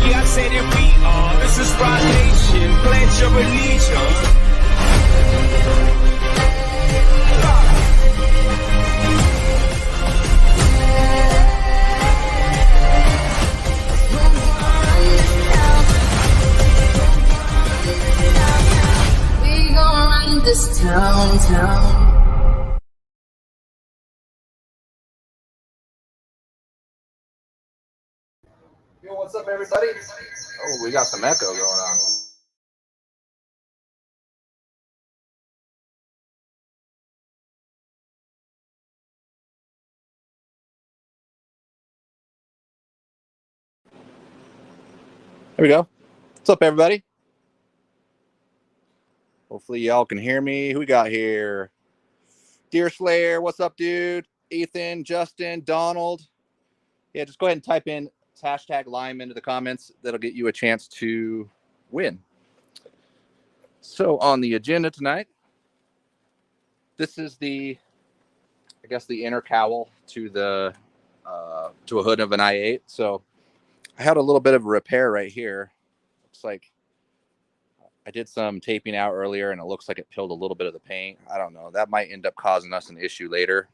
Yeah, I say that we are. This is Rock Nation. Pledge your allegiance. We gon' run this town. Yo, what's up, everybody? Oh, we got some echo going on. There we go. What's up, everybody? Hopefully y'all can hear me. Who we got here? Deer Slayer, what's up, dude? Ethan, Justin, Donald. Yeah, just go ahead and type in hashtag Lime into the comments. That'll get you a chance to win. So on the agenda tonight, this is the inner cowl to the to a hood of an i8. So I had a little bit of a repair right here. Looks like I did some taping out earlier, and it looks like it peeled a little bit of the paint. I don't know. That might end up causing us an issue later,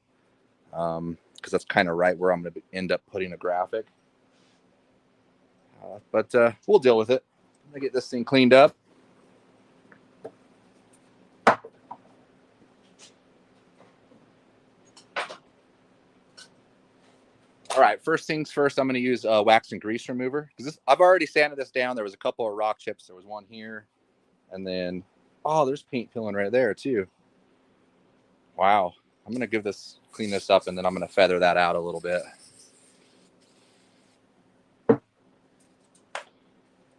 because that's kind of right where I'm going to end up putting a graphic. But we'll deal with it. I'm going to get this thing cleaned up. All right, first things first, I'm going to use wax and grease remover. Because I've already sanded this down. There was a couple of rock chips. There was one here. And then, oh, there's paint peeling right there, too. Wow. I'm going to clean this up, and then I'm going to feather that out a little bit.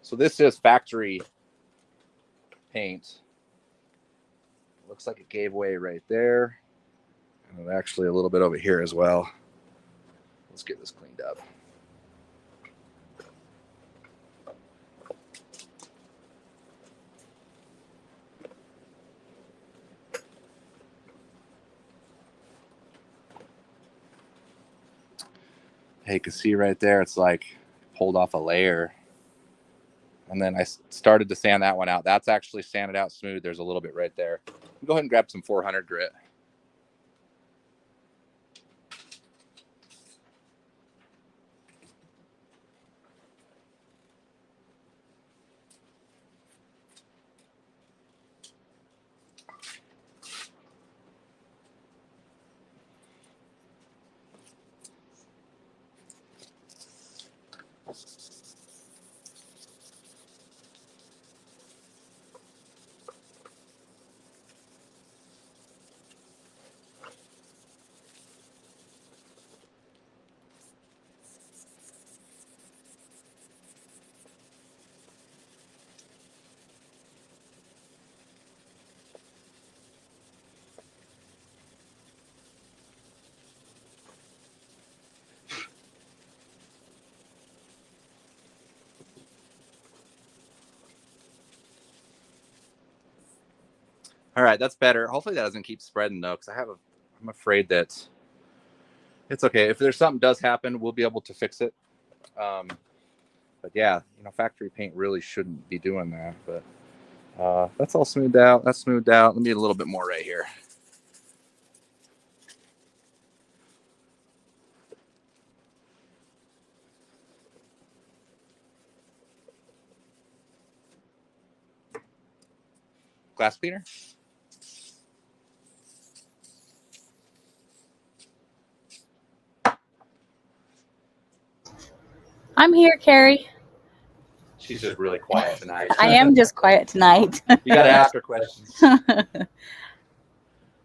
So this is factory paint. Looks like it gave way right there. And actually a little bit over here as well. Let's get this cleaned up. Hey, you can see right there, it's like pulled off a layer. And then I started to sand that one out. That's actually sanded out smooth. There's a little bit right there. Go ahead and grab some 400 grit. All right, that's better. Hopefully that doesn't keep spreading though, because I'm afraid that it's okay. If there's something does happen, we'll be able to fix it. But yeah, factory paint really shouldn't be doing that. But that's all smoothed out. That's smoothed out. Let me get a little bit more right here. Glass cleaner. I'm here, Carrie. She's just really quiet tonight. I am just quiet tonight. You got to ask her questions.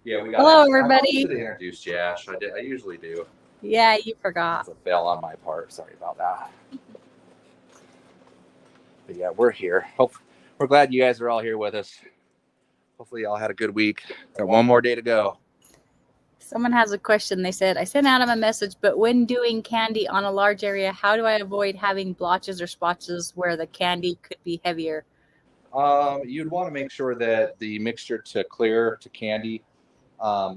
Yeah, we got. Hello, everybody. I should have introduced you, Ash. I usually do. Yeah, you forgot. That's a fail on my part. Sorry about that. But yeah, we're here. We're glad you guys are all here with us. Hopefully y'all had a good week. Got one more day to go. Someone has a question. They said, I sent out a message, but when doing candy on a large area, how do I avoid having blotches or splotches where the candy could be heavier? You'd want to make sure that the mixture to clear to candy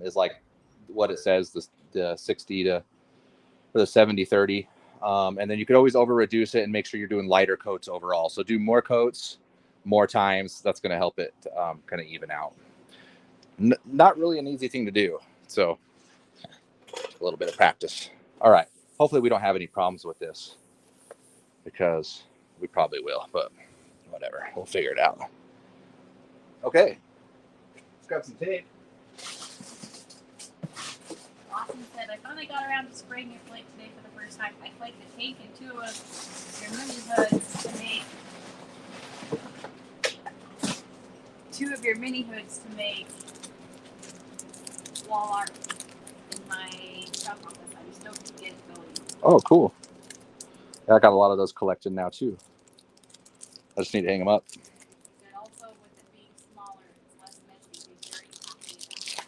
is like what it says, the 60 to or the 70-30. And then you could always over reduce it and make sure you're doing lighter coats overall. So do more coats, more times. That's going to help it kind of even out. Not really an easy thing to do. So a little bit of practice. All right. Hopefully we don't have any problems with this, because we probably will, but whatever. We'll figure it out. Okay. Let's grab some tape. Austin said, I finally got around to spraying your flake today for the first time. I flaked the tank and two of your mini hoods to make wall art in my shop office. I'm stoked to get it going. Oh, cool. Yeah, I got a lot of those collected now too. I just need to hang them up. And also with it being smaller, it's less messy. He's very happy about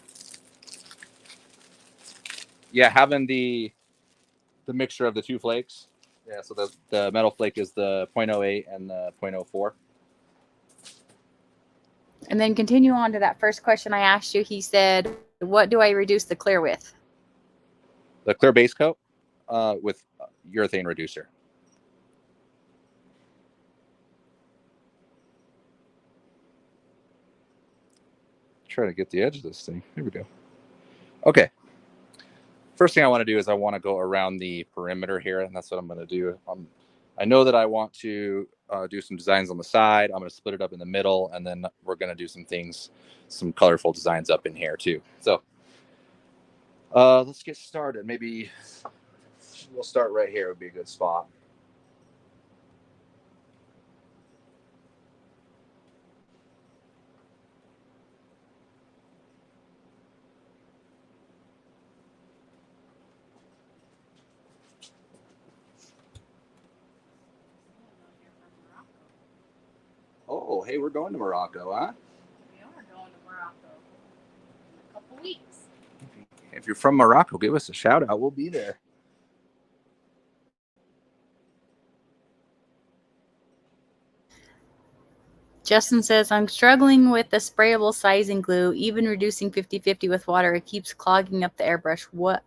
that. Yeah, having the mixture of the two flakes. Yeah, so the metal flake is the 0.08 and the 0.04. And then continue on to that first question I asked you. He said, what do I reduce the clear with? The clear base coat with urethane reducer. Try to get the edge of this thing. Here we go. Okay. First thing I want to do is I want to go around the perimeter here, and that's what I'm going to do. I know that I want to do some designs on the side. I'm going to split it up in the middle, and then we're going to do some things, some colorful designs up in here too. So let's get started. Maybe we'll start right here. Would be a good spot. Oh, hey, we're going to Morocco, huh? We are going to Morocco in a couple weeks. If you're from Morocco, give us a shout out. We'll be there. Justin says, I'm struggling with the sprayable sizing glue. Even reducing 50-50 with water, it keeps clogging up the airbrush. What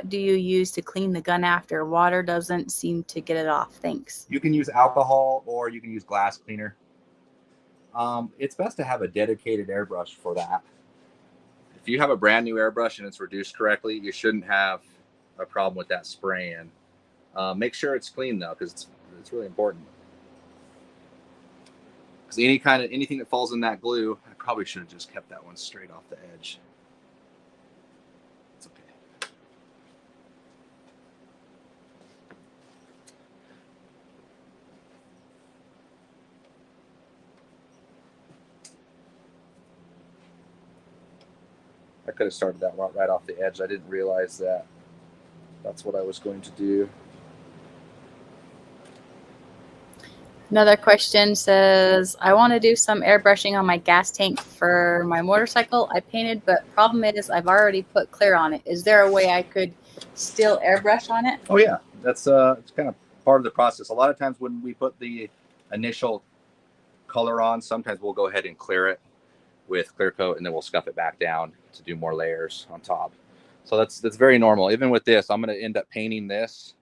do you use to clean the gun after? Water doesn't seem to get it off. Thanks. You can use alcohol or you can use glass cleaner. It's best to have a dedicated airbrush for that. If you have a brand new airbrush and it's reduced correctly, you shouldn't have a problem with that spraying. Make sure it's clean though, because it's really important. Because anything that falls in that glue, I probably should have just kept that one straight off the edge. It's okay. I could have started that one right off the edge. I didn't realize that that's what I was going to do. Another question says, I want to do some airbrushing on my gas tank for my motorcycle. I painted, but problem is I've already put clear on it. Is there a way I could still airbrush on it? Oh yeah, that's it's kind of part of the process. A lot of times when we put the initial color on, sometimes we'll go ahead and clear it with clear coat, and then we'll scuff it back down to do more layers on top. So that's very normal. Even with this, I'm going to end up painting this.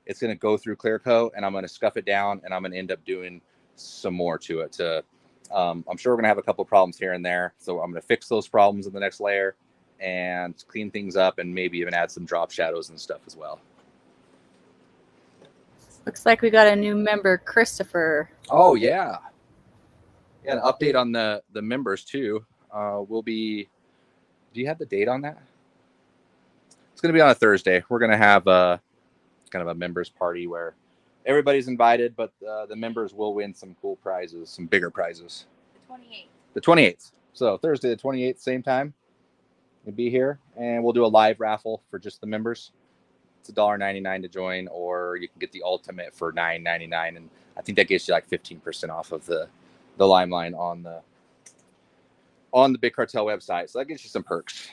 It's going to go through clear coat, and I'm going to scuff it down, and I'm going to end up doing some more to it. I'm sure we're going to have a couple of problems here and there. So I'm going to fix those problems in the next layer and clean things up, and maybe even add some drop shadows and stuff as well. Looks like we got a new member, Christopher. Oh, yeah. Yeah, an update on the members, too. Will be... Do you have the date on that? It's going to be on a Thursday. We're going to have kind of a members party where everybody's invited, but the members will win some cool prizes, some bigger prizes. The 28th. The 28th. So Thursday, the 28th, same time. We'll be here, and we'll do a live raffle for just the members. It's $1.99 to join, or you can get the ultimate for $9.99, and I think that gets you like 15% off of the Limeline on the Big Cartel website. So that gets you some perks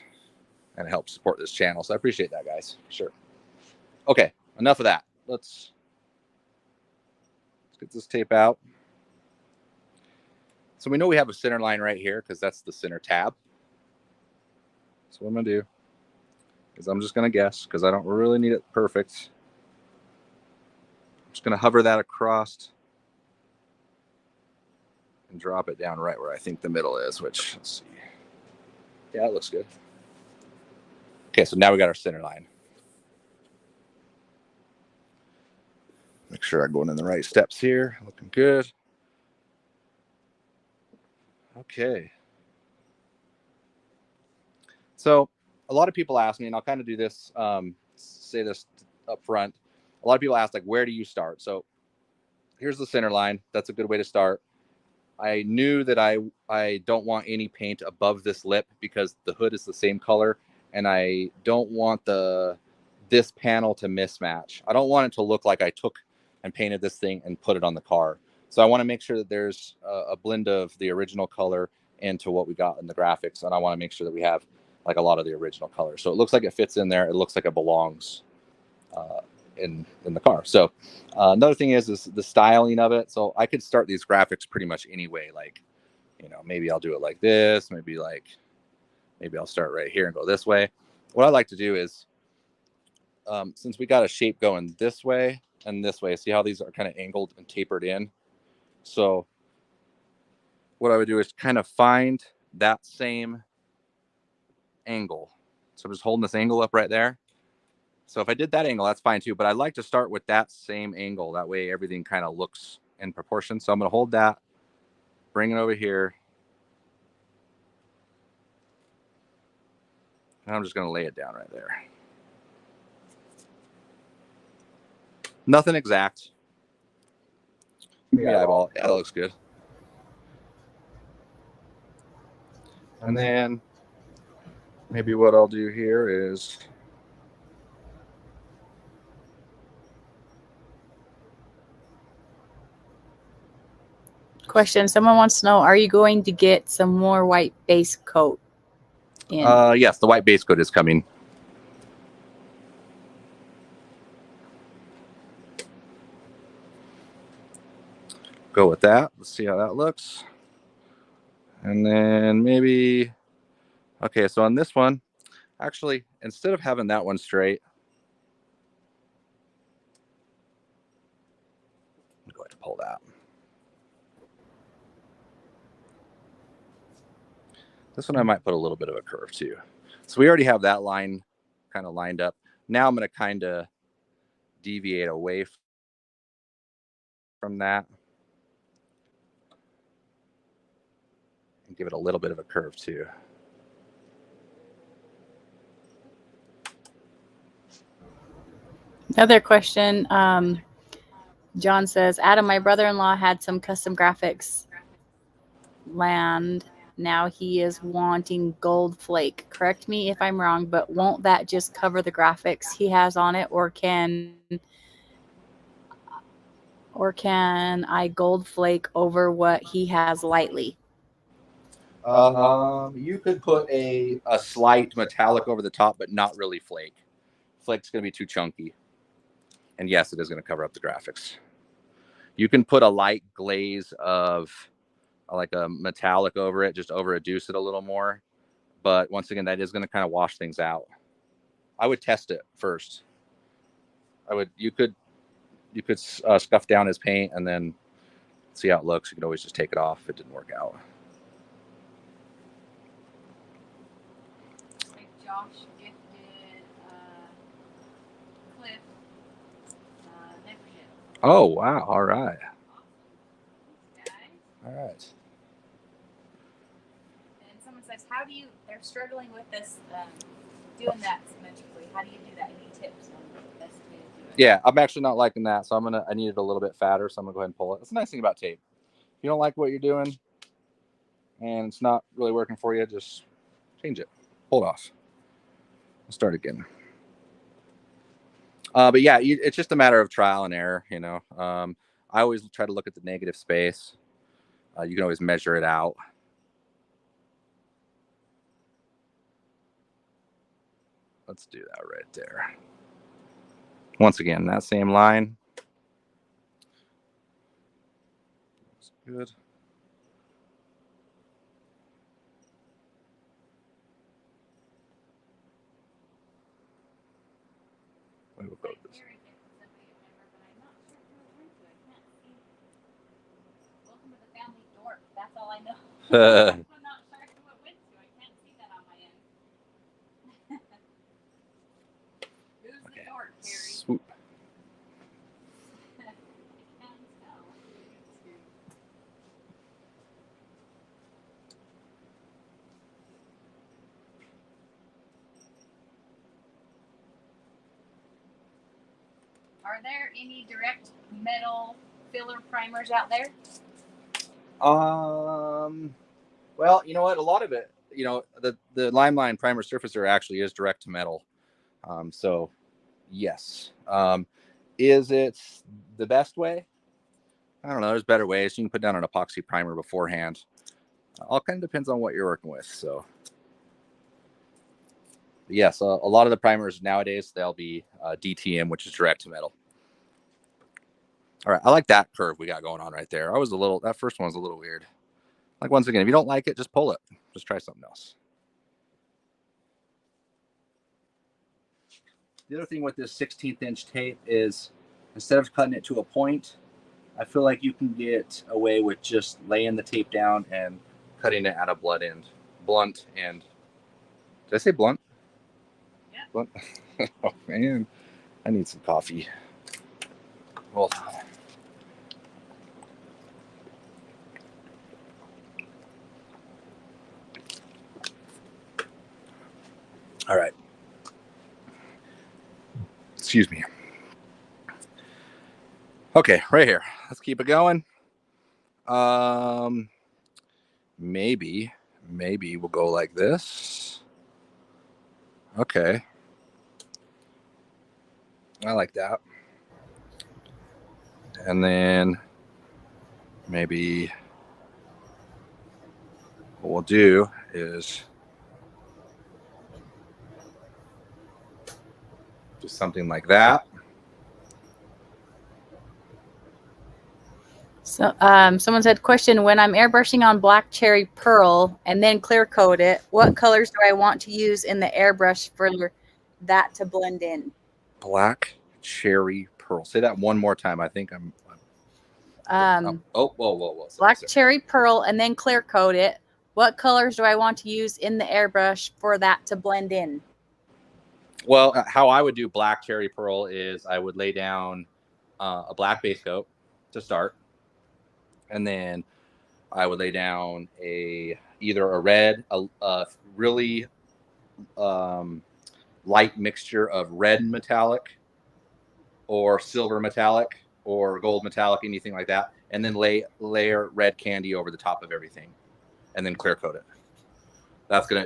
and helps support this channel. So I appreciate that, guys. Sure. Okay, enough of that. Let's get this tape out. So we know we have a center line right here because that's the center tab. So what I'm going to do because I'm just going to guess because I don't really need it perfect. I'm just going to hover that across and drop it down right where I think the middle is, which, let's see. Yeah, it looks good. Okay, so now we got our center line. Make sure I'm going in the right steps here. Looking good. Okay. So a lot of people ask me, and I'll kind of do this, say this up front. A lot of people ask, like, where do you start? So here's the center line. That's a good way to start. I knew that I don't want any paint above this lip because the hood is the same color, and I don't want this panel to mismatch. I don't want it to look like I took and painted this thing and put it on the car. So I want to make sure that there's a blend of the original color into what we got in the graphics, and I want to make sure that we have like a lot of the original color. So it looks like it fits in there. It looks like it belongs in the car. So another thing is the styling of it. So I could start these graphics pretty much any way. Like, you know, maybe I'll do it like this. Maybe I'll start right here and go this way. What I like to do is, since we got a shape going this way and this way, see how these are kind of angled and tapered in. So what I would do is kind of find that same angle. So I'm just holding this angle up right there. So if I did that angle, that's fine too. But I like to start with that same angle. That way everything kind of looks in proportion. So I'm going to hold that, bring it over here. And I'm just going to lay it down right there. Nothing exact. Yeah, eyeball. Yeah, that looks good. And then maybe what I'll do here is, Question. Someone wants to know, are you going to get some more white base coat in? Yes, the white base coat is coming. Go with that. Let's see how that looks. And then maybe, okay, so on this one, actually, instead of having that one straight, I'm going to pull that. This one I might put a little bit of a curve too. So we already have that line kind of lined up. Now I'm going to kind of deviate away from that and give it a little bit of a curve too. Another question. John says, Adam, my brother-in-law had some custom graphics land. Now he is wanting gold flake. Correct me if I'm wrong, but won't that just cover the graphics he has on it, or can I gold flake over what he has lightly? You could put a slight metallic over the top, but not really flake. Flake's going to be too chunky. And yes, it is going to cover up the graphics. You can put a light glaze of like a metallic over it, just over reduce it a little more. But once again, that is going to kind of wash things out. I would test it first. You could scuff down his paint and then see how it looks. You could always just take it off if it didn't work out. Like Josh gifted Cliff membership. Oh, wow. All right. All right. And someone says, how do you, they're struggling with this, doing that symmetrically. How do you do that? Any tips on the best way to do it? Yeah, I'm actually not liking that. So I need it a little bit fatter. So I'm going to go ahead and pull it. That's the nice thing about tape. If you don't like what you're doing and it's not really working for you, just change it. Pull it off. We'll start again. But yeah, it's just a matter of trial and error, you know. I always try to look at the negative space. You can always measure it out. Let's do that right there. Once again, that same line. That's good. Carrie gifted somebody a member, but I'm not sure who it went to. I can't see. Welcome to the family dork. That's all I know. I'm not sure who it went to. I can't see that on my end. Who's the dork, Carrie? Swoop. I can't tell. Are there any direct metal filler primers out there? Well, you know what? A lot of it, you know, the Limeline primer surfacer actually is direct to metal. So yes. Is it the best way? I don't know. There's better ways. You can put down an epoxy primer beforehand. All kind of depends on what you're working with. So yes, a lot of the primers nowadays, they'll be DTM, which is direct to metal. All right. I like that curve we got going on right there. That first one was a little weird. Like, once again, if you don't like it, just pull it. Just try something else. The other thing with this 16th inch tape is instead of cutting it to a point, I feel like you can get away with just laying the tape down and cutting it at a blunt end. Did I say blunt? Yeah. Blunt. Oh man, I need some coffee. Well, all right. Excuse me. Okay, right here. Let's keep it going. Maybe we'll go like this. Okay. I like that. And then maybe what we'll do is just something like that. So, someone said, question, when I'm airbrushing on black cherry pearl and then clear coat it, what colors do I want to use in the airbrush for that to blend in? Black cherry pearl. Say that one more time. I think whoa. Black cherry pearl and then clear coat it. What colors do I want to use in the airbrush for that to blend in? Well, how I would do black cherry pearl is I would lay down a black base coat to start. And then I would lay down either a red, a really light mixture of red metallic or silver metallic or gold metallic, anything like that. And then layer red candy over the top of everything and then clear coat it.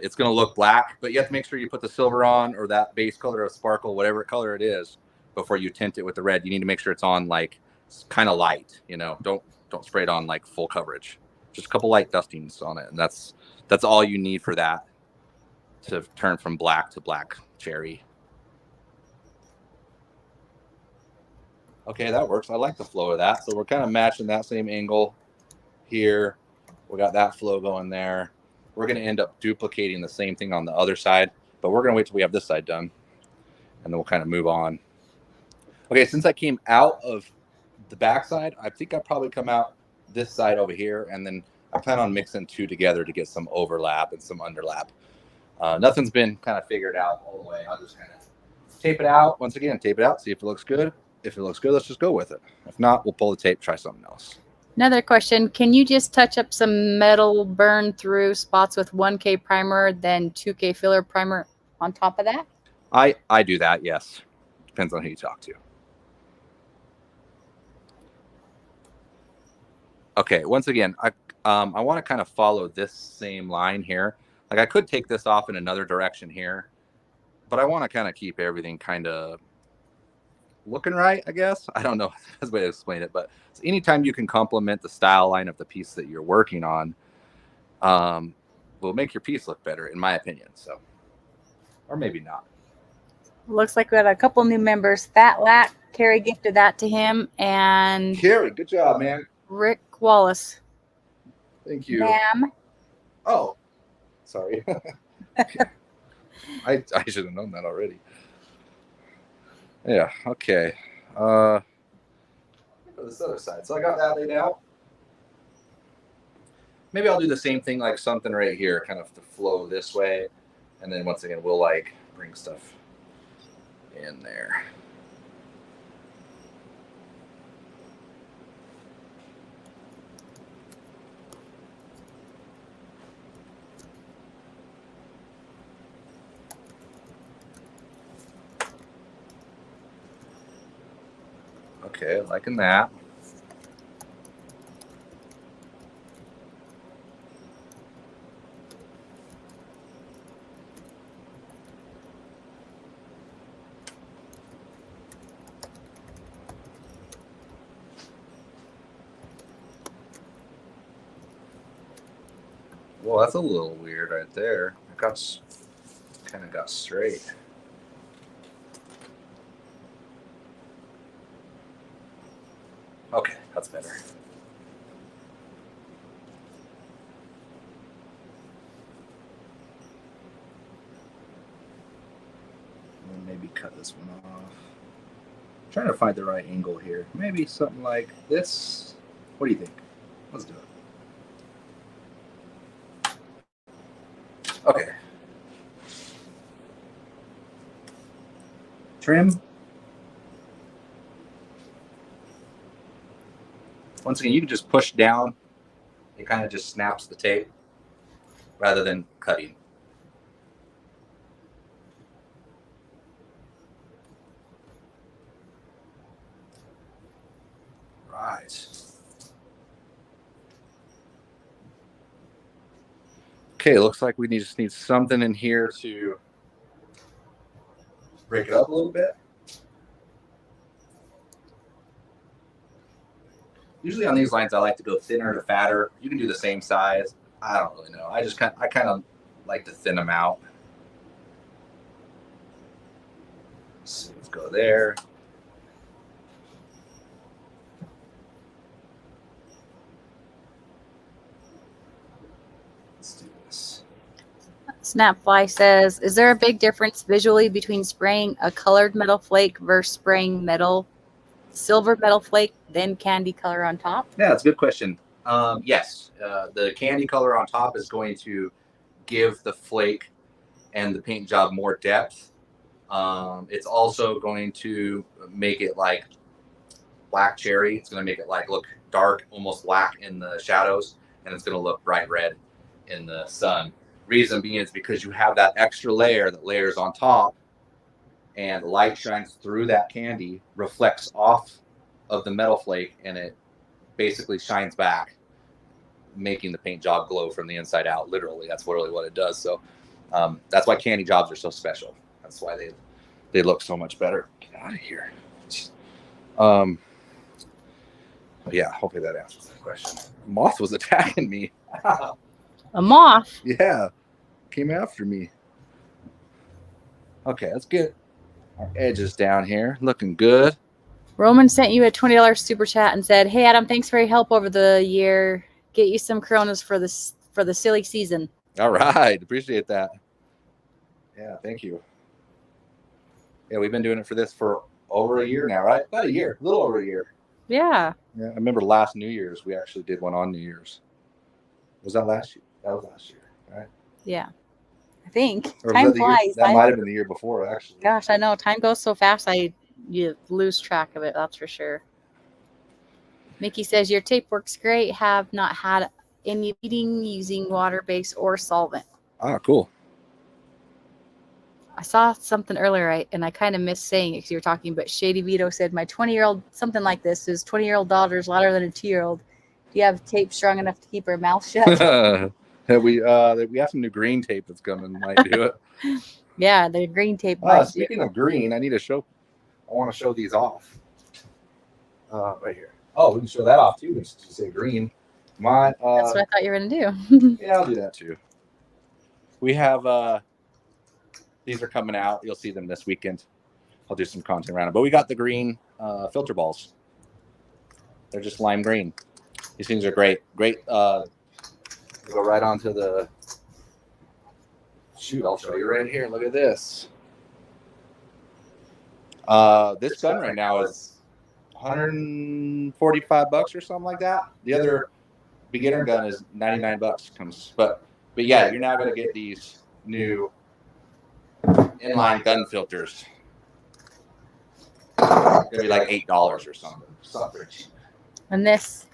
It's gonna look black, but you have to make sure you put the silver on or that base color of sparkle, whatever color it is, before you tint it with the red. You need to make sure it's on like kind of light, you know, don't spray it on like full coverage. Just a couple light dustings on it. And that's all you need for that to turn from black to black cherry. Okay, that works. I like the flow of that. So we're kind of matching that same angle here. We got that flow going there. We're going to end up duplicating the same thing on the other side, but we're going to wait till we have this side done, and then we'll kind of move on. Okay, since I came out of the back side, I think I'll probably come out this side over here, and then I plan on mixing two together to get some overlap and some underlap. Nothing's been kind of figured out all the way. I'll just kind of tape it out. Once again, tape it out, see if it looks good. If it looks good, let's just go with it. If not, we'll pull the tape, try something else. Another question, can you just touch up some metal burn through spots with 1K primer, then 2K filler primer on top of that? I do that, yes. Depends on who you talk to. Okay, once again, I want to kind of follow this same line here. Like I could take this off in another direction here, but I want to kind of keep everything kind of looking right, I guess. I don't know the best way to explain it, but anytime you can complement the style line of the piece that you're working on, will make your piece look better, in my opinion. So, or maybe not. Looks like we got a couple new members. Fat Lat, Carrie gifted that to him, and Carrie, good job, man. Rick Wallace. Thank you. Ma'am. Oh, sorry. I should have known that already. Yeah. Okay. Go this other side. So I got that laid out. Maybe I'll do the same thing, like something right here, kind of to flow this way, and then once again we'll like bring stuff in there. Okay, liking that. Well, that's a little weird right there. It got kind of got straight. Okay, that's better. And maybe cut this one off. I'm trying to find the right angle here. Maybe something like this. What do you think? Let's do it. Okay. Trim. Once again, you can just push down. It kind of just snaps the tape rather than cutting. Right. Okay, looks like we just need something in here to break it up a little bit. Usually on these lines, I like to go thinner to fatter. You can do the same size. I don't really know. I kind of like to thin them out. So let's go there. Let's do this. Snapfly says, is there a big difference visually between spraying a colored metal flake versus spraying silver metal flake, then candy color on top? Yeah, that's a good question. Yes, the candy color on top is going to give the flake and the paint job more depth. It's also going to make it like black cherry. It's going to make it like look dark, almost black in the shadows, and it's going to look bright red in the sun. Reason being is because you have that extra layer that layers on top, and light shines through that candy, reflects off of the metal flake, and it basically shines back, making the paint job glow from the inside out. Literally, that's really what it does. So that's why candy jobs are so special. That's why they look so much better. Get out of here. Yeah, hopefully that answers the question. Moth was attacking me. A moth? Yeah, came after me. Okay, let's get our edges down here. Looking good. Roman sent you a $20 super chat and said, hey, Adam, thanks for your help over the year. Get you some Coronas for the silly season. All right. Appreciate that. Yeah, thank you. Yeah, we've been doing it for this for over a year now, right? About a year, a little over a year. Yeah. Yeah, I remember last New Year's, we actually did one on New Year's. Was that last year? That was last year, right? Yeah. I think. Or Time was that flies. that might have been the year before, actually. Gosh, I know. Time goes so fast, you lose track of it, that's for sure. Mickey says, your tape works great. Have not had any bleeding using water base or solvent. Ah, cool. I saw something earlier, and I kind of missed saying it because you were talking, but Shady Vito said, my 20-year-old, something like this, his 20-year-old daughter's louder than a 2-year-old. Do you have tape strong enough to keep her mouth shut? we have some new green tape that's coming. Might do it. Yeah, the green tape. Speaking of green, I want to show these off. Right here. Oh, we can show that off too. We just say green. That's what I thought you were gonna do. Yeah, I'll do that too. We have these are coming out. You'll see them this weekend. I'll do some content around it. But we got the green filter balls. They're just lime green. These things are great. Great. Go right onto the. Shoot, I'll show you right here. Look at this. This gun right now is $145 or something like that. The other beginner gun is $99 comes, but yeah, you're now going to get these new inline gun filters. It's gonna be like $8 or something pretty cheap. And this.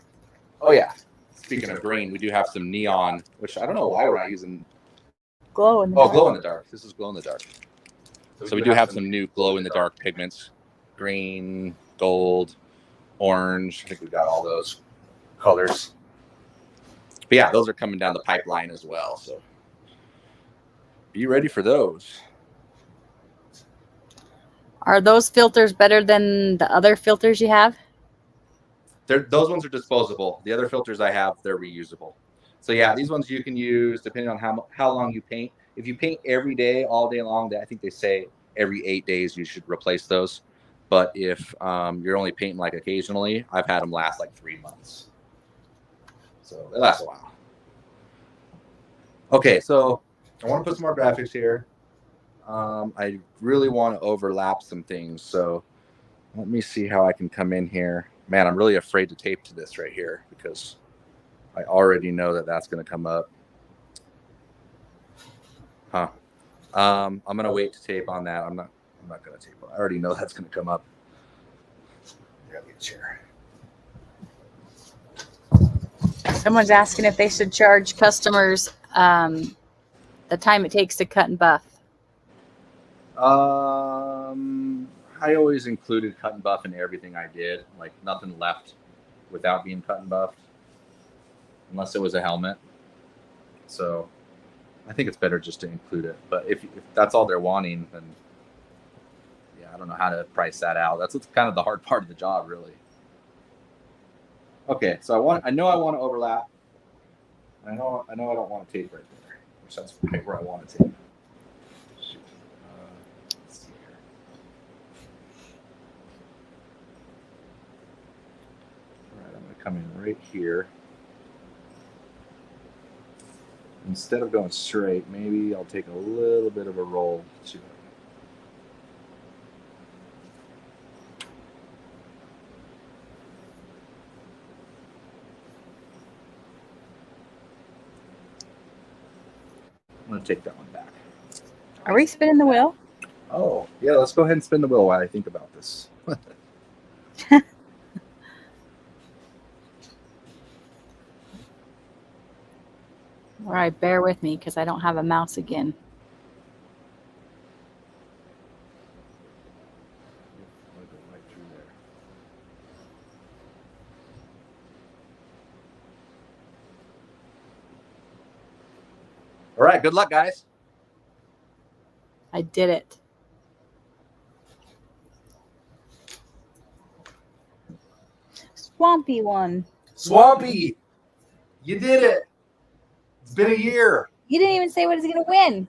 Oh yeah. Speaking of green, we do have some neon, which I don't know why we're not using. Glow in the dark. Glow in the dark. This is glow in the dark. So we do have some new glow in the dark pigments: green, gold, orange. I think we've got all those colors. But yeah, those are coming down the pipeline as well. So be ready for those. Are those filters better than the other filters you have? Those ones are disposable. The other filters I have, they're reusable. So yeah, these ones you can use depending on how long you paint. If you paint every day, all day long, I think they say every 8 days you should replace those. But if you're only painting like occasionally, I've had them last like 3 months. So they last a while. Okay, so I want to put some more graphics here. I really want to overlap some things, so let me see how I can come in here. Man, I'm really afraid to tape to this right here because I already know that that's going to come up. I'm going to wait to tape on that. I'm not going to tape. I already know that's going to come up. I gotta get a chair. Someone's asking if they should charge customers the time it takes to cut and buff. I always included cut and buff in everything I did. Like nothing left without being cut and buffed, unless it was a helmet. So I think it's better just to include it. But if that's all they're wanting, then yeah, I don't know how to price that out. That's what's kind of the hard part of the job, really. Okay, so I know I want to overlap. I know I don't want to tape right there, which that's right where I want to tape. Let's see here. All right, I'm going to come in right here. Instead of going straight, maybe I'll take a little bit of a roll to it. I'm going to take that one back. Are we spinning the wheel? Oh, yeah, let's go ahead and spin the wheel while I think about this. All right, bear with me because I don't have a mouse again. All right, good luck, guys. I did it. Swampy one. Swampy, you did it. It's been a year. You didn't even say what he's going to win.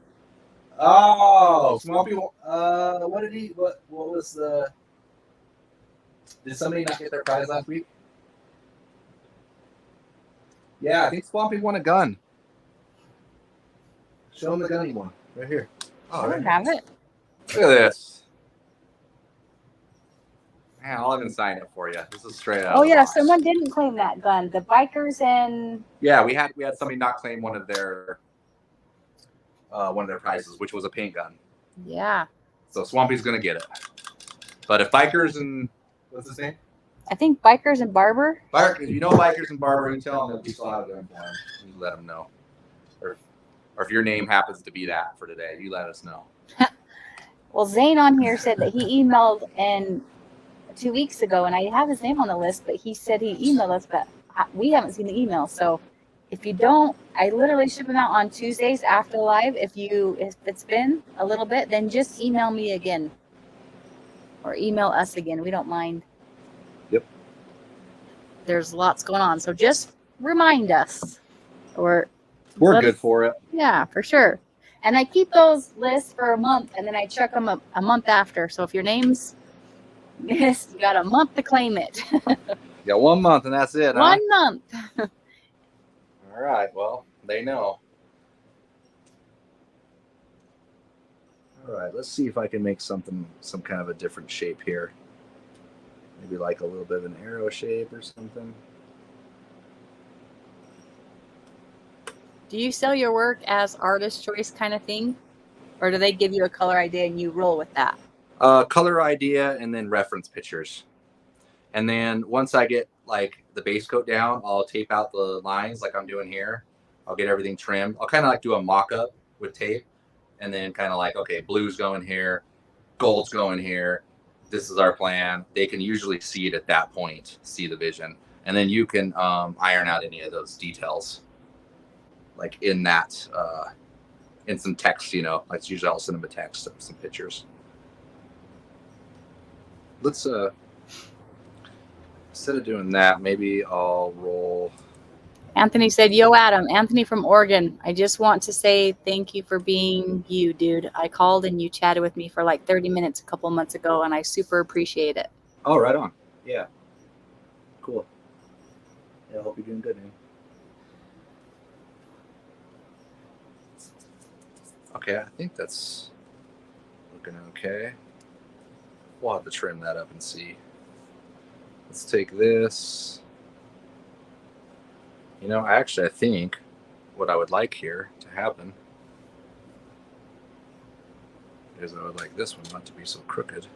Oh, Swampy. What did he? What was the? Did somebody not get their prize last week? Yeah, I think Swampy won a gun. Show him the gun he won right here. Oh, I don't have it. Look at this. Man, I'll even sign it for you. This is straight out. Oh of the yeah, box. someone didn't claim that gun. The bikers and Yeah, we had somebody not claim one of their prizes, which was a paint gun. yeah. So Swampy's gonna get it. But if Bikers and what's his name? I think Bikers and Barber. If you know Bikers and Barber, you tell them that we still have them for him. You let them know. Or if your name happens to be that for today, you let us know. Well, Zane on here said that he emailed in 2 weeks ago, and I have his name on the list, but he said he emailed us, but we haven't seen the email. So if you don't, I literally ship them out on Tuesdays after live. If it's been a little bit, then just email me again or email us again. We don't mind. Yep. There's lots going on. So just remind us or we're good for it. Yeah, for sure. And I keep those lists for a month, and then I check them a month after. So if your name's missed, you got a month to claim it. Yeah, 1 month, and that's it. 1 month. All right. Well, they know. All right, let's see if I can make some kind of a different shape here. Maybe like a little bit of an arrow shape or something. Do you sell your work as artist choice kind of thing? Or do they give you a color idea and you roll with that? Color idea and then reference pictures. And then once I get like the base coat down, I'll tape out the lines like I'm doing here. I'll get everything trimmed. I'll kind of like do a mock-up with tape and then kind of like, okay, blue's going here, gold's going here. This is our plan. They can usually see it at that point, see the vision. And then you can iron out any of those details. Like in that, in some text, you know, like usually I'll send them a text of some pictures. Let's, instead of doing that, maybe I'll roll. Anthony said, yo, Adam, Anthony from Oregon. I just want to say thank you for being you, dude. I called and you chatted with me for like 30 minutes a couple months ago, and I super appreciate it. Oh, right on. Yeah. Cool. Yeah, I hope you're doing good, man. Okay, I think that's looking okay. We'll have to trim that up and see. Let's take this. You know, I think what I would like here to happen is I would like this one not to be so crooked.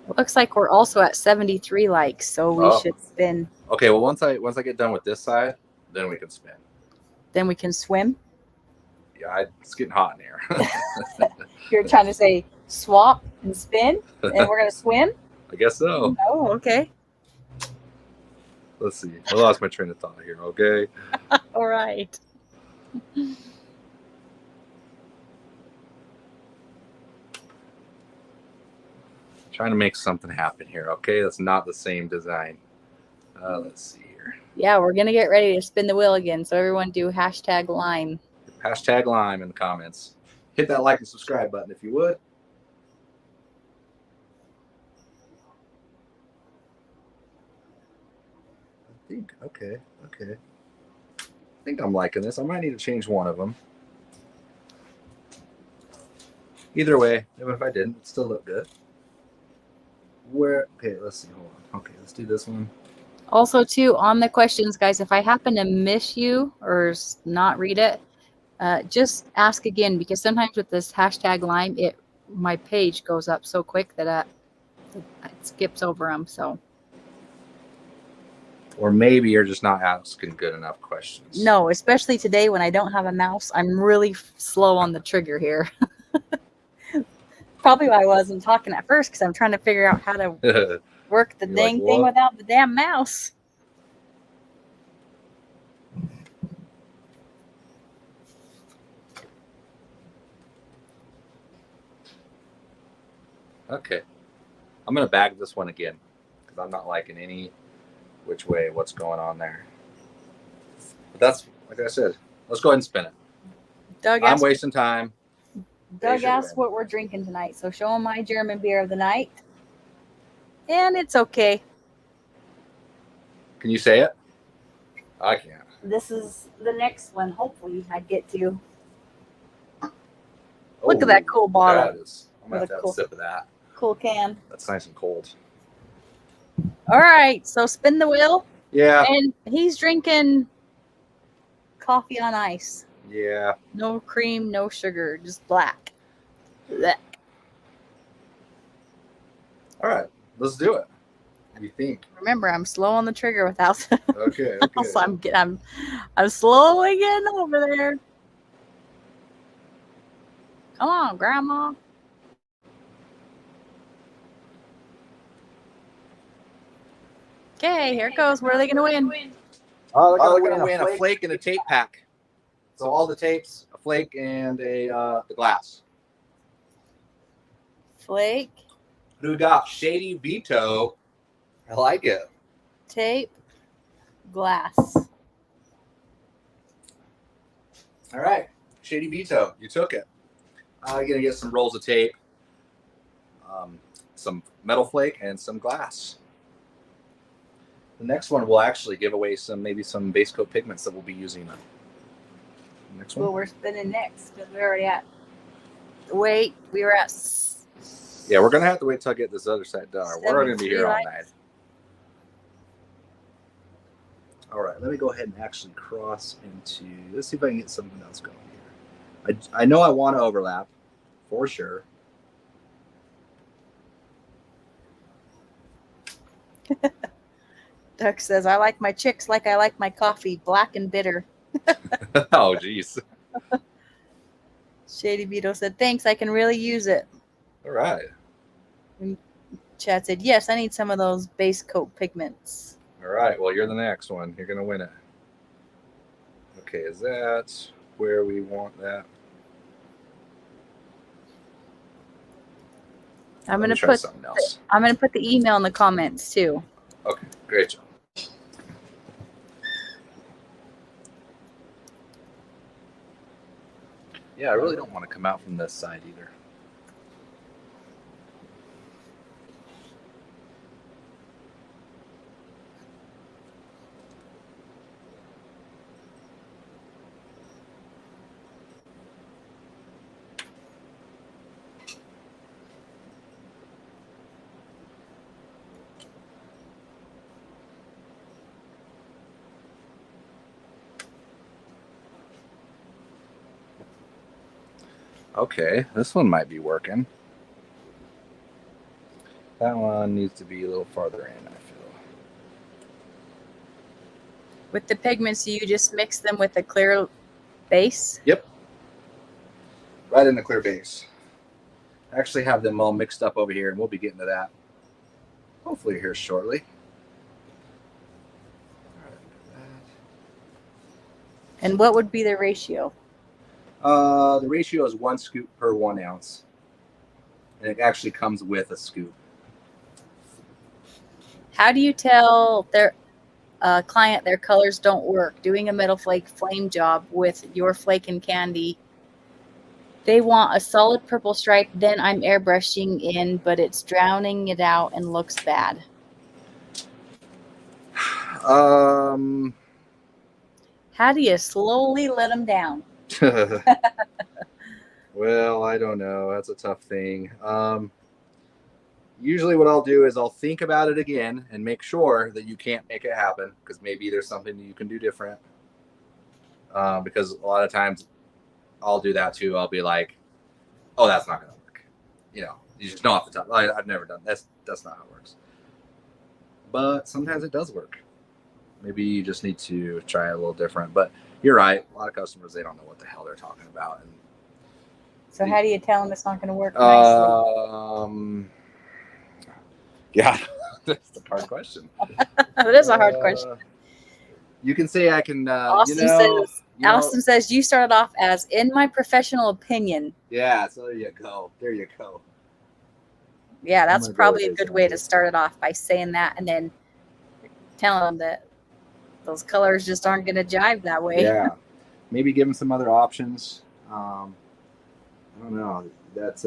It looks like we're also at 73 likes, so we should spin. Okay, well, once I get done with this side, then we can spin. Then we can swim. Yeah, it's getting hot in here. You're trying to say swap and spin, and we're going to swim? I guess so. Oh, okay. Let's see. I lost my train of thought here, okay? All right. Trying to make something happen here, okay? That's not the same design. Let's see here. Yeah, we're going to get ready to spin the wheel again, so everyone do hashtag lime. Hashtag lime in the comments. Hit that like and subscribe button if you would. I think, okay. I think I'm liking this. I might need to change one of them. Either way, even if I didn't, it still look good. Okay, let's see, hold on. Okay, let's do this one. Also, too, on the questions, guys, if I happen to miss you or not read it, just ask again, because sometimes with this hashtag lime, my page goes up so quick that it skips over them. So, or maybe you're just not asking good enough questions. No, especially today when I don't have a mouse, I'm really slow on the trigger here. Probably why I wasn't talking at first, because I'm trying to figure out how to work the dang thing without the damn mouse. Okay, I'm gonna bag this one again because I'm not liking any which way what's going on there. But that's, like I said, let's go ahead and spin it. I'm wasting time. Doug asked what we're drinking tonight, so show him my German beer of the night. And it's okay. Can you say it? I can't. This is the next one, hopefully, I get to. Look at that cool bottle. That is. I'm going to have a sip of that. Cool can. That's nice and cold. All right, so spin the wheel. Yeah. And he's drinking coffee on ice. Yeah. No cream, no sugar, just black. Blech. All right, let's do it. What do you think? Remember, I'm slow on the trigger without. Okay. So I'm slowly getting over there. Come on, Grandma. Okay, here it goes. Where are they going to win? Oh, they're going to win a flake and a tape pack. So all the tapes, a flake, and the glass. Flake. What do we got? Shady Veto. I like it. Tape. Glass. All right. Shady Veto. You took it. You're going to get some rolls of tape, some metal flake, and some glass. The next one will actually give away maybe some base coat pigments that we'll be using. Next one. Well, we're spinning next because we're already at Wait, we were at. Yeah, we're gonna have to wait till I get this other side done. We're gonna be here all lights. night. All right, let me go ahead and actually cross into. Let's see if I can get something else going here. I know I want to overlap, for sure. Duck says, "I like my chicks like I like my coffee, black and bitter." Oh, geez. Shady Vito said, "Thanks, I can really use it." All right. And Chad said, "Yes, I need some of those base coat pigments." All right. Well, you're the next one. You're gonna win it. Okay, is that where we want that? I'm Let gonna me try put something else. I'm gonna put the email in the comments too. Okay, great job. Yeah, I really don't want to come out from this side either. Okay, this one might be working. That one needs to be a little farther in, I feel. With the pigments, you just mix them with a clear base. Yep. Right in the clear base. I actually have them all mixed up over here, and we'll be getting to that hopefully here shortly. And what would be the ratio? The ratio is 1 scoop per 1 ounce. And it actually comes with a scoop. How do you tell their client their colors don't work? Doing a metal flake flame job with your flake and candy. They want a solid purple stripe, then I'm airbrushing in, but it's drowning it out and looks bad. How do you slowly let them down? Well, I don't know. That's a tough thing. Usually what I'll do is I'll think about it again and make sure that you can't make it happen, because maybe there's something you can do different. Because a lot of times I'll do that too. I'll be like, oh, that's not going to work. You just know off the top. I've never done that's not how it works. But sometimes it does work. Maybe you just need to try a little different. But you're right. A lot of customers, they don't know what the hell they're talking about. And so how do you tell them it's not going to work nicely? Yeah, that's a hard question. It is a hard question. You can say I can. Austin says you started off as, in my professional opinion. Yeah, so there you go. There you go. Yeah, that's probably a good way to start it off, by saying that and then telling them that those colors just aren't going to jive that way. Yeah, maybe give them some other options. I don't know. That's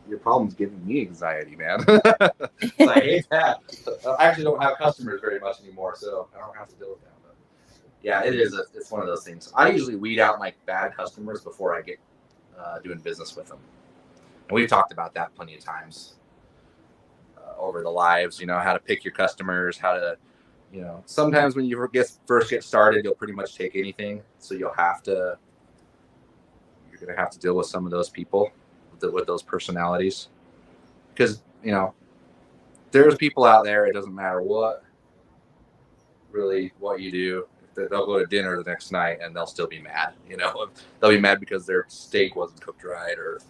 your problem's giving me anxiety, man. I hate that. I actually don't have customers very much anymore, so I don't have to deal with that. But yeah, it's one of those things. I usually weed out my bad customers before I get doing business with them. And we've talked about that plenty of times over the lives, how to pick your customers, how to, sometimes when you first get started, you'll pretty much take anything. So you're going to have to deal with some of those people with those personalities, because, there's people out there, it doesn't matter what you do. They'll go to dinner the next night and they'll still be mad, they'll be mad because their steak wasn't cooked right, or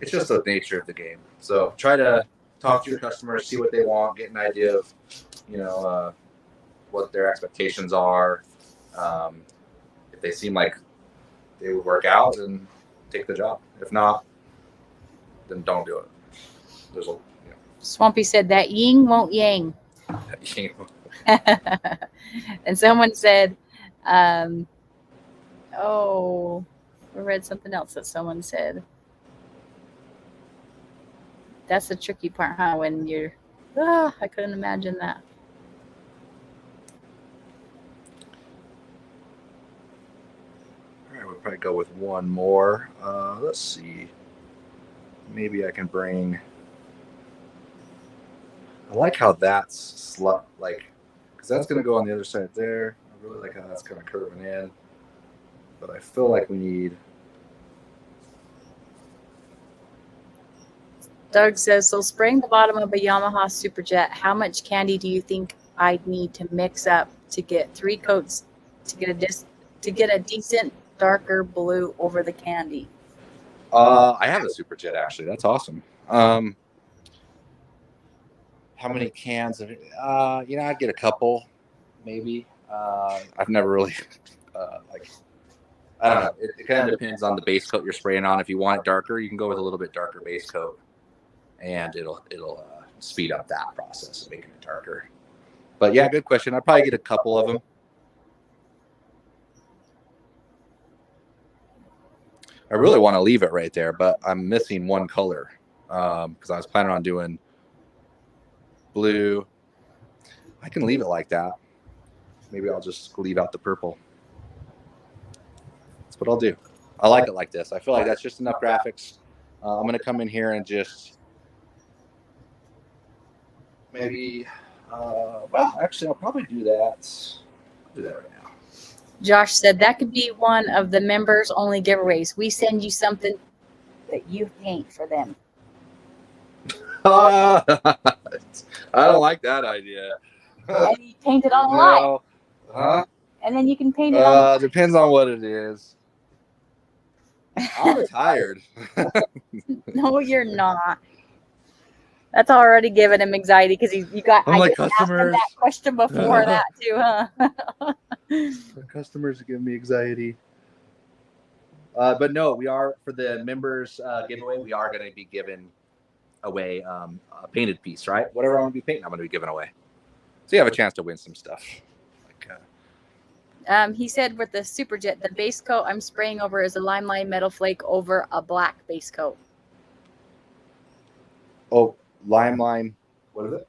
it's just the nature of the game. So try to talk to your customers, see what they want, get an idea of, what their expectations are. If they seem like they would work out, then take the job. If not, then don't do it. Swampy said that yin won't yang. And someone said, I read something else that someone said. That's the tricky part, huh? When you're, I couldn't imagine that. All right, we're probably go with one more. Let's see. Maybe I can bring. I like how that's like, because that's going to go on the other side there. I really like how that's kind of curving in. But I feel like we need. Doug says, so spraying the bottom of a Yamaha Superjet, how much candy do you think I'd need to mix up to get 3 coats to get a decent darker blue over the candy? I have a Superjet actually. That's awesome. How many cans of it? I'd get a couple, maybe. I've never really like. I don't know. It kind of depends on the base coat you're spraying on. If you want it darker, you can go with a little bit darker base coat, and it'll speed up that process of making it darker. But yeah, good question. I'd probably get a couple of them. I really want to leave it right there, but I'm missing one color because I was planning on doing blue. I can leave it like that. Maybe I'll just leave out the purple. That's what I'll do. I like it like this. I feel like that's just enough graphics. I'm going to come in here and just maybe, well, actually, I'll probably do that. I'll do that right now. Josh said that could be one of the members only giveaways. We send you something that you paint for them. I don't like that idea. And you paint it on the line. No. Huh? And then you can paint it on the Depends on what it is. I'm retired. No, you're not. That's already given him anxiety because you got. I'm like, just asked him customers. that question before that too, huh? The customers give me anxiety. But no, we are for the members giveaway. We are going to be giving away a painted piece, right? Whatever I'm going to be painting, I'm going to be giving away. So you have a chance to win some stuff. Like, He said with the Superjet, the base coat I'm spraying over is a limelight metal flake over a black base coat. oh, limelight. What is it?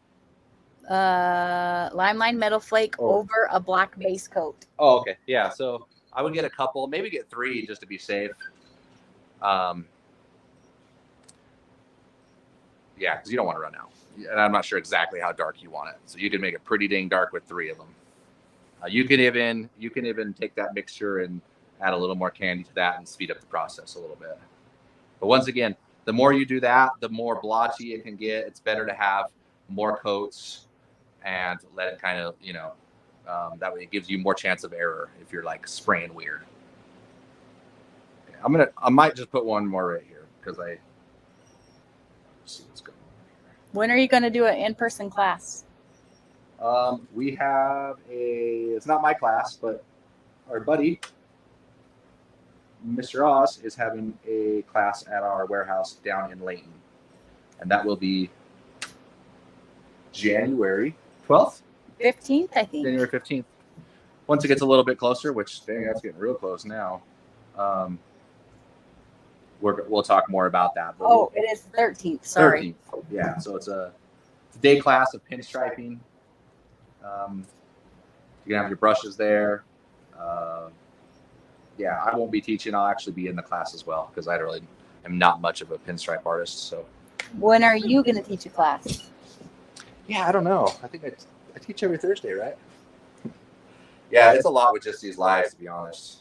Limelight metal flake over a black base coat. Oh, okay. Yeah. So I would get a couple, maybe get 3 just to be safe. Yeah, because you don't want to run out. And I'm not sure exactly how dark you want it. So you can make it pretty dang dark with 3 of them. You can even take that mixture and add a little more candy to that and speed up the process a little bit. But once again, the more you do that, the more blotchy it can get. It's better to have more coats and let it kind of, that way it gives you more chance of error if you're like spraying weird. Okay, I might just put one more right here because let's see what's going on here. When are you going to do an in-person class? We have it's not my class, but our buddy, Mr. Oz, is having a class at our warehouse down in Layton. And that will be January 12th? 15th, I think. January 15th. Once it gets a little bit closer, which, dang, that's getting real close now. We'll talk more about that. Oh, it is 13th. Sorry. 13th. Yeah, so it's a day class of pinstriping. You can have your brushes there. Yeah, I won't be teaching. I'll actually be in the class as well because I really am not much of a pinstripe artist. So when are you going to teach a class? Yeah, I don't know. I think I teach every Thursday, right? Yeah, it's a lot with just these lives, to be honest.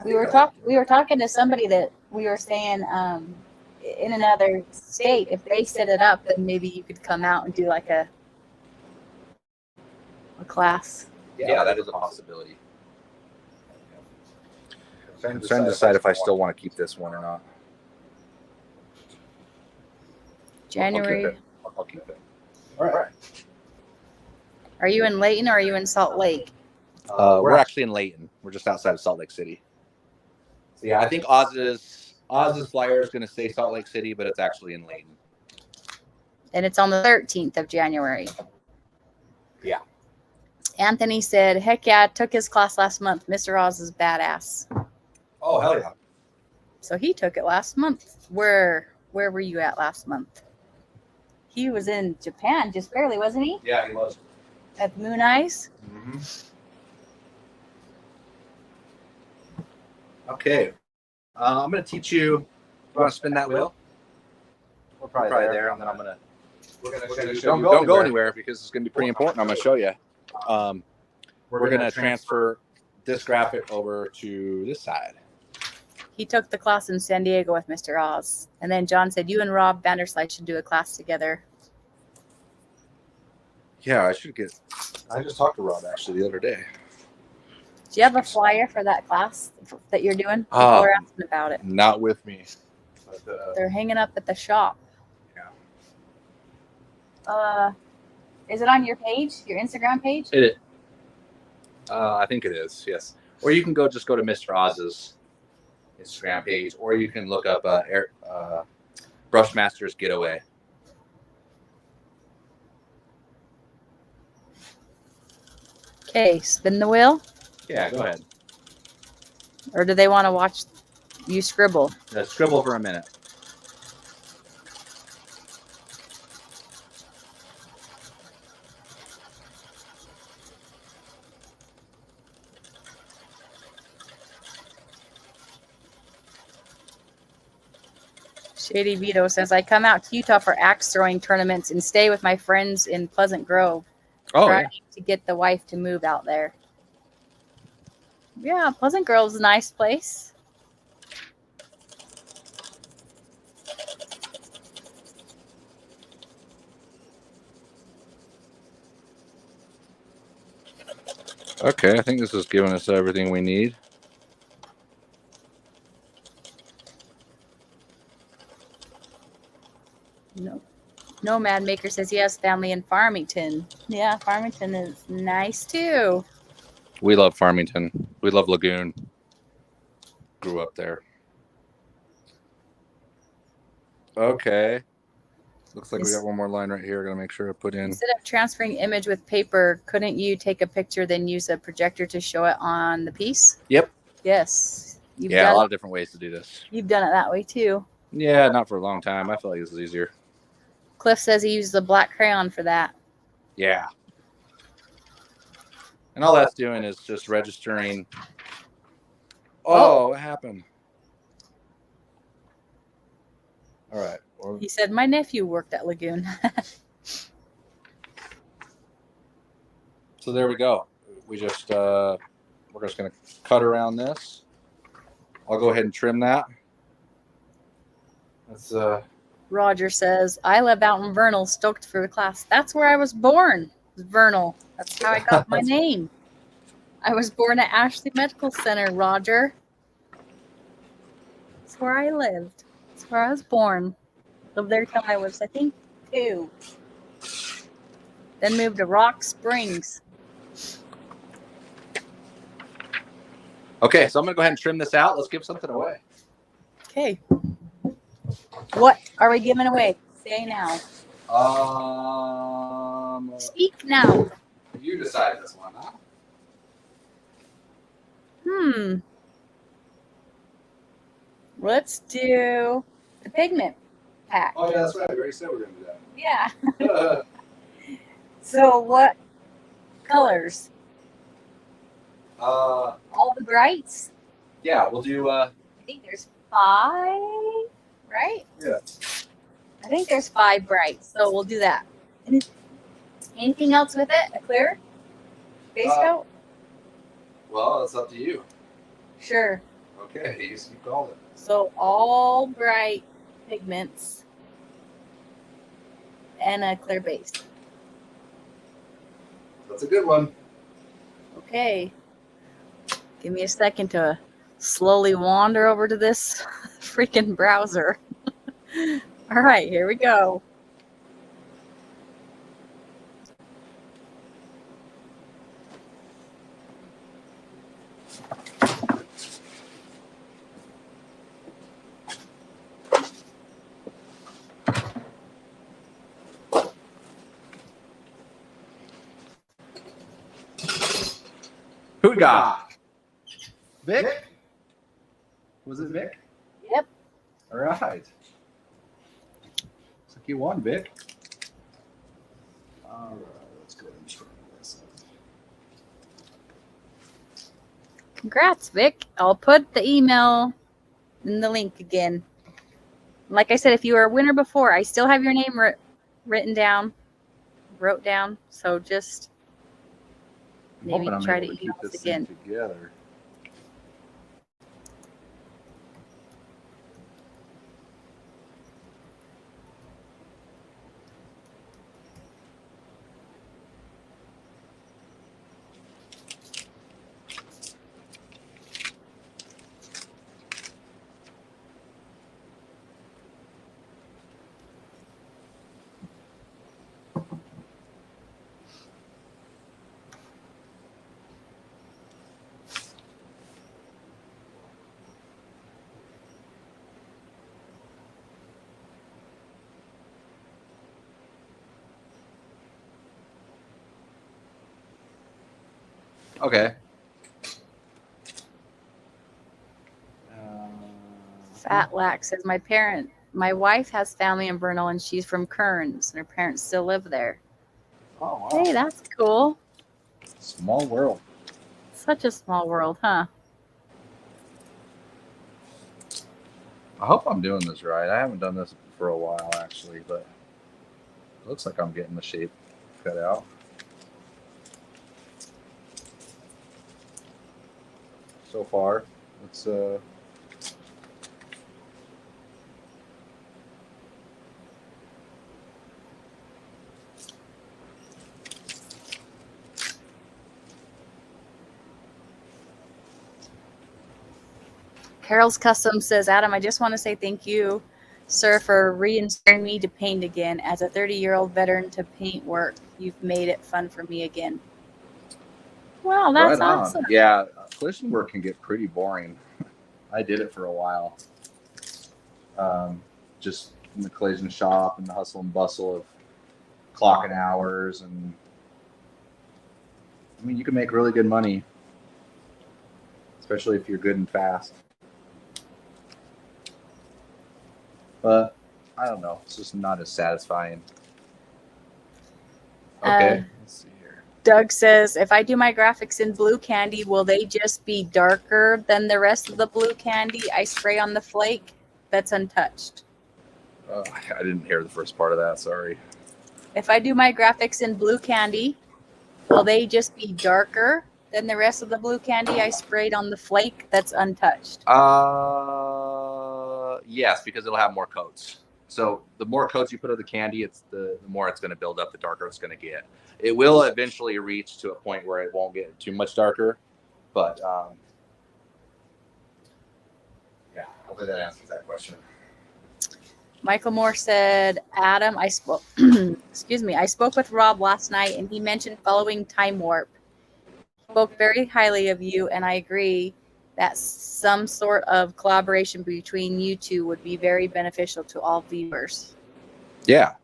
We were talking to somebody that we were saying in another state, if they set it up, then maybe you could come out and do like a class. Yeah, that is a possibility. I'm trying to decide if I still want to keep this one or not. January. I'll keep it. All right. Are you in Layton or are you in Salt Lake? We're actually in Layton. We're just outside of Salt Lake City. So yeah, I think Oz's flyer is going to say Salt Lake City, but it's actually in Layton. And it's on the 13th of January. Yeah. Anthony said, heck yeah, I took his class last month. Mr. Oz is badass. Oh, hell yeah. So he took it last month. Where were you at last month? He was in Japan just barely, wasn't he? Yeah, he was. At Moon Eyes? Mm-hmm. Okay. I'm going to teach you. You want to spin that wheel? We're probably there, and then I'm going to. Don't go anywhere because it's going to be pretty important. I'm going to show you. We're going to transfer this graphic over to this side. He took the class in San Diego with Mr. Oz. And then John said, you and Rob Vanderslice should do a class together. Yeah, I just talked to Rob actually the other day. Do you have a flyer for that class that you're doing? People are asking about it. Not with me. But, They're hanging up at the shop. Yeah. Is it on your page, your Instagram page? It is. I think it is, yes. Or you can just go to Mr. Oz's Instagram page, or you can look up Brushmaster's Getaway. Okay, spin the wheel. Yeah, go ahead. Or do they want to watch you scribble? Scribble for a minute. Shady Vito says, I come out to Utah for axe throwing tournaments and stay with my friends in Pleasant Grove. Oh, trying to get the wife to move out there. Yeah, Pleasant Grove's a nice place. Okay, I think this is giving us everything we need. No. Nomad Maker says he has family in Farmington. Yeah, Farmington is nice too. We love Farmington. We love Lagoon. Grew up there. Okay. Looks like we got one more line right here. Gotta make sure I put in. Instead of transferring image with paper, couldn't you take a picture then use a projector to show it on the piece? Yep. Yes. Yeah, a lot of different ways to do this. You've done it that way too. Yeah, not for a long time. I feel like this is easier. Cliff says he used the black crayon for that. Yeah. And all that's doing is just registering. Oh, what happened? All right. He said, my nephew worked at Lagoon. So there we go. We're just going to cut around this. I'll go ahead and trim that. That's Roger says, I live out in Vernal, stoked for the class. That's where I was born, Vernal. That's how I got my name. I was born at Ashley Medical Center, Roger. That's where I lived. That's where I was born. Lived there till I was, I think, 2. Then moved to Rock Springs. okay, so I'm going to go ahead and trim this out. Let's give something away. Okay. What are we giving away? Say now. Speak now. You decide this one, huh? Let's do the pigment pack. Oh, yeah, that's right. We already said we were going to do Yeah. that. So what colors? All the brights? Yeah, we'll do... I think there's 5, right? Yeah. I think there's 5 brights, so we'll do that. Anything else with it? A clear? Base coat? Well, it's up to you. Sure. Okay, you called it. So all bright pigments and a clear base. That's a good one. Okay. Give me a second to slowly wander over to this freaking browser. All right, here we go. Who we got? Vic? Was it Vic? Yep. All right. Looks like you won, Vic. All right, let's go ahead and try this. Congrats, Vic. I'll put the email in the link again. Like I said, if you were a winner before, I still have your name wrote down. So just maybe try to email us again. Together. Okay. Fat Lack says my wife has family in Brno and she's from Kearns and her parents still live there. Oh, wow. Hey, that's cool. Small world. Such a small world, huh? I hope I'm doing this right. I haven't done this for a while, actually, but it looks like I'm getting the shape cut out. So far, it's Carol's Custom says, Adam, I just want to say thank you, sir, for re-inspiring me to paint again. As a 30-year-old veteran to paint work, you've made it fun for me again. Wow, that's right on. awesome. Yeah, collision work can get pretty boring. I did it for a while. Just in the collision shop and the hustle and bustle of clocking hours. And I mean, you can make really good money, especially if you're good and fast. But I don't know. It's just not as satisfying. Okay. Let's see here. Doug says, if I do my graphics in blue candy, will they just be darker than the rest of the blue candy I spray on the flake that's untouched? I didn't hear the first part of that. Sorry. If I do my graphics in blue candy, will they just be darker than the rest of the blue candy I sprayed on the flake that's untouched? Yes, because it'll have more coats. So the more coats you put on the candy, it's the more it's going to build up, the darker it's going to get. It will eventually reach to a point where it won't get too much darker, but yeah, hopefully that answers that question. Michael Moore said, Adam, I spoke I spoke with Rob last night and he mentioned following Time Warp. He spoke very highly of you, and I agree that some sort of collaboration between you two would be very beneficial to all viewers. Yeah,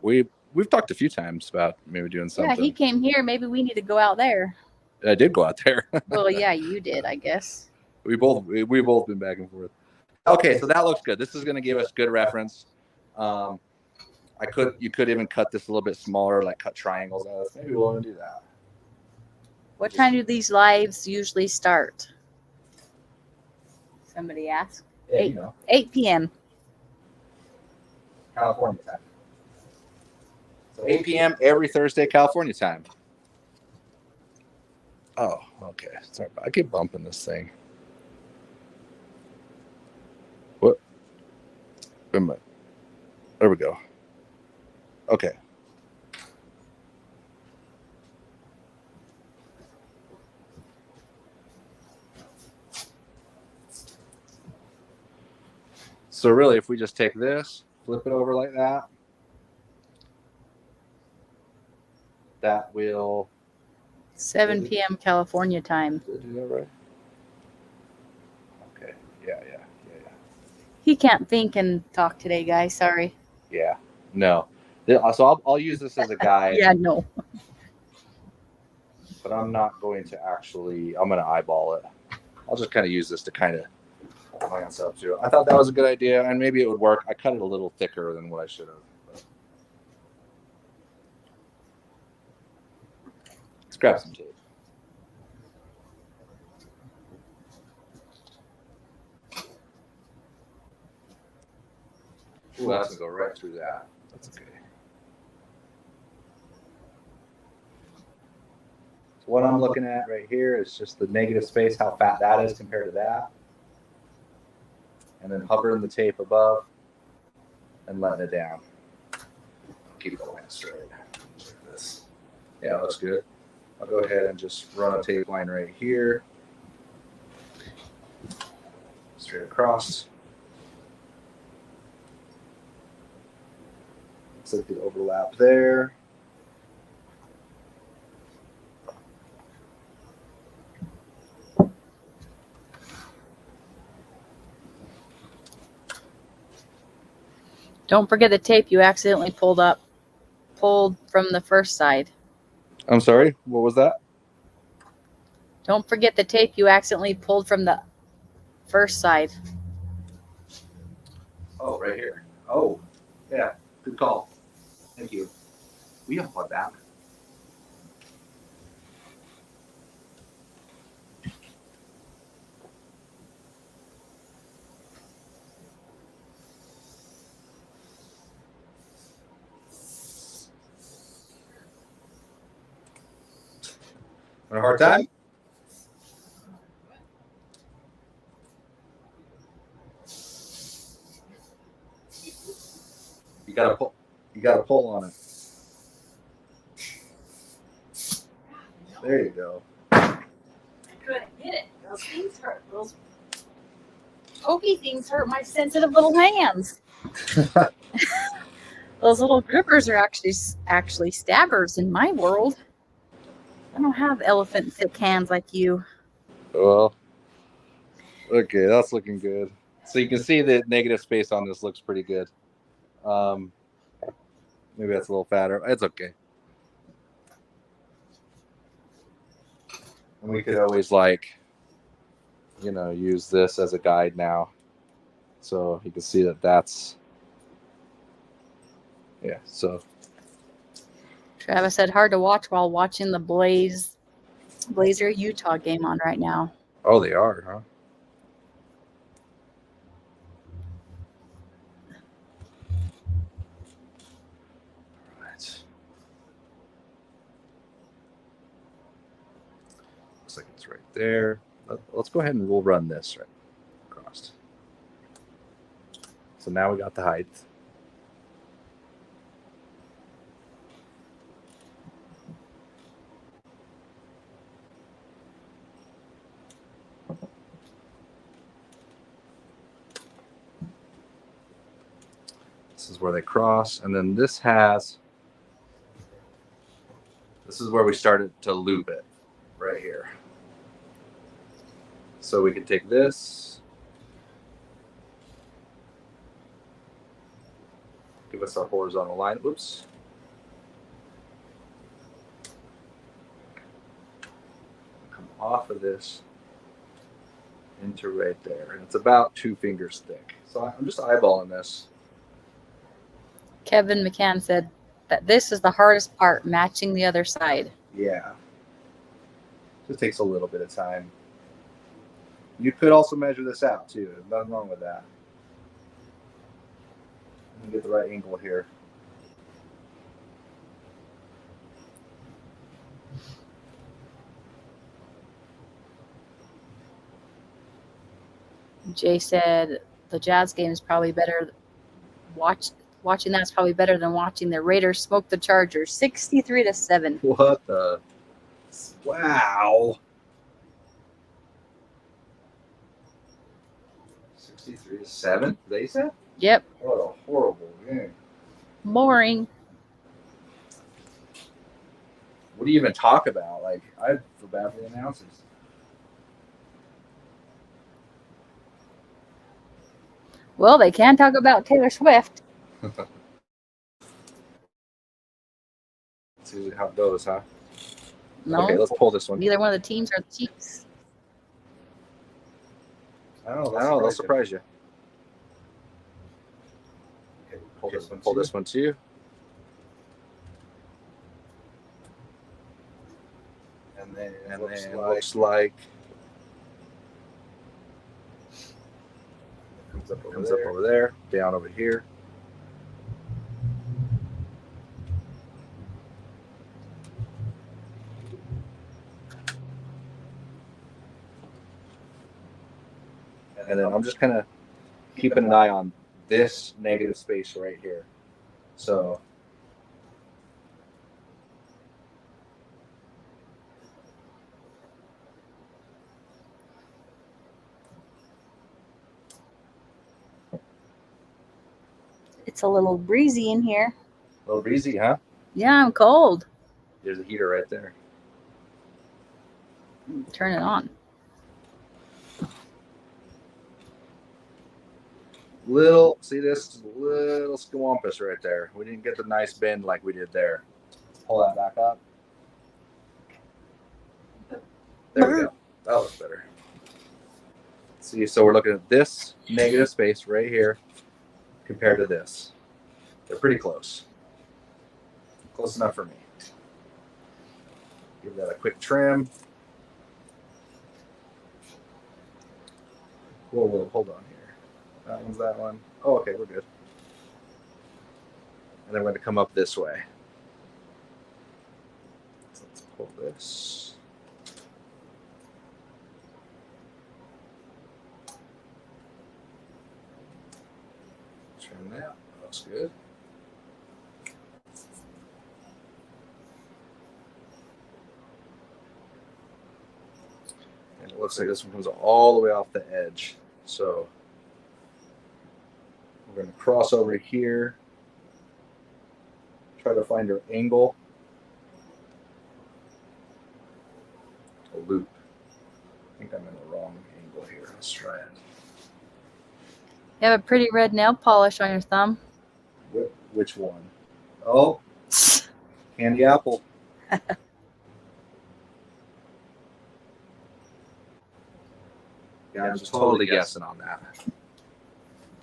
we've talked a few times about maybe doing something. Yeah, he came here. Maybe we need to go out there. I did go out there. Well, yeah, you did, I guess. we both been back and forth. Okay, so that looks good. This is going to give us good reference. You could even cut this a little bit smaller, like cut triangles out of this. Maybe we'll want to do that. What time do these lives usually start? Somebody asked. Yeah, 8 p.m. California time. So 8 p.m. every Thursday, California time. Oh, okay. Sorry, I keep bumping this thing. What? There we go. Okay. So really, if we just take this, flip it over like that, that will 7 p.m. California time. Did I do that right? Okay. Yeah. He can't think and talk today, guys. Sorry. Yeah. No. So I'll use this as a guide. Yeah, no. But I'm not going to actually. I'm going to eyeball it. I'll just kind of use this to kind of glance up to. I thought that was a good idea, and maybe it would work. I cut it a little thicker than what I should have. But. Let's grab some tape. right through that. That's okay. So what I'm looking at right here is just the negative space, how fat that is compared to that. And then hovering the tape above and letting it down. Keep the line straight. Like this. Yeah, looks good. I'll go ahead and just run a tape line right here. Straight across. Looks like the overlap there. Don't forget the tape you accidentally pulled from the first side. I'm sorry, what was that? Don't forget the tape you accidentally pulled from the first side. Oh, right here. Oh, yeah, good call. Thank you. We unplug that. A hard time? You gotta pull. You gotta pull on it. There you go. I couldn't get it. Those things hurt. Those pokey things hurt my sensitive little hands. Those little grippers are actually stabbers in my world. I don't have elephant thick hands like you. Well, okay, that's looking good. So you can see the negative space on this looks pretty good. Maybe that's a little fatter. It's okay. And we could always use this as a guide now. So you can see that that's, yeah, so. Travis said hard to watch while watching the Blazer Utah game on right now. Oh, they are, huh? Right. Looks like it's right there. Let's go ahead and we'll run this right across. So now we got the height. This is where they cross, and then this is where we started to loop it, right here. So we can take this, give us our horizontal line, whoops. Come off of this into right there, and it's about 2 fingers thick. So I'm just eyeballing this. Kevin McCann said that this is the hardest part, matching the other side. Yeah. Just takes a little bit of time. You could also measure this out too. Nothing wrong with that. Let me get the right angle here. Jay said the Jazz game is probably better. Watching that's probably better than watching the Raiders smoke the Chargers 63-7. What the? Wow. 63-7, they said? Yep. What a horrible game. Boring. What do you even talk about? Like, I feel bad for the announcers. Well, they can talk about Taylor Swift. See how it goes, huh? No. Okay, let's pull this one. Neither one of the teams are the Chiefs. I don't know. They'll surprise you. Okay, pull this one too. And then it looks like comes up over there, down over here. And then I'm just kind of keeping an eye on this negative space right here. So It's a little breezy in here. a little breezy, huh? Yeah, I'm cold. There's a heater right there. Turn it on. Little, see this little swampus right there. We didn't get the nice bend like we did there. Pull that back up. There we go. That looks better. See, so we're looking at this negative space right here compared to this. They're pretty close. Close enough for me. Give that a quick trim. Whoa, hold on here. That one's that one. Oh, okay, we're good. And then we're going to come up this way. So let's pull this. Trim that. That looks good. And it looks like this one comes all the way off the edge. So we're going to cross over here. Try to find our angle. A loop. I think I'm in the wrong angle here. Let's try it. You have a pretty red nail polish on your thumb. Which one? Oh, candy apple. Yeah, I'm just totally guessing on that.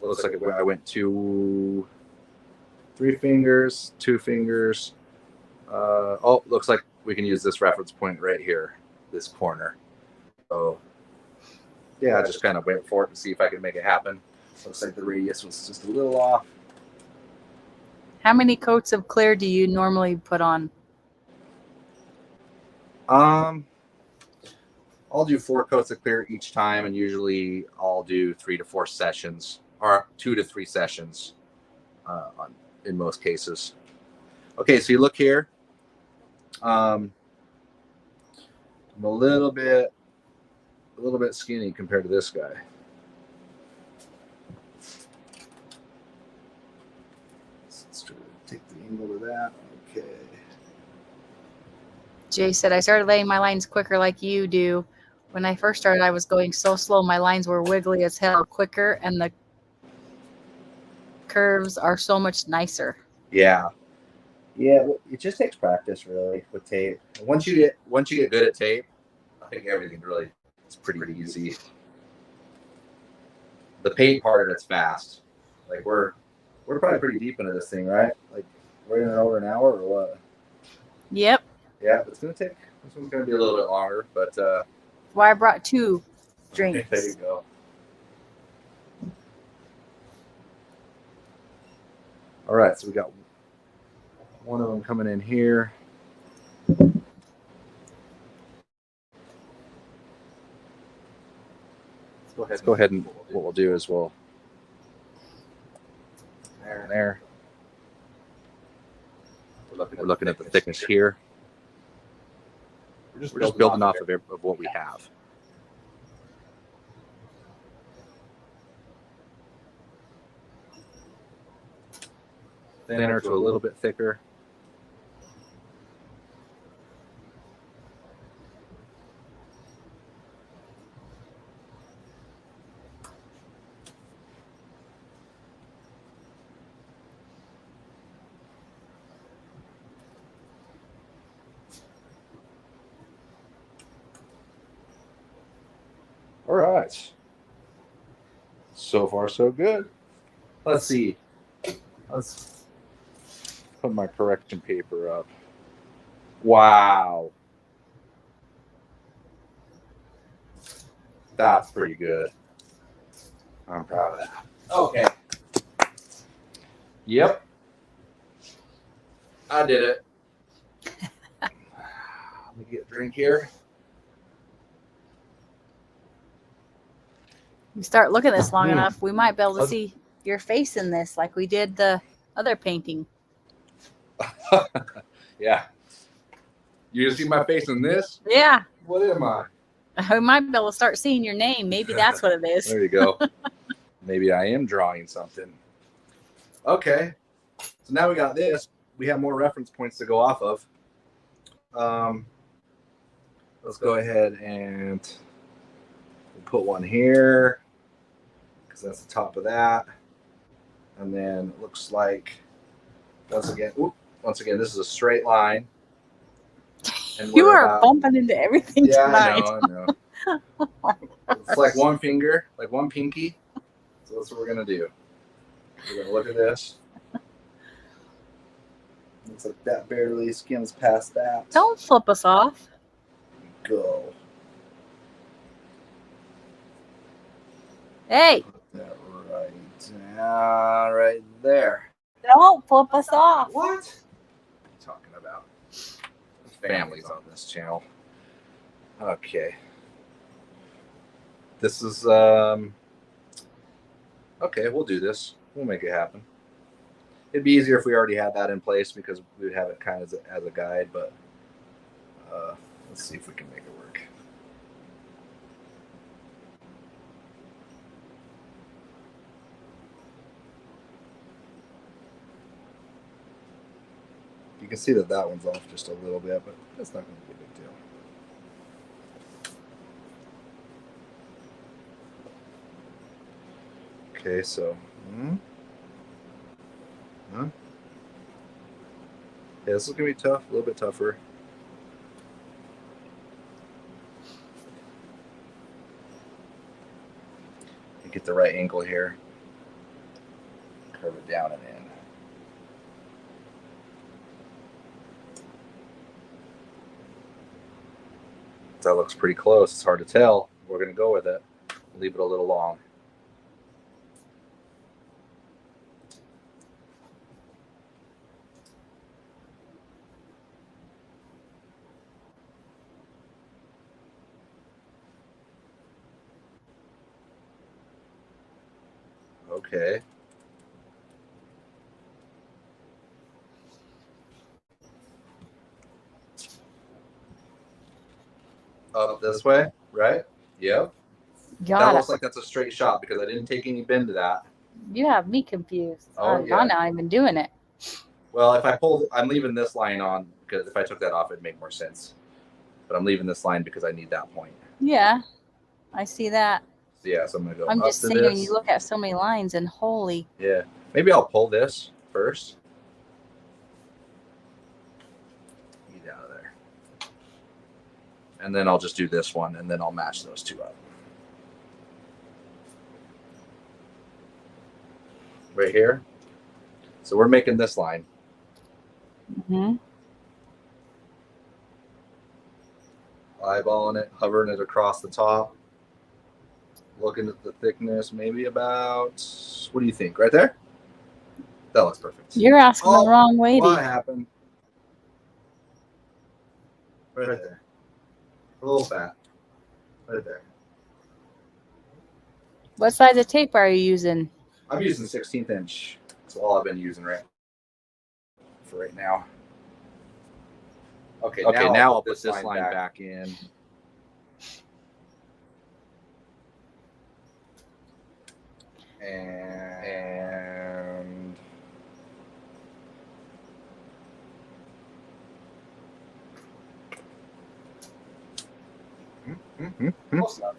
Looks like I went to 3 fingers, 2 fingers. Oh, looks like we can use this reference point right here, this corner. So, yeah, just kind of wait for it and see if I can make it happen. Looks like the radius was just a little off. How many coats of clear do you normally put on? I'll do 4 coats of clear each time, and usually I'll do 3 to 4 sessions, or 2 to 3 sessions in most cases. Okay, so you look here. I'm a little bit skinny compared to this guy. Let's try to take the angle of that. Okay. Jay said, I started laying my lines quicker like you do. When I first started, I was going so slow. My lines were wiggly as hell quicker, and the curves are so much nicer. Yeah. Yeah, it just takes practice, really, with tape. Once you get good at tape, I think everything really is pretty easy. The paint part of it's fast. Like we're probably pretty deep into this thing, right? Like we're in over an hour or what? Yep. Yeah, this one's gonna be a little bit longer, but Why I brought 2 drinks. there you go. All right, so we got one of them coming in here. Let's go ahead and what we'll do is we'll there. We're looking at the thickness here. We're just building off of what we have. Thinner to a little bit thicker. All right. So far, so good. Let's see. Let's put my correction paper up. Wow. That's pretty good. I'm proud of that. Okay. Yep. I did it. Let me get a drink here. We start looking at this long enough, we might be able to see your face in this, like we did the other painting. Yeah. You see my face in this? Yeah. What am I? We might be able to start seeing your name. Maybe that's what it is. There you go. Maybe I am drawing something. Okay. So now we got this. We have more reference points to go off of. Let's go ahead and put one here because that's the top of that. And then it looks like, once again, this is a straight line. And You are bumping into everything tonight. I know. It's like one finger, like one pinky. So that's what we're going to do. We're going to look at this. Looks like that barely skims past that. Don't flip us off. Go. Hey. Put that right down, right there. Don't flip us off. What are you talking about? Families on this channel. Okay. This is okay, we'll do this. We'll make it happen. It'd be easier if we already had that in place because we would have it kind of as a guide, but let's see if we can make it work. You can see that that one's off just a little bit, but that's not going to be a big deal. Okay, so yeah, this is gonna be tough, a little bit tougher. You get the right angle here, curve it down and in. That looks pretty close. It's hard to tell. We're gonna go with it. Leave it a little long. Okay. Up this way, right? Yep. That looks like that's a straight shot because I didn't take any bend to that. You have me confused. Oh, yeah. I'm not even doing it. Well, if I pull, I'm leaving this line on because if I took that off, it'd make more sense. But I'm leaving this line because I need that point. Yeah, I see that. So yeah, so I'm gonna go. I'm up just to saying, this. you look at so many lines and holy. Yeah, maybe I'll pull this first. Get out of there. And then I'll just do this one, and then I'll match those two up. Right here. So we're making this line. Mm-hmm. Eyeballing it, hovering it across the top. Looking at the thickness, maybe about, what do you think? Right there? That looks perfect. You're asking the wrong lady. What happened? Right there. A little fat. Right there. What size of tape are you using? I'm using 16th inch. That's all I've been using for right now. Okay, now I'll put this line back in. And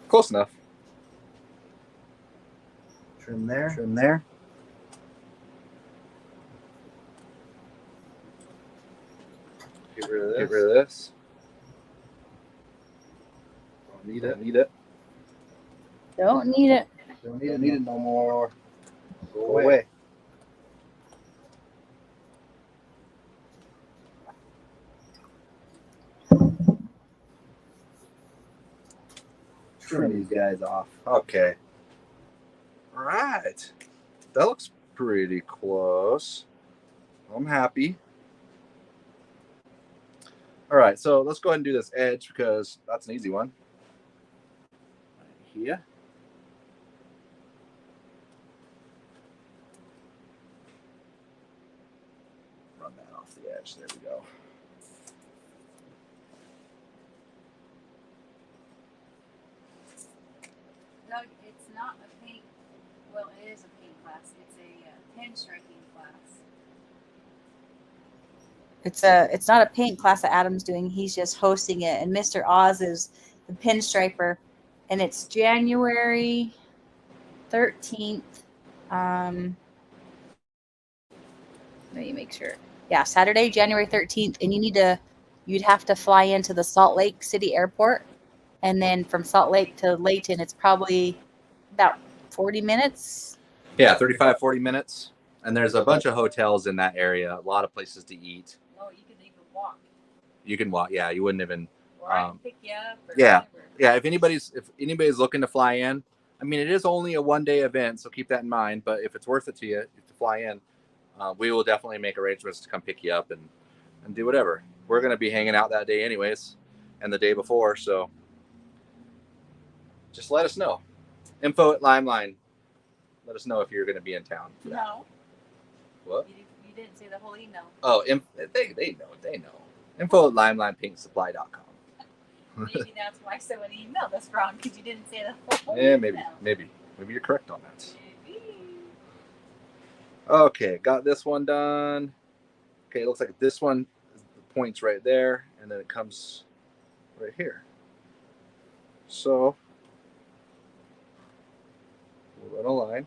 close enough. Trim there. Get rid of this. Don't need it. Don't need it. Don't need it no more. Go away. Trim these guys off. Okay. All right. That looks pretty close. I'm happy. All right, so let's go ahead and do this edge because that's an easy one. Right here. edge. There we go. No, it's not a paint. Well, it is a paint class. It's a pen striking class. It's not a paint class that Adam's doing. He's just hosting it, and Mr. Oz is the pinstriper, and it's January 13th. Let me make sure. Yeah, Saturday, January 13th, and you'd have to fly into the Salt Lake City Airport, and then from Salt Lake to Layton, it's probably about 40 minutes. Yeah, 35, 40 minutes. And there's a bunch of hotels in that area, a lot of places to eat. Oh, you can even walk. You can walk. Yeah, you wouldn't even. Or I can pick you up. Or yeah, whatever. yeah. If anybody's looking to fly in, I mean, it is only a 1-day event, so keep that in mind. But if it's worth it to you to fly in, we will definitely make arrangements to come pick you up and do whatever. We're going to be hanging out that day anyways, and the day before, so just let us know. info@Limeline. Let us know if you're going to be in town. No. What? You didn't say the whole email. Oh, they know. info@LimeLinePaintSupply.com. Maybe that's why someone emailed us wrong, because you didn't say the whole Yeah, email. maybe you're correct on that. Maybe. Okay, got this one done. Okay, it looks like this one, the point's right there, and then it comes right here. So we'll run a line.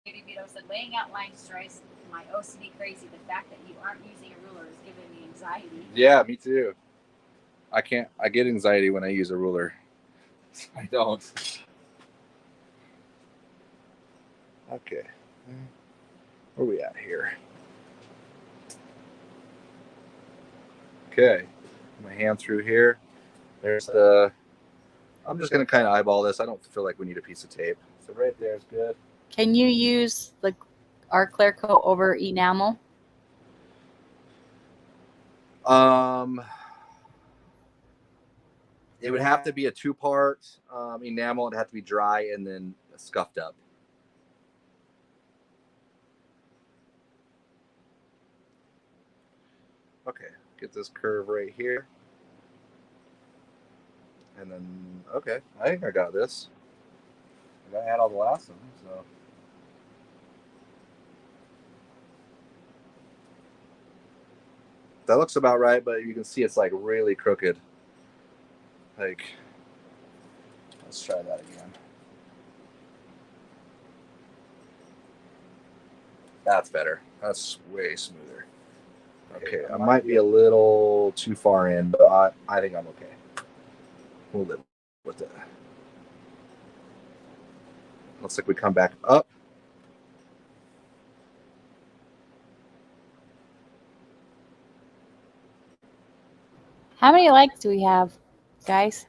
Shady Vito said, laying out lines drives my OCD crazy. The fact that you aren't using a ruler is giving me anxiety. Yeah, me too. I get anxiety when I use a ruler. I don't. Okay. Where are we at here? Okay. My hand through here. There's the. I'm just going to kind of eyeball this. I don't feel like we need a piece of tape. So right there is good. Can you use our clear coat over enamel? It would have to be a 2-part enamel. It'd have to be dry and then scuffed up. Okay, get this curve right here. And then, okay, I think I got this. I had all the last one, so. That looks about right, but you can see it's like really crooked. Like, let's try that again. That's better. That's way smoother. Okay, I might be a little too far in, but I think I'm okay. We'll live with it. Looks like we come back up. How many likes do we have, guys?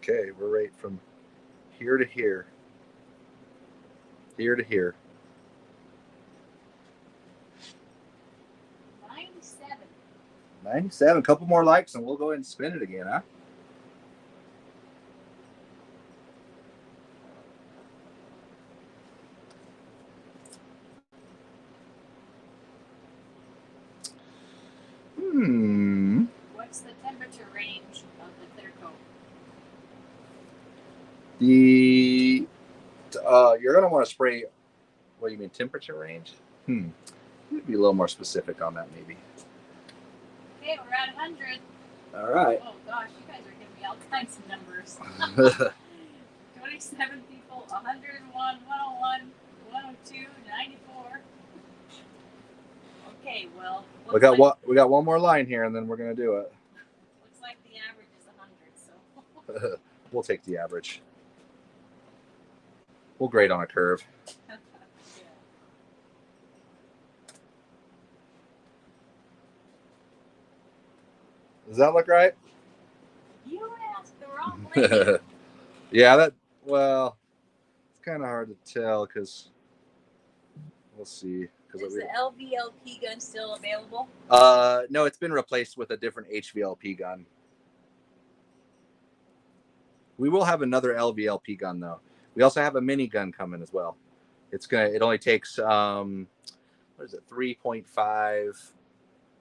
Okay, we're right from here to here. Here to here. 97. 97. A couple more likes and we'll go ahead and spin it again, huh? What's the temperature range of the clear coat? You're gonna want to spray. What do you mean, temperature range? You'd be a little more specific on that, maybe. Okay, we're at 100. All right. Oh gosh, you guys are giving me all kinds of numbers. 27 people, 101, 101, 102, 94. Okay, well, We got one more line here, and then we're gonna do it. Looks like the average is 100, so. We'll take the average. We'll grade on a curve. Yeah. Does that look right? You asked the wrong lady. Yeah, it's kind of hard to tell because we'll see. Is the LVLP gun still available? No, it's been replaced with a different HVLP gun. We will have another LVLP gun though. We also have a mini gun coming as well. It only takes what is it, 3.5?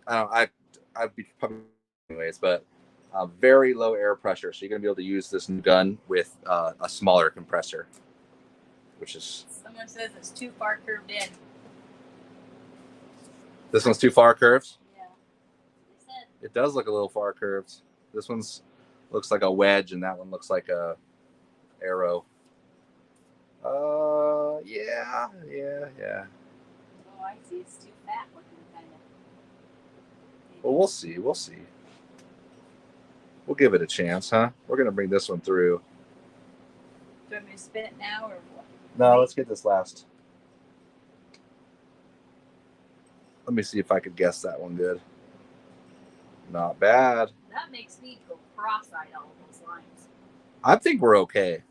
I don't know, I'd be probably anyways, but very low air pressure. So you're gonna be able to use this new gun with a smaller compressor, which is. Someone says it's too far curved in. This one's too far curved. Yeah. It does look a little far curved. This one's looks like a wedge, and that one looks like a arrow. Yeah. Oh, I see. It's too fat looking, kind of. Well, we'll see. We'll give it a chance, huh? We're gonna bring this one through. Do you want me to spin it now or what? No, let's get this last. Let me see if I could guess that one good. Not bad. That makes me go cross-eyed all those lines. I think we're okay.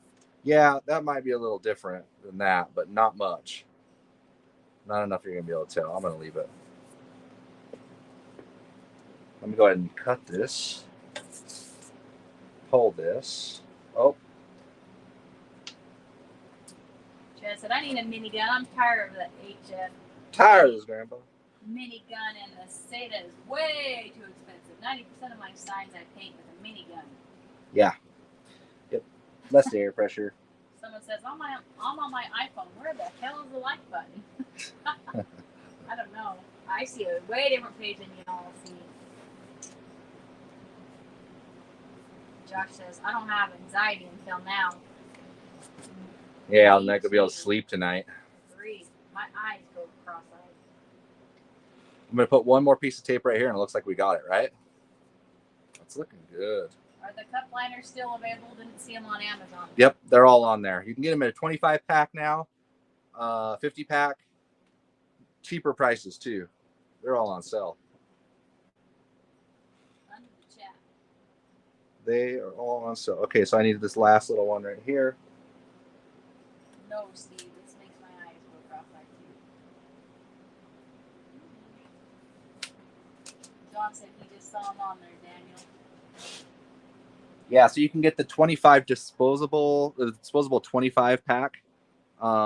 Yeah, that might be a little different than that, but not much. Not enough you're going to be able to tell. I'm going to leave it. Let me go ahead and cut this. Pull this. Oh. Chad said, I need a minigun. I'm tired of the HF. Tired of this, Grandpa. Minigun, and the SATA is way too expensive. 90% of my signs I paint with a minigun. Yeah. Yep. Less air pressure. Someone says, I'm on my iPhone. Where the hell is the like button? I don't know. I see a way different page than you all see. Josh says, I don't have anxiety until now. Yeah, I'm not going to be able to sleep tonight. Agreed. My eyes go cross-eyed. I'm going to put one more piece of tape right here, and it looks like we got it, right? That's looking good. Are the cup liners still available? Didn't see them on Amazon. Yep, they're all on there. You can get them at a 25 pack now, 50 pack, cheaper prices too. They're all on sale. Under the chat. They are all on sale. Okay, so I need this last little one right here. No, Steve, this makes my eyes go cross-eyed too. John said he just saw them on there, Daniel. Yeah, so you can get the 25 disposable 25 pack,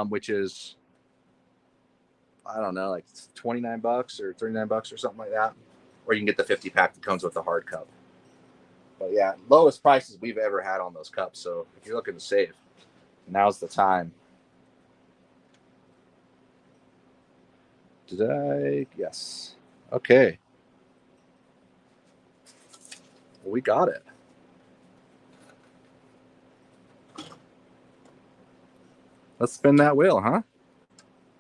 which is, I don't know, like $29 or $39 or something like that. Or you can get the 50 pack that comes with the hard cup. But yeah, lowest prices we've ever had on those cups. So if you're looking to save, now's the time. Did I? Yes. Okay. Well, we got it. Let's spin that wheel, huh?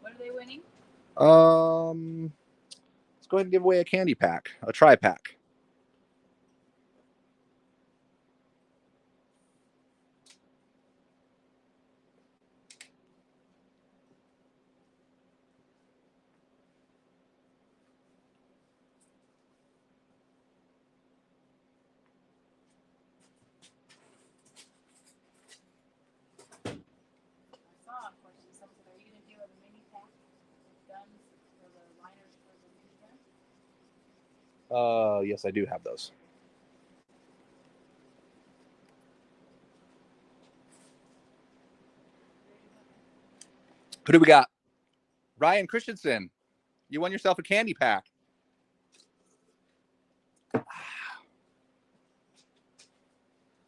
What are they winning? Let's go ahead and give away a candy pack, a tri-pack. Yes, I do have those. Who do we got? Ryan Christensen. You won yourself a candy pack. All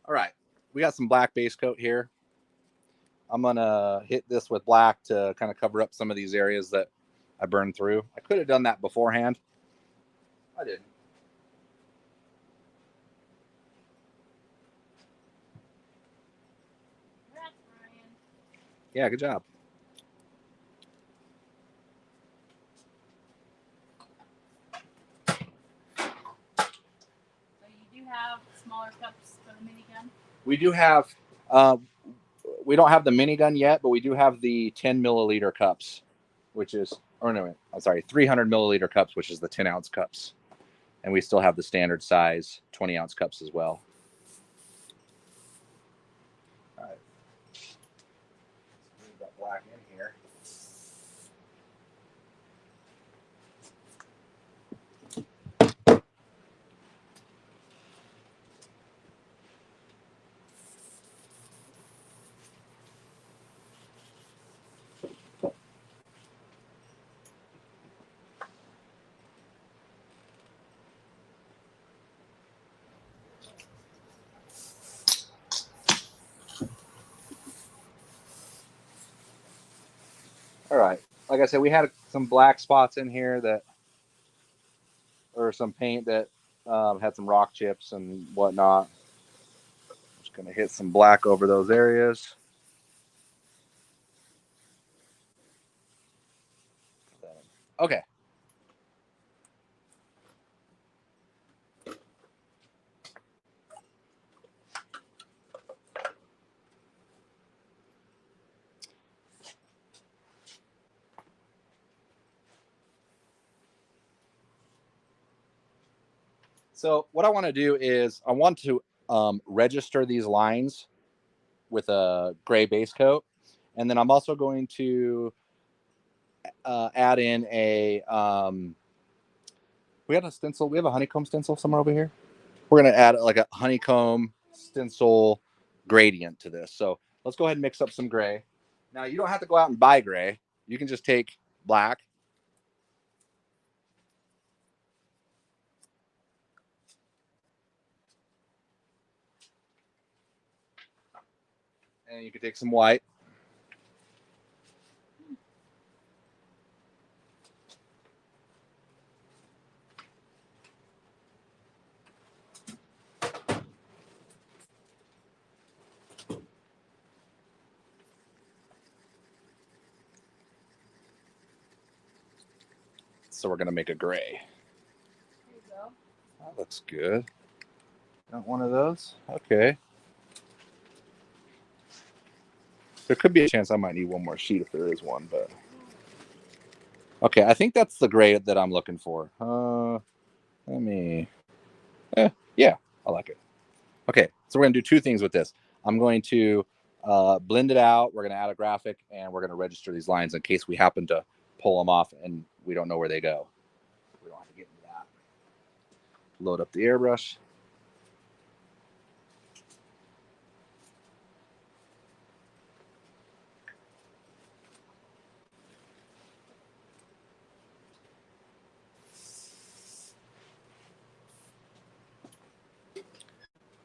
right. We got some black base coat here. I'm going to hit this with black to kind of cover up some of these areas that I burned through. I could have done that beforehand. I didn't. Congrats, Ryan. Yeah, good job. So you do have smaller cups for the minigun? We do have, we don't have the minigun yet, but we do have the 10 milliliter cups, which is, or no, I'm sorry, 300 milliliter cups, which is the 10 ounce cups. And we still have the standard size 20 ounce cups as well. All right. Move that black in here. All right. Like I said, we had some black spots in here that, or some paint that had some rock chips and whatnot. Just going to hit some black over those areas. Okay. So what I want to do is I want to register these lines with a gray base coat. And then I'm also going to add in a, we have a stencil. We have a honeycomb stencil somewhere over here. We're going to add like a honeycomb stencil gradient to this. So let's go ahead and mix up some gray. Now you don't have to go out and buy gray. You can just take black. And you can take some white. So we're going to make a gray. There you go. That looks good. Got one of those? Okay. There could be a chance I might need one more sheet if there is one, but okay, I think that's the gray that I'm looking for. Let me, yeah, I like it. Okay, so we're gonna do two things with this. I'm going to blend it out. We're gonna add a graphic, and we're gonna register these lines in case we happen to pull them off and we don't know where they go. We don't have to get into that. Load up the airbrush.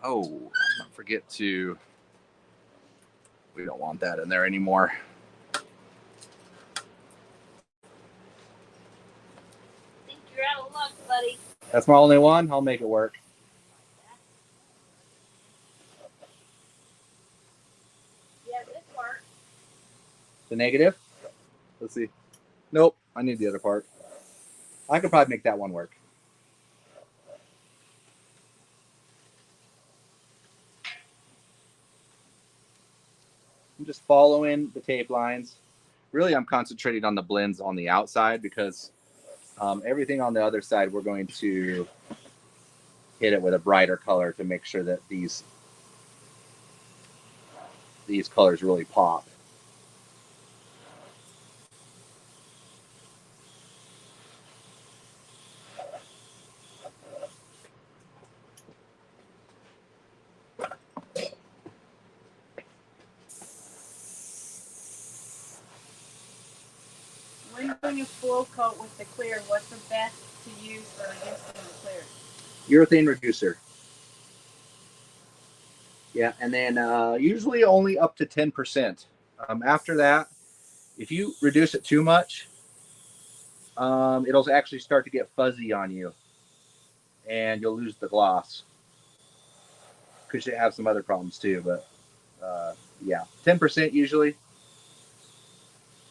Oh, don't forget to, we don't want that in there anymore. I think you're out of luck, buddy. That's my only one. I'll make it work. Yeah, this works. The negative? Let's see. Nope, I need the other part. I could probably make that one work. I'm just following the tape lines. Really, I'm concentrating on the blends on the outside because everything on the other side, we're going to hit it with a brighter color to make sure that these colors really pop. When doing a full coat with the clear, what's the best to use for reducing the clear? Urethane reducer. Yeah, and then usually only up to 10%. After that, if you reduce it too much, it'll actually start to get fuzzy on you, and you'll lose the gloss. Could have some other problems too, but yeah, 10% usually.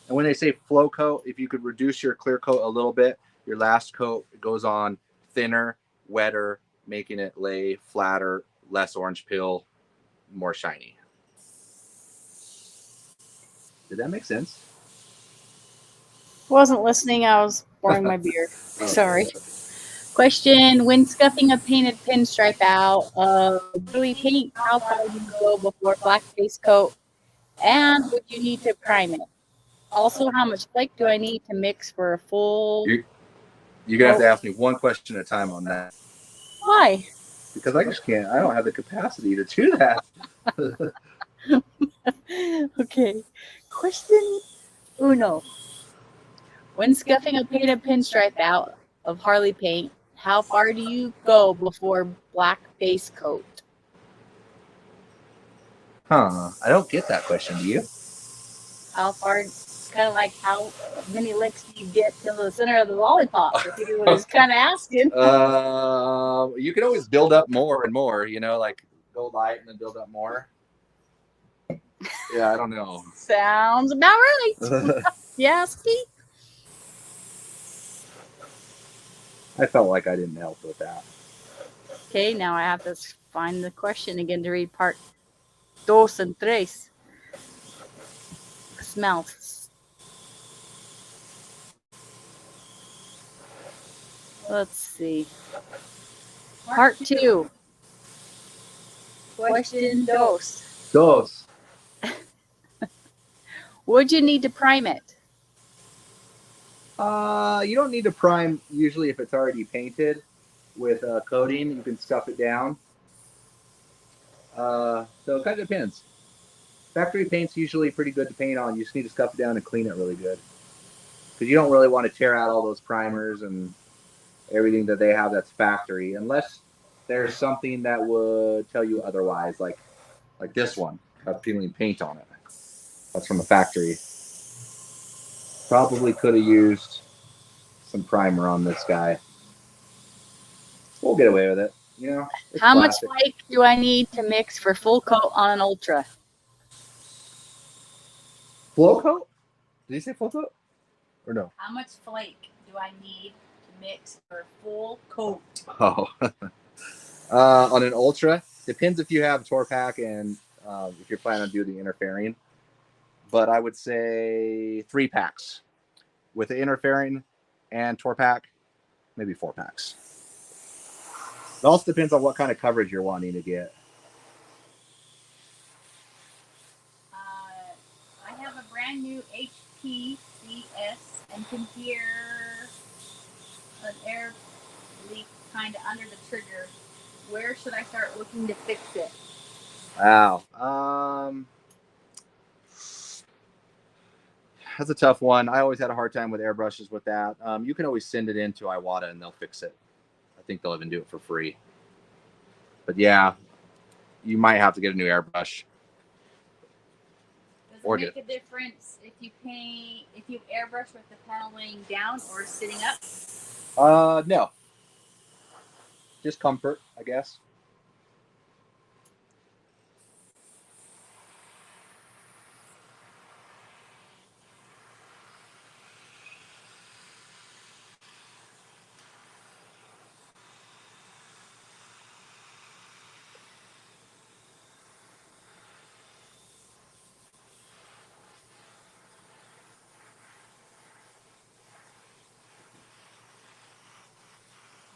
And when they say flow coat, if you could reduce your clear coat a little bit, your last coat goes on thinner, wetter, making it lay flatter, less orange peel, more shiny. Did that make sense? Wasn't listening. I was pouring my beer. Sorry. Question: when scuffing a painted pinstripe out of bluey paint, how far do you go before black base coat? And would you need to prime it? Also, how much flake do I need to mix for a full? You're gonna have to ask me one question at a time on that. Why? Because I just can't. I don't have the capacity to do that. Okay. Question uno. When scuffing a painted pinstripe out of Harley paint, how far do you go before black base coat? Huh. I don't get that question. Do you? How far It's kind of like how many licks do you get to the center of the lollipop? I think it was kind of asking. You can always build up more and more, you know, like go light and then build up more. Yeah, I don't know. Sounds about right. Yeah, Steve. I felt like I didn't help with that. Okay, now I have to find the question again to read part dos and tres. Smells. Let's see. Part 2. Question dos. Dos. Would you need to prime it? You don't need to prime usually if it's already painted with coating. You can scuff it down. So it kind of depends. Factory paint's usually pretty good to paint on. You just need to scuff it down and clean it really good. Because you don't really want to tear out all those primers and everything that they have that's factory, unless there's something that would tell you otherwise, like this one. Got peeling paint on it. That's from the factory. Probably could have used some primer on this guy. We'll get away with it. You know. How classic. much flake do I need to mix for full coat on an Ultra? Flow coat? Did you say flow coat? Or no? How much flake do I need to mix for full coat? Oh. On an Ultra, depends if you have tour pack and if you're planning on doing the interfering. But I would say 3 packs. With the interfering and tour pack, maybe 4 packs. It also depends on what kind of coverage you're wanting to get. I have a brand new HP CS and can hear an air leak kind of under the trigger. Where should I start looking to fix it? Wow. That's a tough one. I always had a hard time with airbrushes with that. You can always send it in to Iwata and they'll fix it. I think they'll even do it for free. But yeah, you might have to get a new airbrush. Does it make a difference if you airbrush with the panel laying down or sitting up? No. Just comfort, I guess.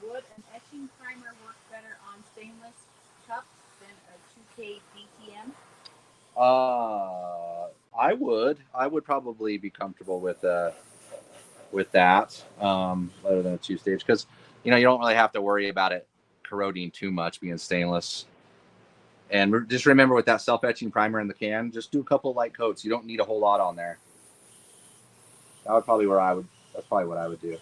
Would an etching primer work better on stainless cups than a 2K DTM? I would probably be comfortable with that, rather than a 2-stage, because you don't really have to worry about it corroding too much being stainless. And just remember, with that self-etching primer in the can, just do a couple light coats. You don't need a whole lot on there. That's probably what I would do.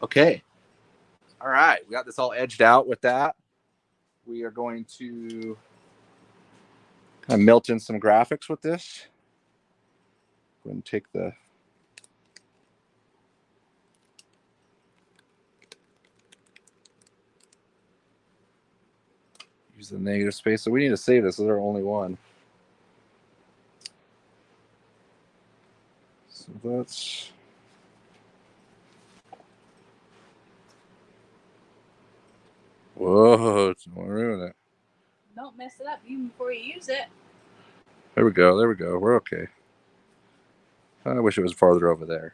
Okay. All right. We got this all edged out with that. We are going to kind of melt in some graphics with this. Go ahead and take the use the negative space. So we need to save this. This is our only one. So that's whoa, don't ruin it. Don't mess it up even before you use it. There we go. We're okay. I wish it was farther over there.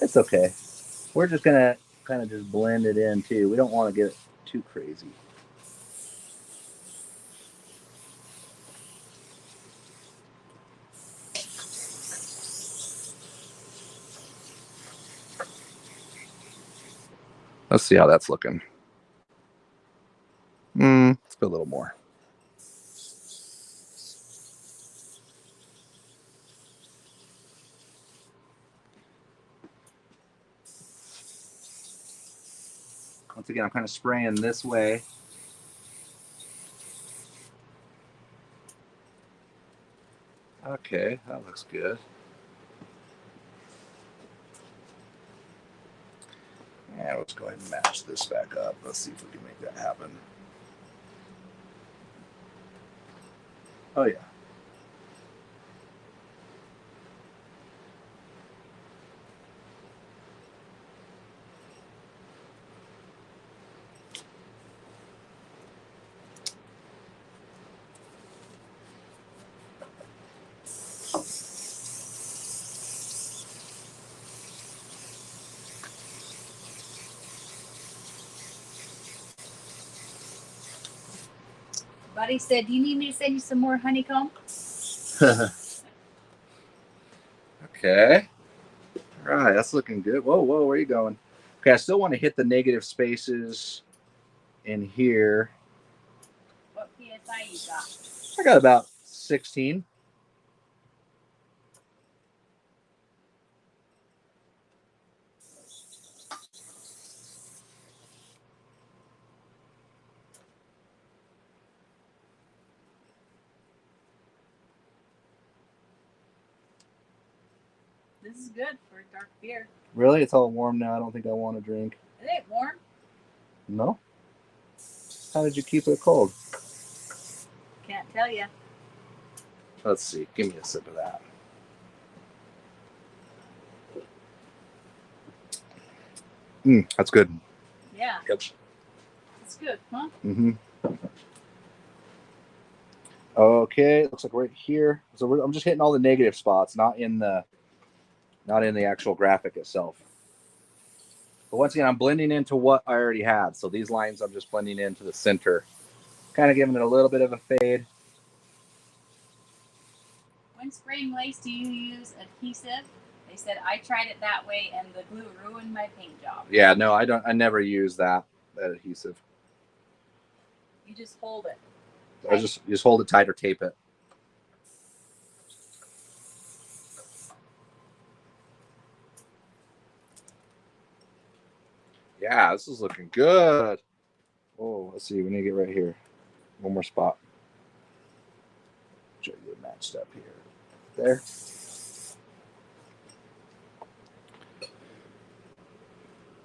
It's okay. We're just gonna kind of just blend it in too. We don't want to get it too crazy. Let's see how that's looking. Let's go a little more. Once again, I'm kind of spraying this way. Okay, that looks good. And let's go ahead and match this back up. Let's see if we can make that happen. Oh, yeah. Buddy said, "Do you need me to send you some more honeycomb?" Okay. All right, that's looking good. Whoa, where are you going? Okay, I still want to hit the negative spaces in here. What PSI you got? I got about 16. This is good for dark beer. Really? It's all warm now. I don't think I want to drink. Is it warm? No? How did you keep it cold? Can't tell you. Let's see. Give me a sip of that. That's good. Yeah. Yep. It's good, huh? Mm-hmm. Okay, looks like right here. So I'm just hitting all the negative spots, not in the actual graphic itself. But once again, I'm blending into what I already had. So these lines, I'm just blending into the center, kind of giving it a little bit of a fade. When spraying lace, do you use adhesive? They said I tried it that way, and the glue ruined my paint job. Yeah, no, I don't. I never use that adhesive. You just hold it. I just hold it tight or tape it. Yeah, this is looking good. Oh, let's see. We need to get right here. One more spot. Try to get it matched up here. There.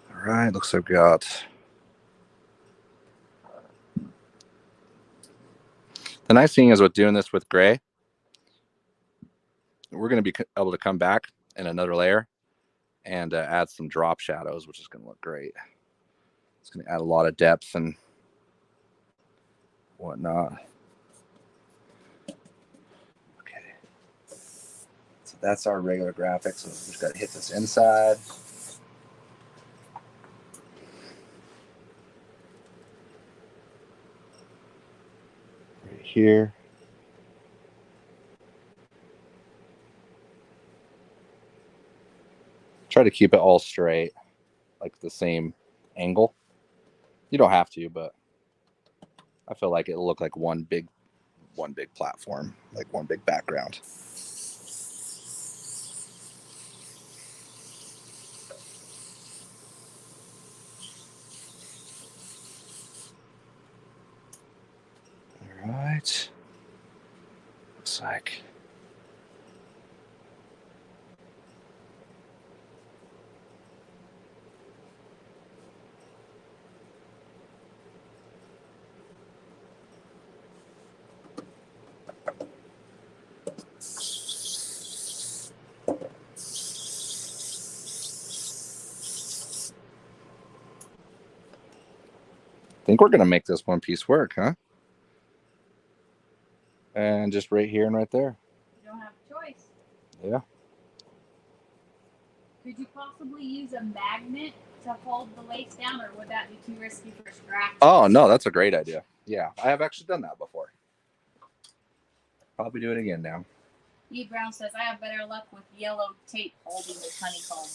All right, looks like I've got. The nice thing is with doing this with gray, we're going to be able to come back in another layer and add some drop shadows, which is going to look great. It's going to add a lot of depth and whatnot. Okay. So that's our regular graphic. So we just got to hit this inside. Right here. Try to keep it all straight, like the same angle. You don't have to, but I feel like it'll look like one big platform, like one big background. All right. Looks like. I think we're going to make this one piece work, huh? And just right here and right there. You don't have a choice. Yeah. Could you possibly use a magnet to hold the lace down, or would that be too risky for scratch? Oh, no, that's a great idea. Yeah, I have actually done that before. Probably do it again now. E. Brown says, I have better luck with yellow tape holding with honeycomb.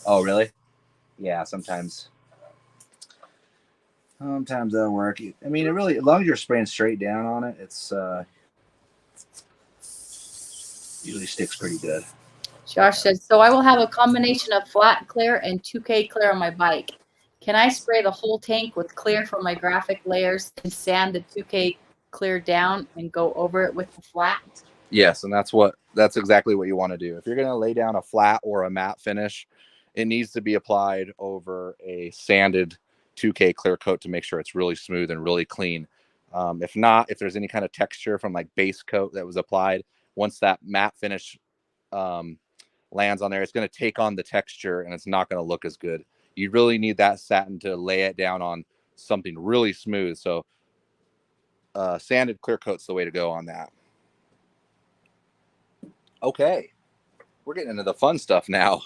Oh, really? Yeah, sometimes that'll work. I mean, it really, as long as you're spraying straight down on it, it's usually sticks pretty good. Josh says, so I will have a combination of flat clear and 2K clear on my bike. Can I spray the whole tank with clear for my graphic layers and sand the 2K clear down and go over it with the flat? Yes, and that's exactly what you want to do. If you're going to lay down a flat or a matte finish, it needs to be applied over a sanded 2K clear coat to make sure it's really smooth and really clean. If not, if there's any kind of texture from like base coat that was applied, once that matte finish lands on there, it's going to take on the texture and it's not going to look as good. You really need that satin to lay it down on something really smooth. So sanded clear coat's the way to go on that. Okay, we're getting into the fun stuff now.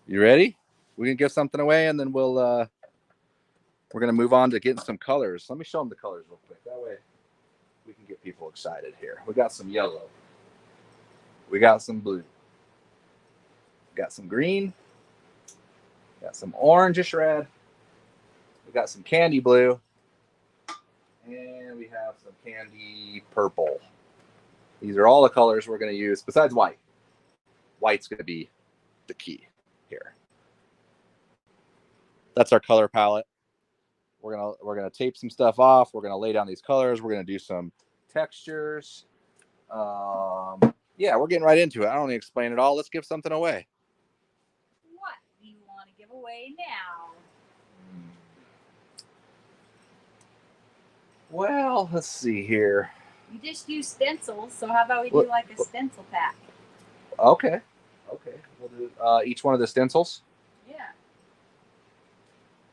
You ready? We can give something away, and then we're gonna move on to getting some colors. Let me show them the colors real quick. That way, we can get people excited here. We got some yellow. We got some blue. We got some green. We got some orangish red. We got some candy blue, and we have some candy purple. These are all the colors we're going to use besides white. White's going to be the key here. That's our color palette. We're gonna tape some stuff off. We're gonna lay down these colors. We're gonna do some textures. Yeah, we're getting right into it. I don't need to explain it all. Let's give something away. What do you want to give away now? Well, let's see here. You just use stencils, so how about we do like a stencil pack? Okay. We'll do each one of the stencils. Yeah.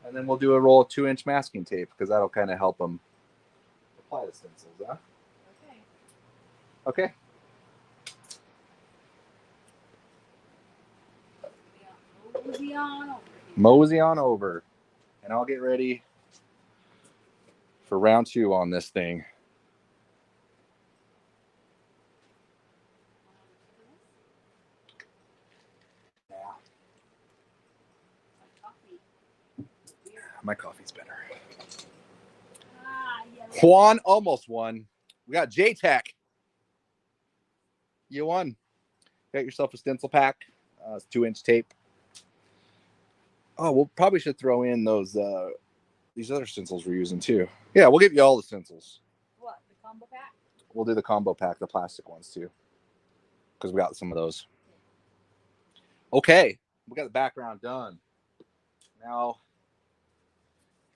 And then we'll do a roll of 2-inch masking tape because that'll kind of help them apply the stencils, huh? Okay. Mosey on over. And I'll get ready for round 2 on this thing. My coffee's better. Juan almost won. We got J-Tech. You won. Got yourself a stencil pack. It's 2-inch tape. Oh, we'll probably should throw in those these other stencils we're using too. Yeah, we'll give you all the stencils. What, the combo pack? We'll do the combo pack, the plastic ones too, because we got some of those. Okay, we got the background done. Now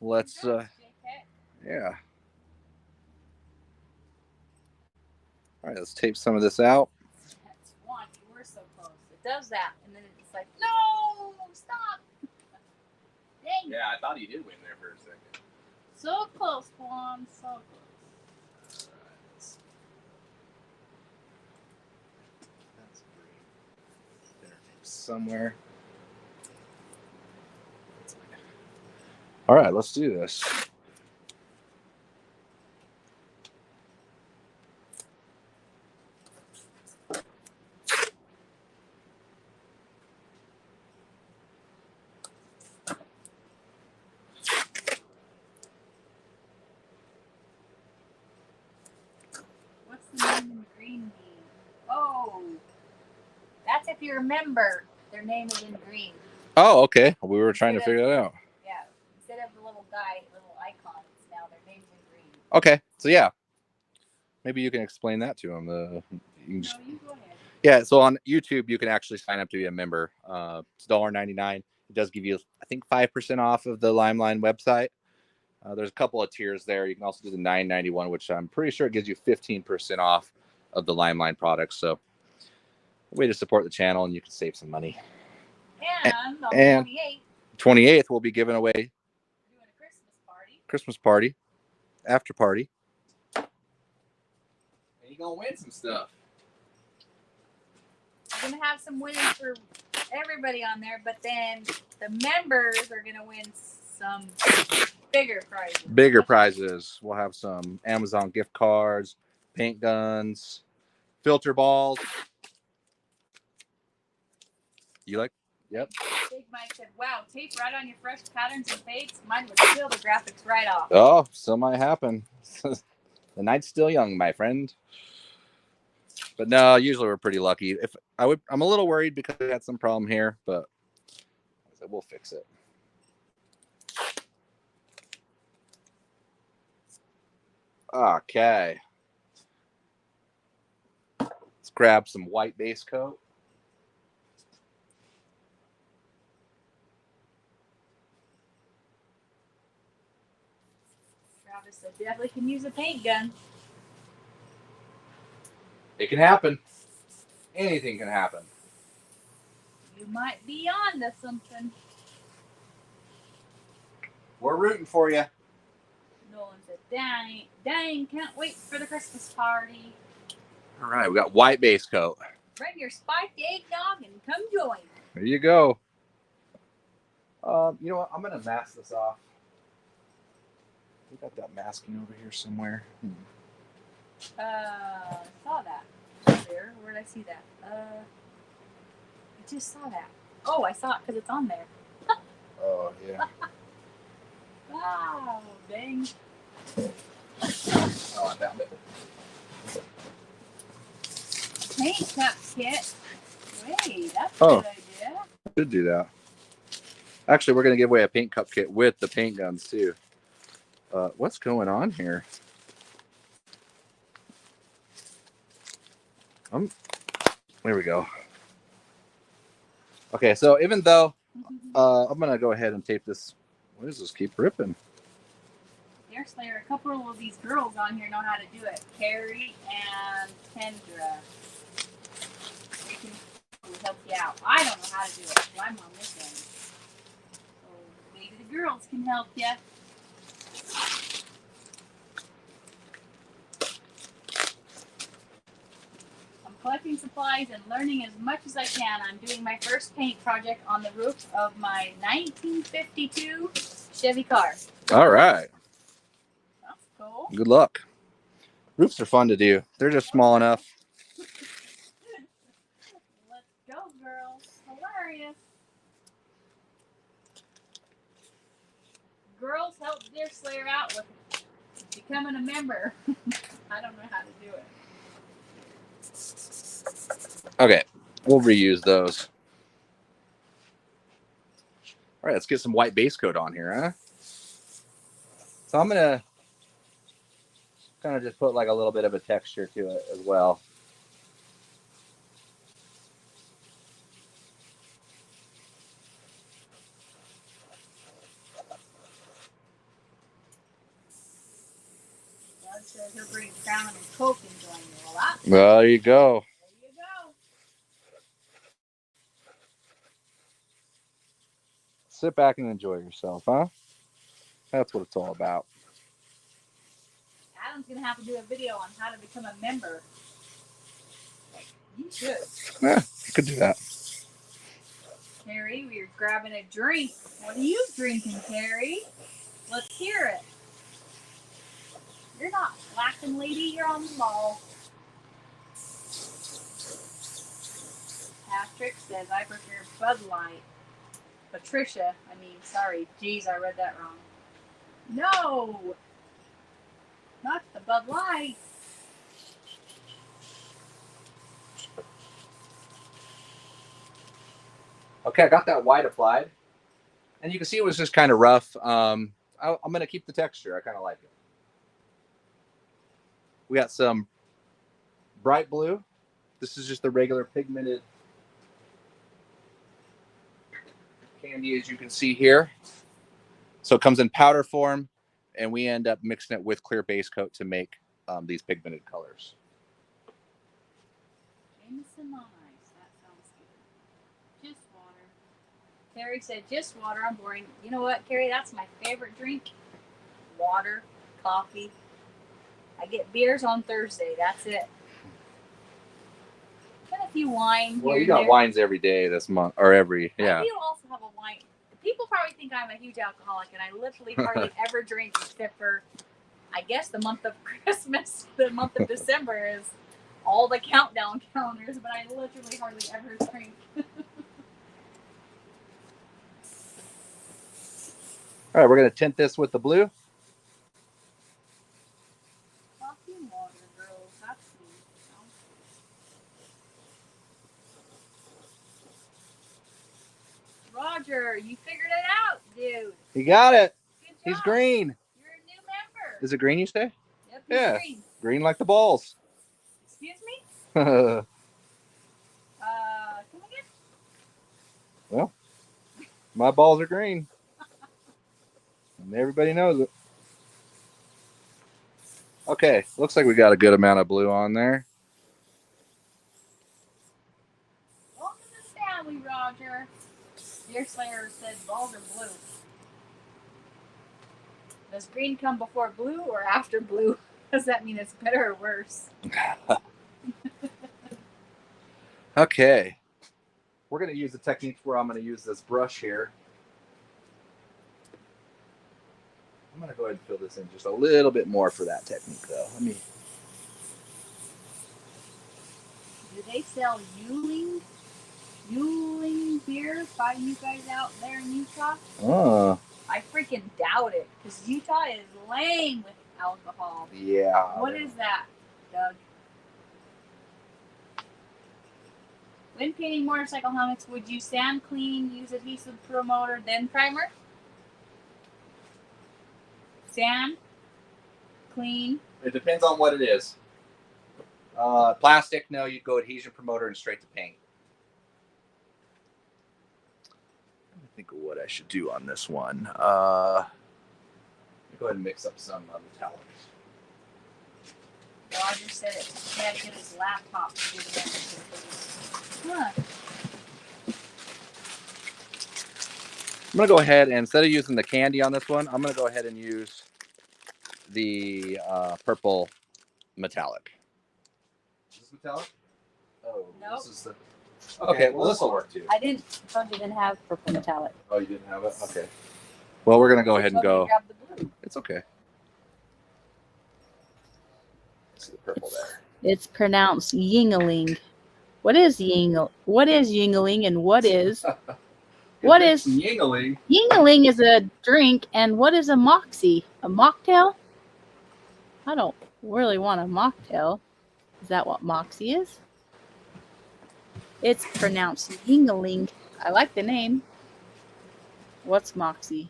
let's yeah. All right, let's tape some of this out. That's one. You were so close. It does that, and then it's like, no, stop. Dang. Yeah, I thought he did win there for a second. So close, Juan. So close. That's great. Thinner tape somewhere. All right, let's do this. What's the name in green bean? Oh, that's if you remember. Their name is in green. Oh, okay. We were trying to figure that out. Yeah, instead of the little guy, little icon, it's now their name's in green. Okay, so yeah, maybe you can explain that to them. You No, you go ahead. Yeah, so on YouTube, you can actually sign up to be a member. It's $1.99. It does give you, I think, 5% off of the Limeline website. There's a couple of tiers there. You can also do the $9.91, which I'm pretty sure it gives you 15% off of the Limeline products. So, a way to support the channel, and you can save some money. And on the 28th, we'll be giving away doing a Christmas party, after party. And you're going to win some stuff. We're going to have some winnings for everybody on there, but then the members are going to win some bigger prizes. Bigger prizes. We'll have some Amazon gift cards, paint guns, filter balls. You like? Yep. Big Mike said, wow, tape right on your fresh patterns and fades. Mine would peel the graphics right off. Oh, so might happen. The night's still young, my friend. But no, usually we're pretty lucky. I'm a little worried because we had some problem here, but I said we'll fix it. Okay. Let's grab some white base coat. Travis said definitely can use a paint gun. It can happen. Anything can happen. You might be on to something. We're rooting for you. Nolan said, dang, can't wait for the Christmas party. All right, we got white base coat. Bring your spiked eggnog and come join. There you go. You know what? I'm going to mask this off. We got that masking over here somewhere. I saw that. There. Where did I see that? I just saw that. Oh, I saw it because it's on there. Oh, yeah. Wow, dang. Oh, I found it. Paint cup kit. Wait, that's a Oh. good idea. Should do that. Actually, we're going to give away a paint cup kit with the paint guns, too. What's going on here? There we go. Okay, so even though I'm going to go ahead and tape this. What does this keep ripping? Dear Slayer, a couple of these girls on here know how to do it. Carrie and Kendra. They can help you out. I don't know how to do it, so I'm on this end. So maybe the girls can help you. I'm collecting supplies and learning as much as I can. I'm doing my first paint project on the roof of my 1952 Chevy car. All right. That's cool. Good luck. Roofs are fun to do. They're just small enough. Let's go, girls. Hilarious. Girls help Deer Slayer out with becoming a member. I don't know how to do it. Okay, we'll reuse those. All right, let's get some white base coat on here, huh? So I'm gonna kind of just put like a little bit of a texture to it as well. Doug says he'll bring Crown and Coke and join you. Well, Well, there you go. there you go. Sit back and enjoy yourself, huh? That's what it's all about. Adam's going to have to do a video on how to become a member. You should. Yeah, you could do that. Carrie, we're grabbing a drink. What are you drinking, Carrie? Let's hear it. You're not laughing, lady. You're on the ball. Patrick says, I prefer Bud Light. Patricia, sorry. Geez, I read that wrong. No! Not the Bud Light. Okay, I got that white applied. And you can see it was just kind of rough. I'm going to keep the texture. I kind of like it. We got some bright blue. This is just the regular pigmented candy, as you can see here. So it comes in powder form, and we end up mixing it with clear base coat to make these pigmented colors. Jameson on ice. That sounds good. Just water. Carrie said, just water. I'm boring. You know what, Carrie? That's my favorite drink. Water, coffee. I get beers on Thursday. That's it. And a few wine. Well, here you and got there. wines every day this month, or every, yeah. I do also have a wine. People probably think I'm a huge alcoholic, and I literally hardly ever drink except for, I guess, the month of Christmas. The month of December is all the countdown calendars, but I literally hardly ever drink. All right, we're going to tint this with the blue. Coffee and water, girls. That's me. Roger, you figured it out, dude. He got it. Good job. He's green. You're a new member. Is it green, you say? Yep, Yeah. Green? Green like the balls. Excuse me? Well, Come again? my balls are green. And everybody knows it. Okay, looks like we got a good amount of blue on there. Welcome to the family, Roger. Deer Slayer said balls are blue. Does green come before blue or after blue? Does that mean it's better or worse? Okay. We're going to use the technique where I'm going to use this brush here. I'm going to go ahead and fill this in just a little bit more for that technique, though. Let me. Do they sell Yuling beer by you guys out there in Utah? Oh. I freaking doubt it, because Utah is lame with alcohol. Yeah. What is that, Doug? When painting motorcycle helmets, would you sand clean, use adhesive promoter, then primer? Sand, clean. It depends on what it is. Plastic, no, you go adhesion promoter and straight to paint. Let me think of what I should do on this one. Let me go ahead and mix up some metallics. Roger said it. He had to get his laptop to do the message. Huh. I'm going to go ahead and instead of using the candy on this one, I'm going to go ahead and use the purple metallic. Is this metallic? Oh, nope. This is the. Okay, well, this will work too. I thought you didn't have purple metallic. Oh, you didn't have it? Okay. Well, we're going to go ahead and go. Grab the blue. It's okay. See the purple there. It's pronounced yingling. What is yingling? What is yingling and what is what is yingling? Yingling is a drink, and what is a moxie? A mocktail? I don't really want a mocktail. Is that what moxie is? It's pronounced yingling. I like the name. What's moxie?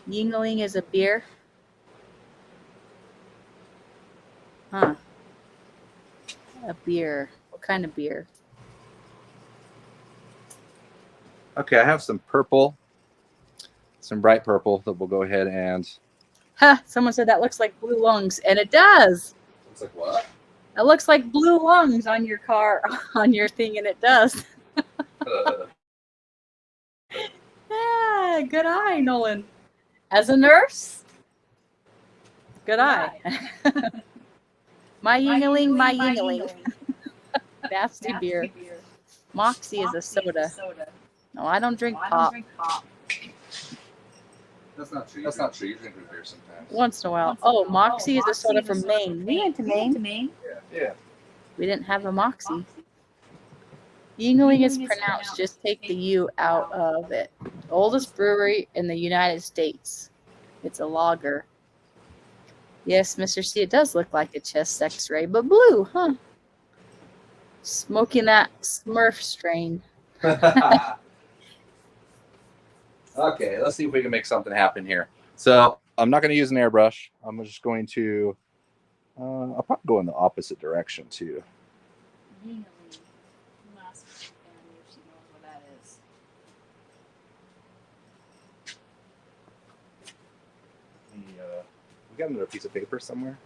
Yingling is a beer. Huh. A beer. What kind of beer? Okay, I have some purple, some bright purple that we'll go ahead and. Ha! Someone said that looks like blue lungs, and it does. Looks like what? It looks like blue lungs on your car, on your thing, and it does. Yeah, good eye, Nolan. As a nurse, good eye. My yingling, my yingling. Nasty beer. Moxie is a soda. No, I don't drink pop. That's not true. That's not true. You drink root beer sometimes. Once in a while. Oh, Moxie is a soda from Maine. We went to Maine. Yeah. We didn't have a Moxie. Yingling is pronounced. Just take the U out of it. Oldest brewery in the United States. It's a lager. Yes, Mr. C, it does look like a chest X-ray, but blue, huh? Smoking that Smurf strain. Okay, let's see if we can make something happen here. So I'm not going to use an airbrush. I'm just going to. I'll probably go in the opposite direction too. Yingling. Ask Annie if she knows what that is. We got another piece of paper somewhere.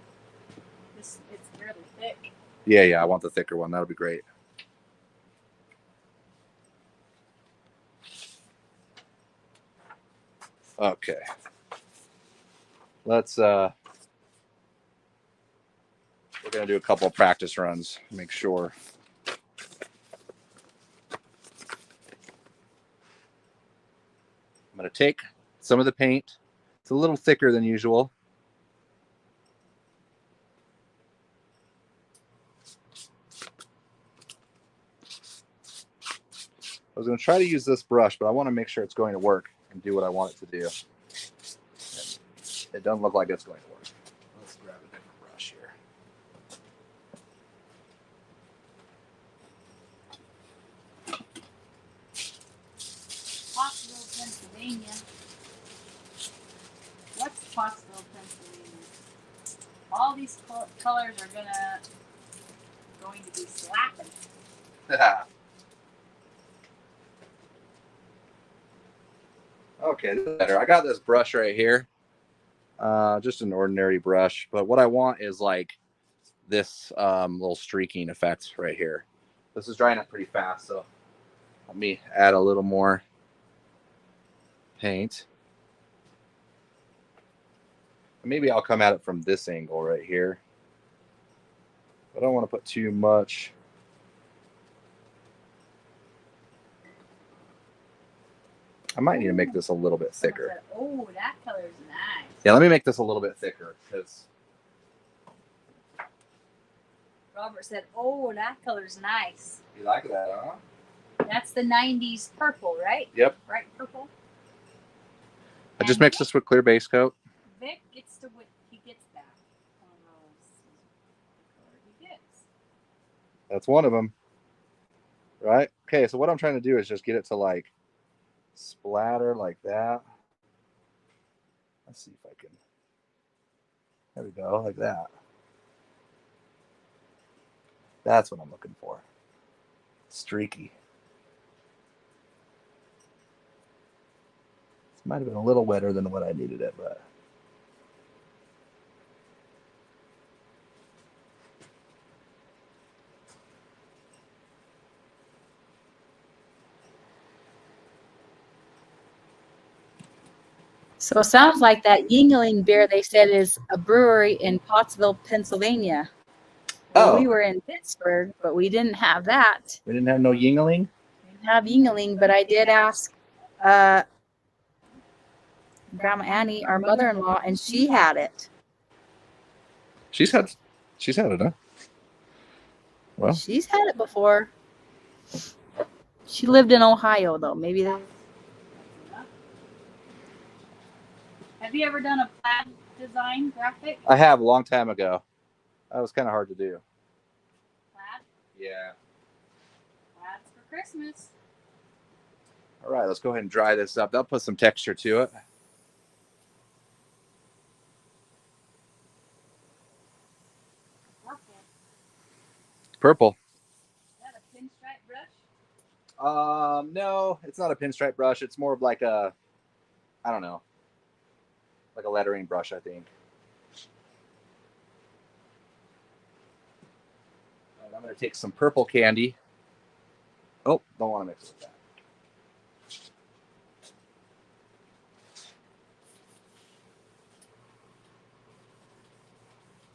It's really thick. Yeah. I want the thicker one. That'll be great. Okay. Let's we're gonna do a couple of practice runs, make sure. I'm gonna take some of the paint. It's a little thicker than usual. I was going to try to use this brush, but I want to make sure it's going to work and do what I want it to do. It doesn't look like it's going to work. Let's grab a different brush here. Pottsville, Pennsylvania. What's Pottsville, Pennsylvania? All these colors are going to be slapping. Okay, better. I got this brush right here. Just an ordinary brush, but what I want is like this little streaking effect right here. This is drying up pretty fast, so let me add a little more paint. Maybe I'll come at it from this angle right here. I don't want to put too much. I might need to make this a little bit thicker. Oh, that color's nice. Yeah, let me make this a little bit thicker because Robert said, oh, that color's nice. you like that, huh? That's the 90s purple, right? Yep. Bright purple. I just mixed this with clear base coat. Vic gets to what he gets back. The color he gets. That's one of them. Right? Okay, so what I'm trying to do is just get it to like splatter like that. Let's see if I can. There we go, like that. That's what I'm looking for. Streaky. This might have been a little wetter than what I needed it, but. So it sounds like that Yingling beer they said is a brewery in Pottsville, Pennsylvania. Well, we were in Pittsburgh, but we didn't have that. We didn't have no Yingling? We didn't have Yingling, but I did ask Grandma Annie, our mother-in-law, and she had it. She's had it, huh? Well, she's had it before. She lived in Ohio, though. Maybe that. Have you ever done a plaid design graphic? I have a long time ago. That was kind of hard to do. Plaid? Yeah. Plaid's for Christmas. All right, let's go ahead and dry this up. That'll put some texture to it. Purple. Is that a pinstripe brush? No, it's not a pinstripe brush. It's more of like a, I don't know, like a lettering brush, I think. And I'm going to take some purple candy. Oh, don't want to mix it with that.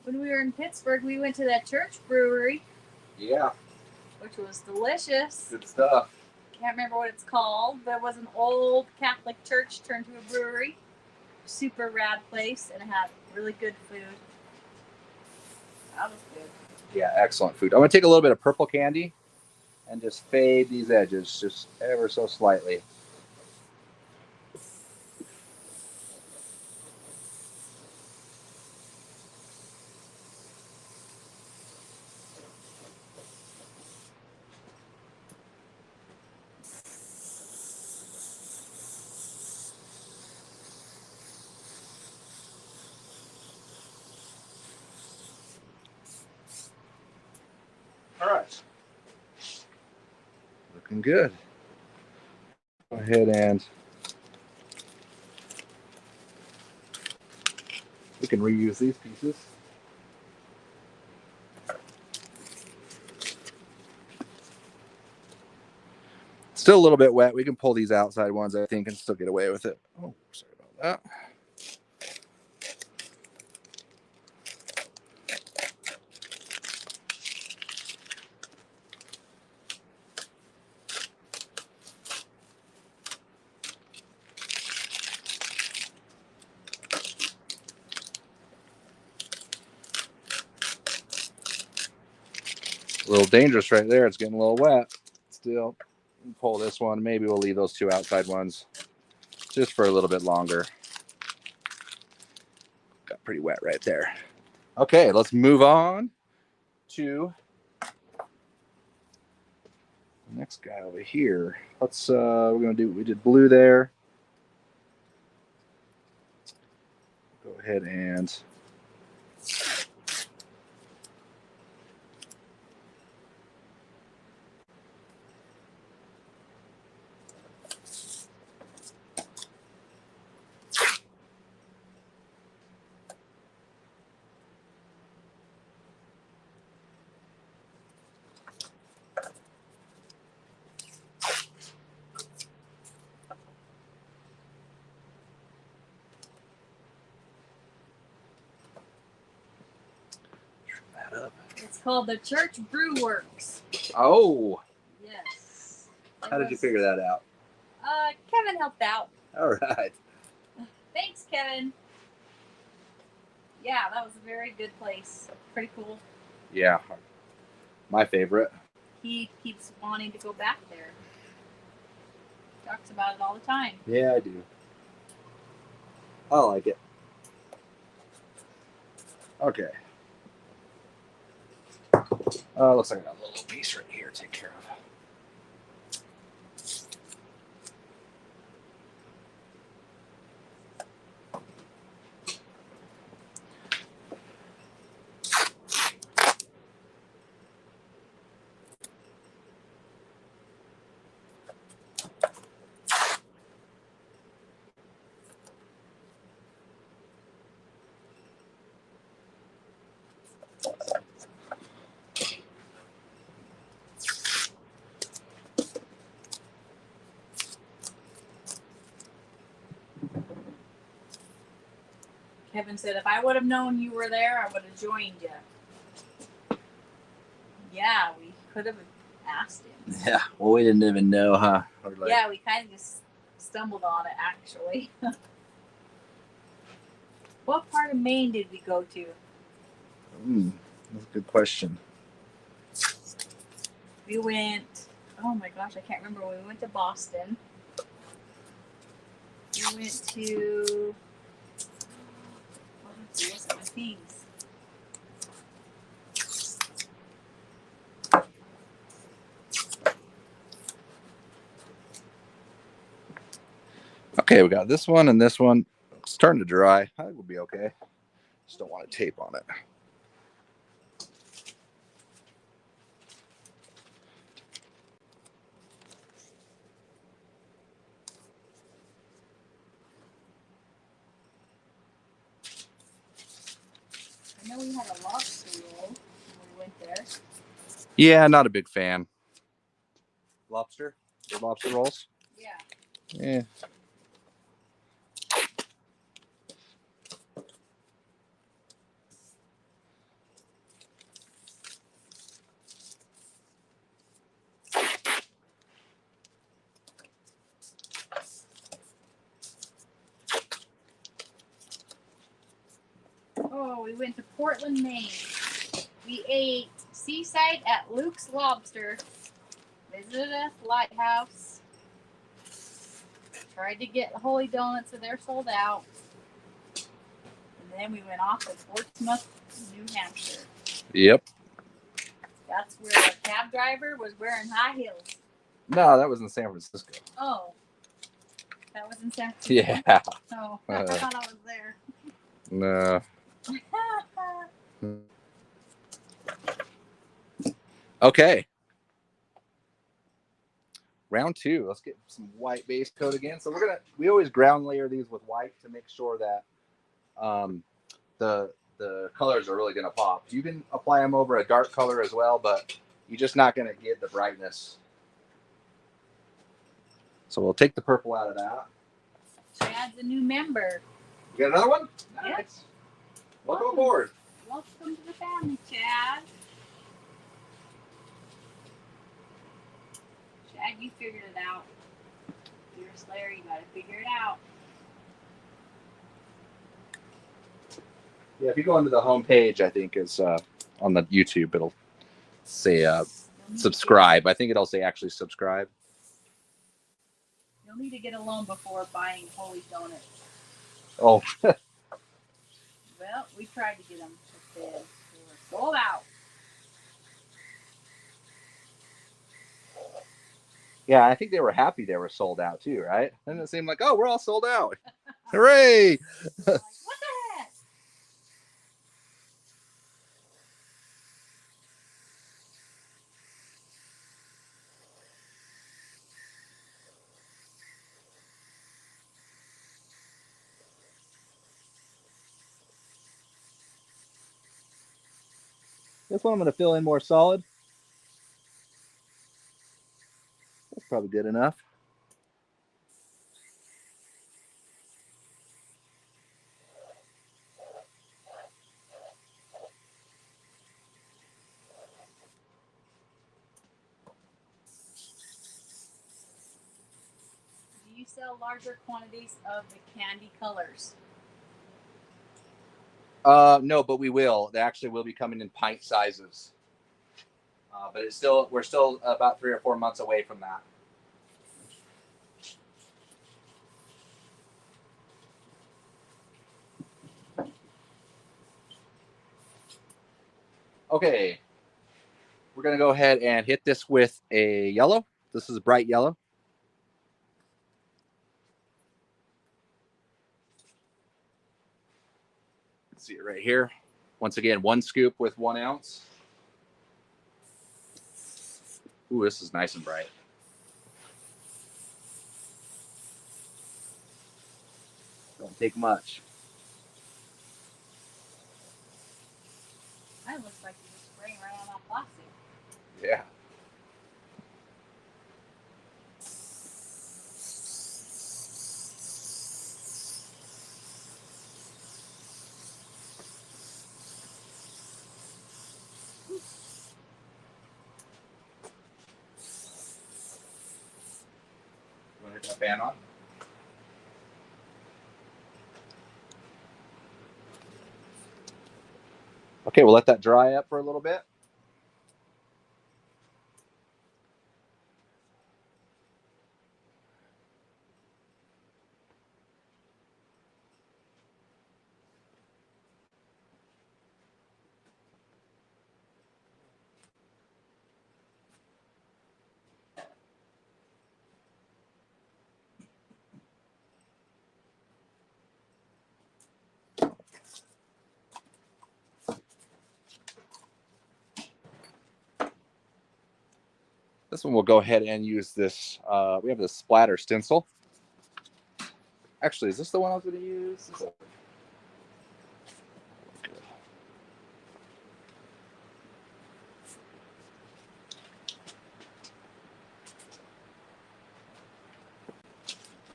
When we were in Pittsburgh, we went to that church brewery. Yeah. Which was delicious. Good stuff. Can't remember what it's called, but it was an old Catholic church turned to a brewery. Super rad place, and it had really good food. That was good. Yeah, excellent food. I'm going to take a little bit of purple candy and just fade these edges just ever so slightly. All right. Looking good. Go ahead and we can reuse these pieces. Still a little bit wet. We can pull these outside ones, I think, and still get away with it. Oh, sorry about that. A little dangerous right there. It's getting a little wet. Still, pull this one. Maybe we'll leave those two outside ones just for a little bit longer. Got pretty wet right there. Okay, let's move on to the next guy over here. Let's we're gonna do. We did blue there. Go ahead and It's called the Church Brew Works. Oh, Yes. how did you figure that out? Kevin helped out. All right. Thanks, Kevin. Yeah, that was a very good place. Pretty cool. Yeah, my favorite. He keeps wanting to go back there. Talks about it all the time. Yeah, I do. I like it. Okay. Looks like I got a little piece right here to take care of. Kevin said, if I would have known you were there, I would have joined you. Yeah, we could have asked him. Yeah, well, we didn't even know, huh? Like, Yeah, we kind of just stumbled on it, actually. What part of Maine did we go to? That's a good question. We went, oh my gosh, I can't remember. We went to Boston. We went to, what's my things? Okay, we got this one and this one. It's starting to dry. I think we'll be okay. Just don't want to tape on it. I know we had a lobster roll when we went there. Yeah, not a big fan. Lobster? The lobster rolls? Yeah. Yeah. Oh, we went to Portland, Maine. We ate seaside at Luke's Lobster. Visited a lighthouse. Tried to get Holy Donuts, so they're sold out. And then we went off to Portsmouth, New Hampshire. Yep. That's where the cab driver was wearing high heels. No, that was in San Francisco. Oh. That was in San Francisco? Yeah. Oh, I thought I was there. No. Okay. Round two. Let's get some white base coat again. So we always ground layer these with white to make sure that the colors are really gonna pop. You can apply them over a dark color as well, but you're just not gonna get the brightness. So we'll take the purple out of that. Chad's a new member. You got another one? Yep. Nice. Welcome aboard. Welcome to the family, Chad. Chad, you figured it out. You're a Slayer, you gotta figure it out. Yeah, if you go into the home page, I think is on the YouTube, it'll say subscribe. I think it'll say actually subscribe. You'll need to get a loan before buying Holy Donuts. Oh. Well, we tried to get them, but they were sold out. Yeah, I think they were happy they were sold out too, right? Didn't it seem like, oh, we're all sold out. Hooray! Like, what the heck? This one I'm going to fill in more solid. That's probably good enough. sell larger quantities of the candy colors? No, but we will. They actually will be coming in pint sizes. But we're still about 3 or 4 months away from that. Okay, we're gonna go ahead and hit this with a yellow. This is a bright yellow. See it right here. Once again, 1 scoop with 1 ounce. Ooh, this is nice and bright. Don't take much. That looks like you're just spraying right on that plastic. Yeah. You want to hit that fan on? Okay, we'll let that dry up for a little bit. This one we'll go ahead and use this. We have the splatter stencil. Actually, is this the one I was going to use?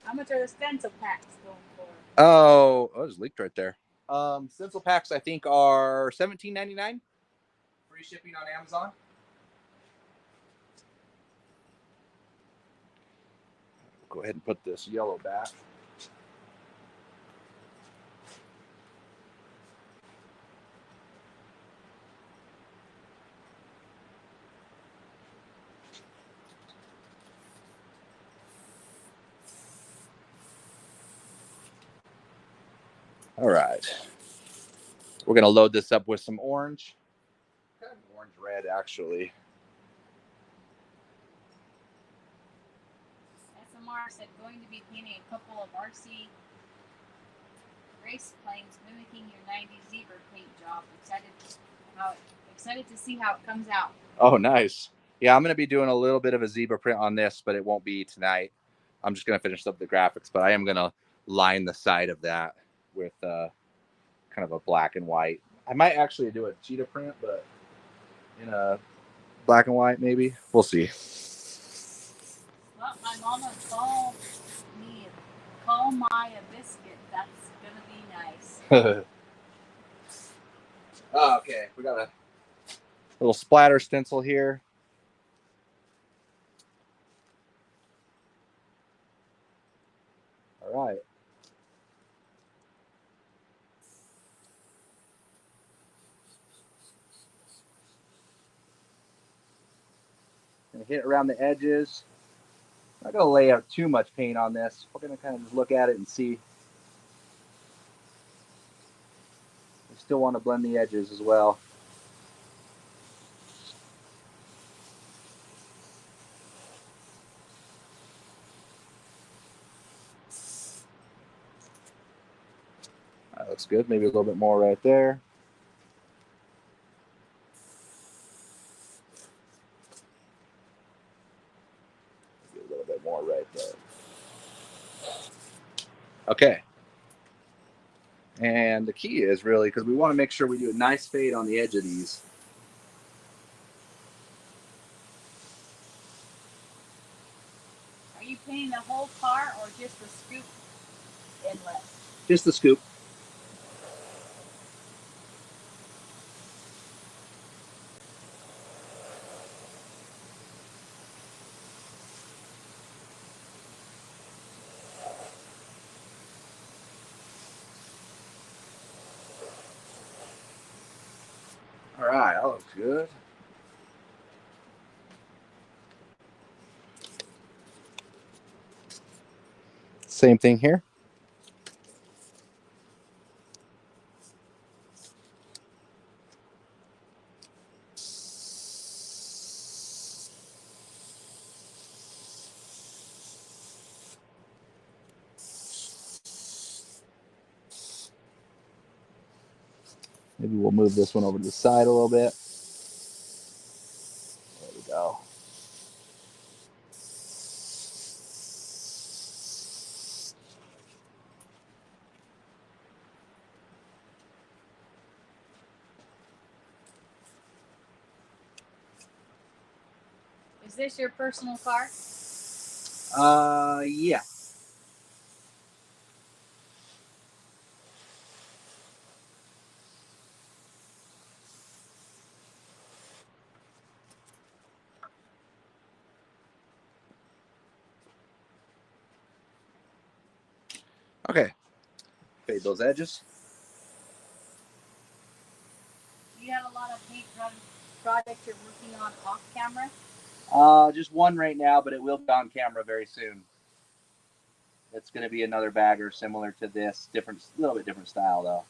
How much are the stencil packs going for? Oh, it was leaked right there. Stencil packs I think are $17.99. Free shipping on Amazon. Go ahead and put this yellow back. All right. We're going to load this up with some orange. Kind of orange red, actually. SMR said going to be painting a couple of RC race planes mimicking your 90s zebra paint job. Excited to see how it comes out. Oh, nice. Yeah, I'm going to be doing a little bit of a zebra print on this, but it won't be tonight. I'm just going to finish up the graphics, but I am going to line the side of that with kind of a black and white. I might actually do a cheetah print, but in a black and white, maybe. We'll see. Well, my mama called me call my a biscuit. That's gonna be nice. Oh, okay, we got a little splatter stencil here. All right. Gonna hit around the edges. I'm not gonna lay out too much paint on this. We're gonna kind of just look at it and see. We still want to blend the edges as well. That looks good. Maybe a little bit more right there. Maybe a little bit more right there. Okay. And the key is really, because we want to make sure we do a nice fade on the edge of these. Are you painting the whole car or just the scoop inlet? Just the scoop. All right, that looks good. Same thing here. Maybe we'll move this one over to the side a little bit. There we go. Is this your personal car? Yeah. Okay. Fade those edges. Do you have a lot of paint projects you're working on off camera? Just one right now, but it will be on camera very soon. It's going to be another bagger similar to this, different, little bit different style though.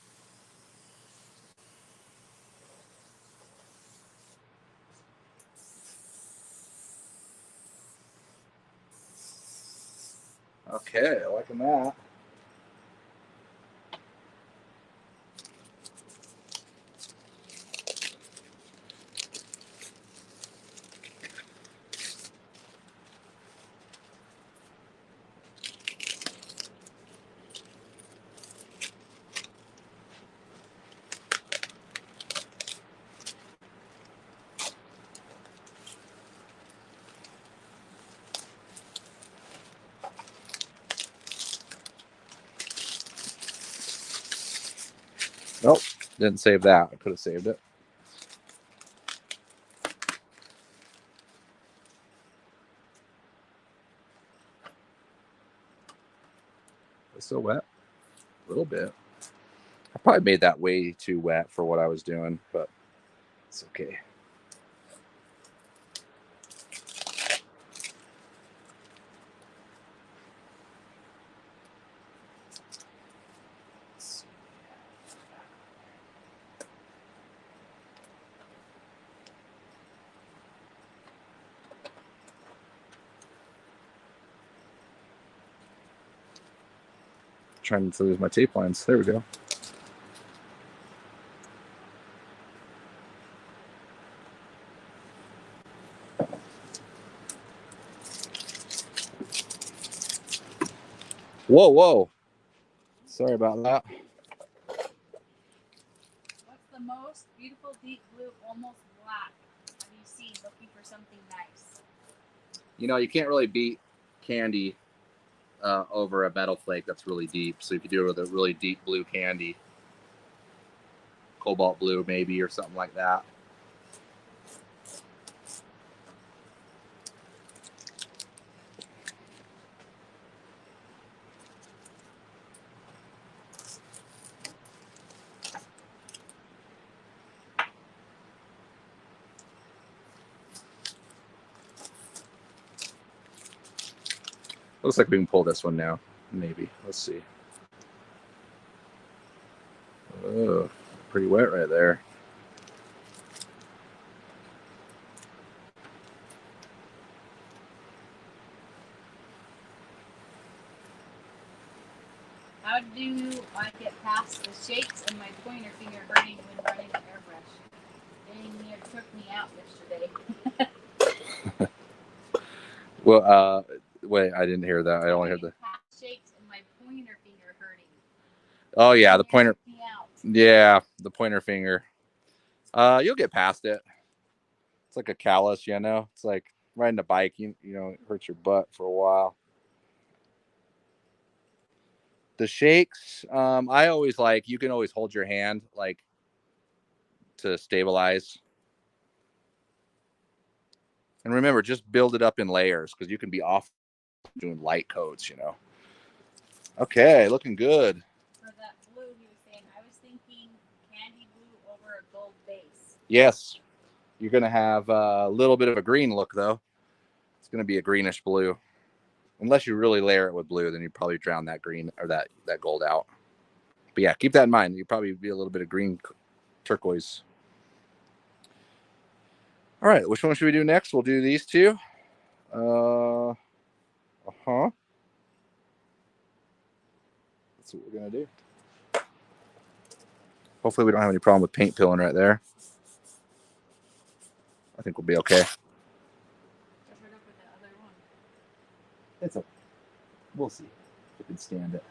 Okay, liking that. Nope, didn't save that. I could have saved it. It's still wet. A little bit. I probably made that way too wet for what I was doing, but it's okay. Trying to lose my tape lines. There we go. Whoa, whoa. Sorry about that. What's the most beautiful deep blue, almost black have you seen looking for something nice? You know, you can't really beat candy over a metal flake that's really deep. So if you do it with a really deep blue candy, cobalt blue maybe, or something like that. Looks like we can pull this one now. Maybe. Let's see. Oh, pretty wet right there. How do I get past the shakes and my pointer finger hurting when running the airbrush? Getting near took me out yesterday. Well, wait, I didn't hear that. I only heard the shakes and my pointer finger hurting. Oh yeah, the pointer. Took me out. Yeah, the pointer finger. You'll get past it. It's like a callus, you know. It's like riding a bike. You know, it hurts your butt for a while. The shakes, I always like. You can always hold your hand like to stabilize. And remember, just build it up in layers because you can be off doing light coats, you know. Okay, looking good. For that blue, he was saying, I was thinking candy blue over a gold base. Yes, you're going to have a little bit of a green look, though. It's going to be a greenish blue. Unless you really layer it with blue, then you probably drown that green or that gold out. But yeah, keep that in mind. You probably be a little bit of green turquoise. All right, which one should we do next? We'll do these two. That's what we're going to do. Hopefully we don't have any problem with paint peeling right there. I think we'll be okay. It's okay. We'll see if we can stand it.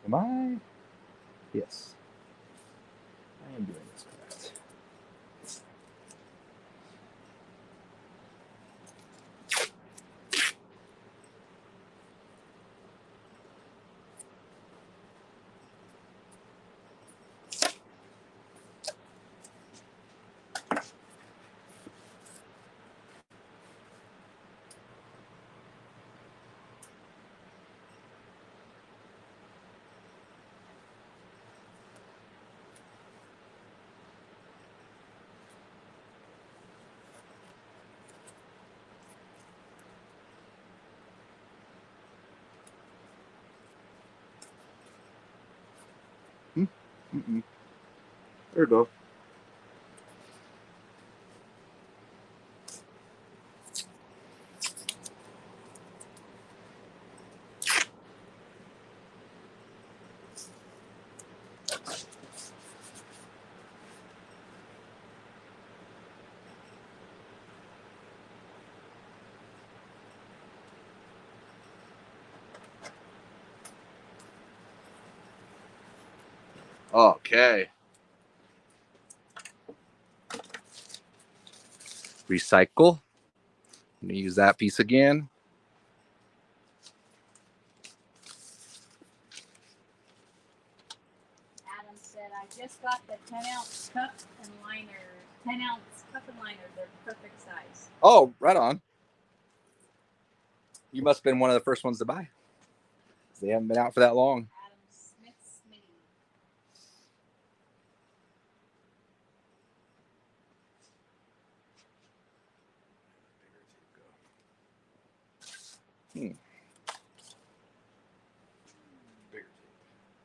Am I? Yes. I am doing this correct. There we go. Okay. Recycle. I'm going to use that piece again. Adam said, I just got the 10-ounce cup and liner. 10-ounce cup and liner. They're perfect size. Oh, right on. You must have been one of the first ones to buy. They haven't been out for that long. Adam Smith Smitty. Bigger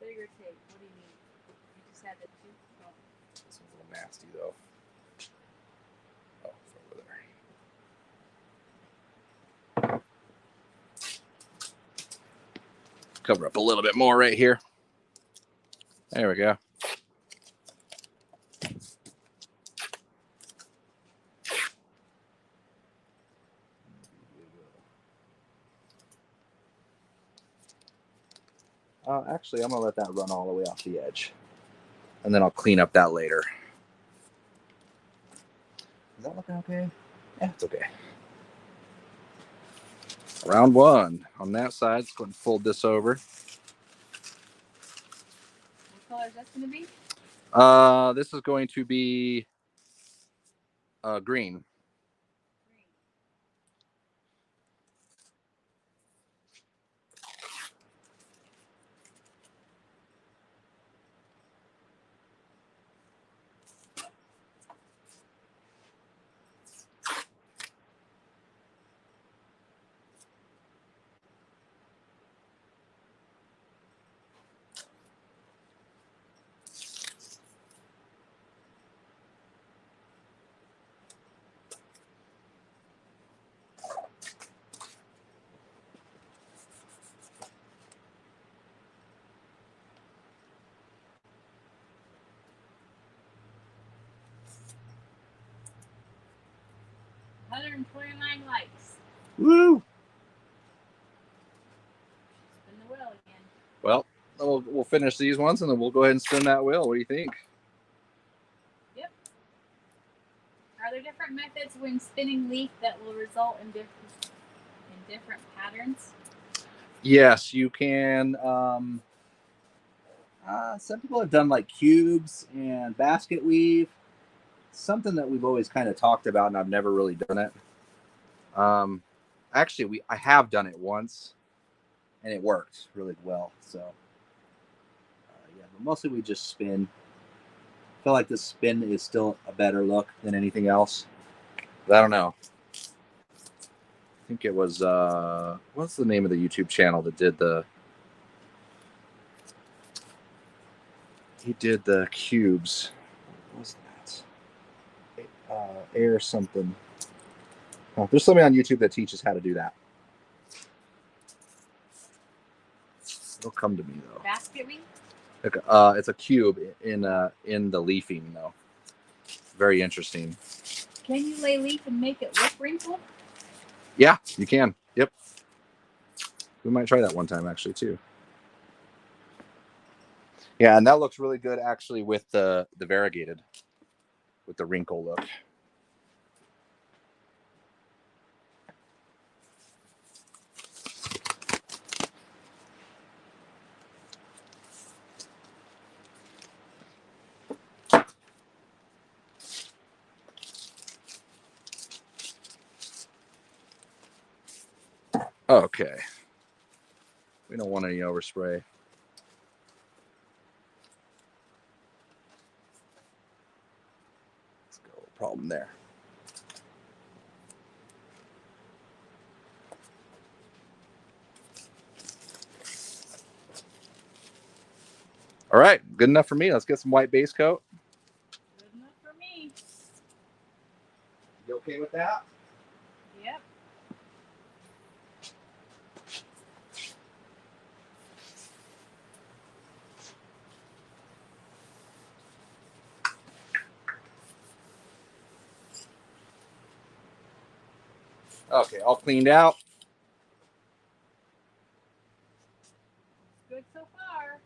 Bigger tape. What do you mean? You just had the two? Oh. This one's a little nasty, though. Oh, it's over there. Cover up a little bit more right here. There we go. Actually, I'm going to let that run all the way off the edge. And then I'll clean up that later. Is that looking okay? Yeah, it's okay. Round one on that side. Let's go ahead and fold this over. What color is that going to be? This is going to be green. $129 likes. Woo! Spin the wheel again. Well, we'll finish these ones and then we'll go ahead and spin that wheel. What do you think? Yep. Are there different methods when spinning leaf that will result in different patterns? Yes, you can. Some people have done like cubes and basket weave. Something that we've always kind of talked about, and I've never really done it. Actually, I have done it once, and it worked really well. So, yeah, but mostly we just spin. I feel like the spin is still a better look than anything else. But I don't know. I think it was what's the name of the YouTube channel that did the? He did the cubes. What was that? Air something. Oh, there's somebody on YouTube that teaches how to do that. It'll come to me though. Basket weave? It's a cube in the leafing though. Very interesting. Can you lay leaf and make it look wrinkled? Yeah, you can. Yep. We might try that one time actually too. Yeah, and that looks really good actually with the variegated, with the wrinkle look. Okay. We don't want any overspray. Let's go. Problem there. All right, good enough for me. Let's get some white base coat. Good enough for me. You okay with that? Yep. Okay, all cleaned out. Good so far.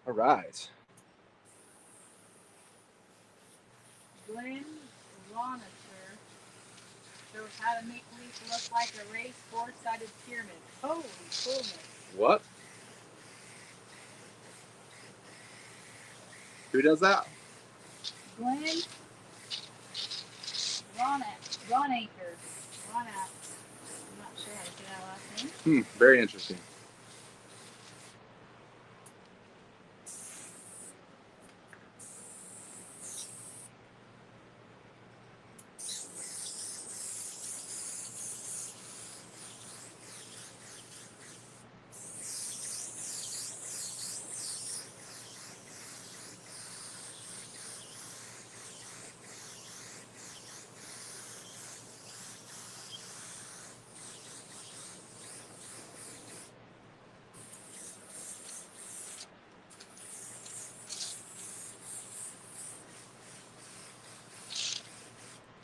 All right. Glenn Ronacher shows how to make leaf look like a raised four-sided pyramid. Holy coolness. What? Who does that? Glenn Ronacher. I'm not sure how to say that last name. Very interesting.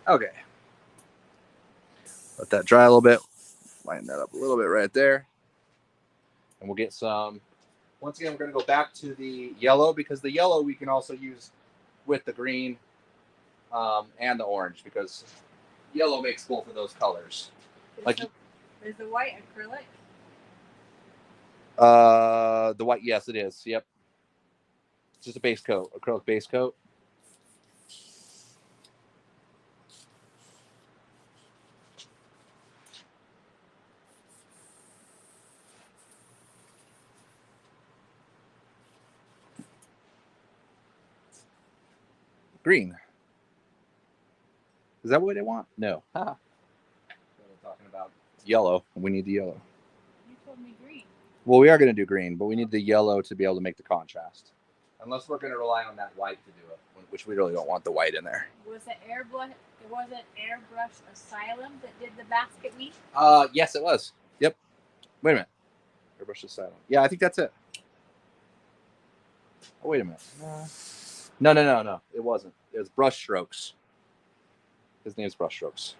Okay. Let that dry a little bit. Line that up a little bit right there. And we'll get some. Once again, we're going to go back to the yellow because the yellow we can also use with the green and the orange because yellow makes both of those colors. Is the white acrylic? The white, yes, it is. Yep. It's just a base coat, acrylic base coat. Green. Is that what they want? No. We're talking about yellow. We need the yellow. You told me green. Well, we are going to do green, but we need the yellow to be able to make the contrast. Unless we're going to rely on that white to do it, which we really don't want the white in there. Was it Airbrush Asylum that did the basket weave? Yes, it was. Yep. Wait a minute. Airbrush Asylum. Yeah, I think that's it. Oh, wait a minute. No. It wasn't. It was Brush Strokes. His name's Brush Strokes.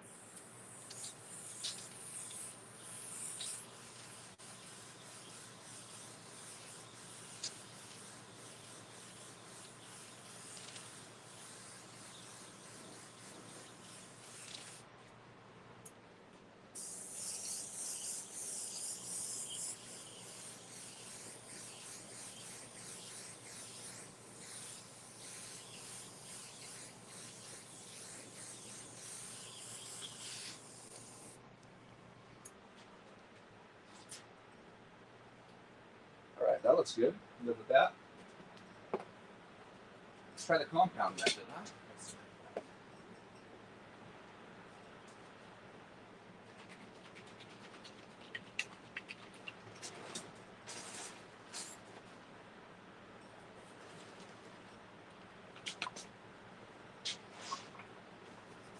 looks good. Live with that. Let's try the compound method, huh?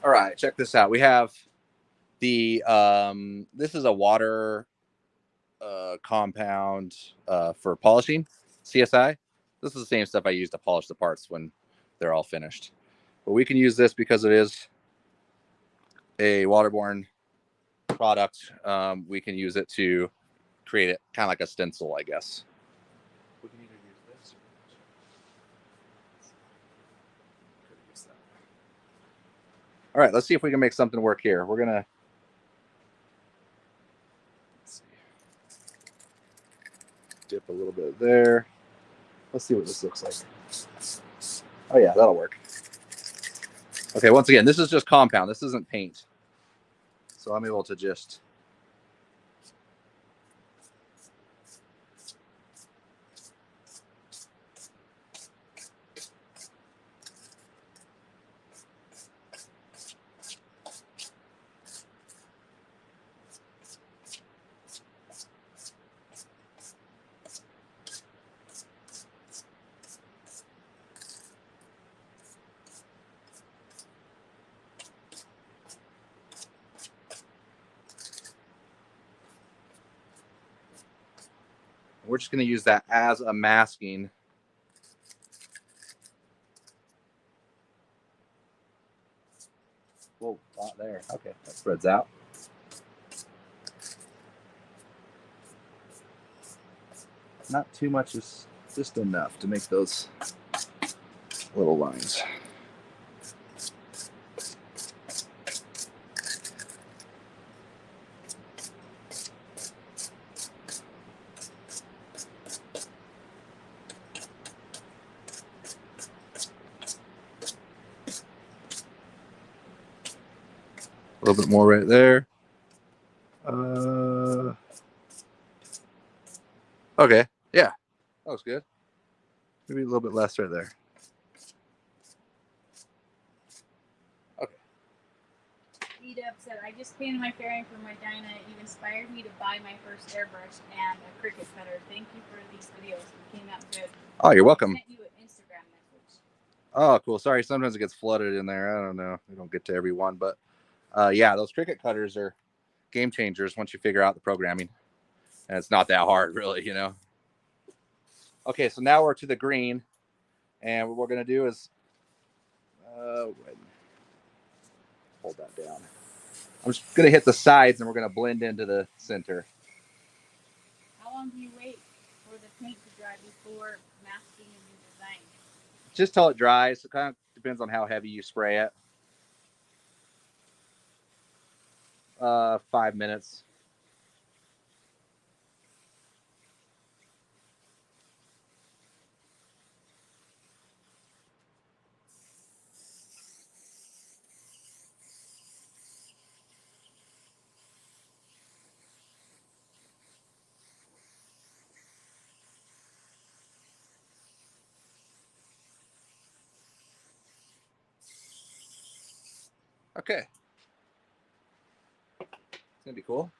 All right, check this out. We have the this is a water compound for polishing, CSI. This is the same stuff I use to polish the parts when they're all finished. But we can use this because it is a waterborne product. We can use it to create it kind of like a stencil, I guess. We can either use this or use that. All right, let's see if we can make something work here. We're gonna dip a little bit there. Let's see what this looks like. Oh yeah, that'll work. Okay, once again, this is just compound. This isn't paint. So I'm able to just we're just going to use that as a masking. Whoa, not there. Okay, that spreads out. Not too much, is just enough to make those little lines. A little bit more right there. Okay, yeah, that looks good. Maybe a little bit less right there. Okay. E-Dub said, I just painted my fairing for my Dyna. It inspired me to buy my first airbrush and a Cricut cutter. Thank you for these videos. They came out good. Oh, you're welcome. I sent you an Instagram message. Oh, cool. Sorry, sometimes it gets flooded in there. I don't know. We don't get to every one, but yeah, those Cricut cutters are game changers once you figure out the programming. And it's not that hard, really, you know. Okay, so now we're to the green, and what we're going to do is hold that down. I'm just going to hit the sides, and we're going to blend into the center. How long do you wait for the paint to dry before masking a new design? Just till it dries. It kind of depends on how heavy you spray it. 5 minutes. Okay. It's going to be cool.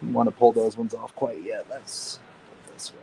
Don't want to pull those ones off quite yet. Let's put it this way.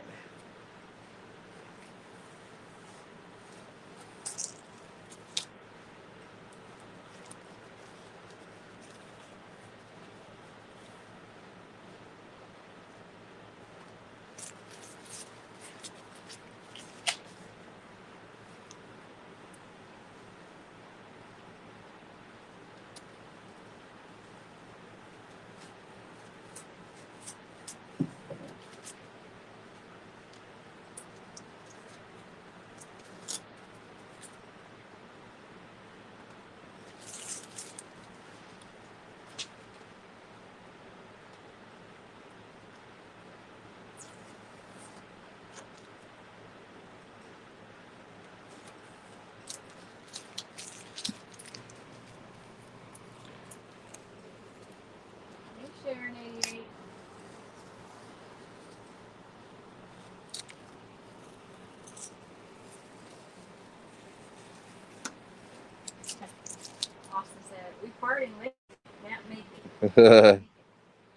Austin said, we partying late. Can't make it.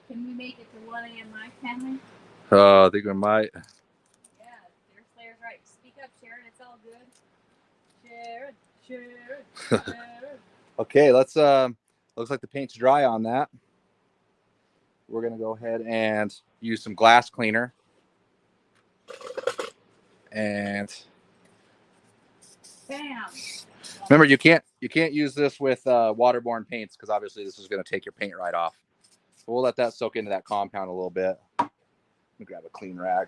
Can we make it to 1 a.m. my family? Oh, I think we might. Yeah, Deer Slayer's right. Speak up, Sharon. It's all good. Sharon. Okay, let's looks like the paint's dry on that. We're gonna go ahead and use some glass cleaner. And Bam. remember, you can't use this with waterborne paints because obviously this is gonna take your paint right off. So we'll let that soak into that compound a little bit. Let me grab a clean rag.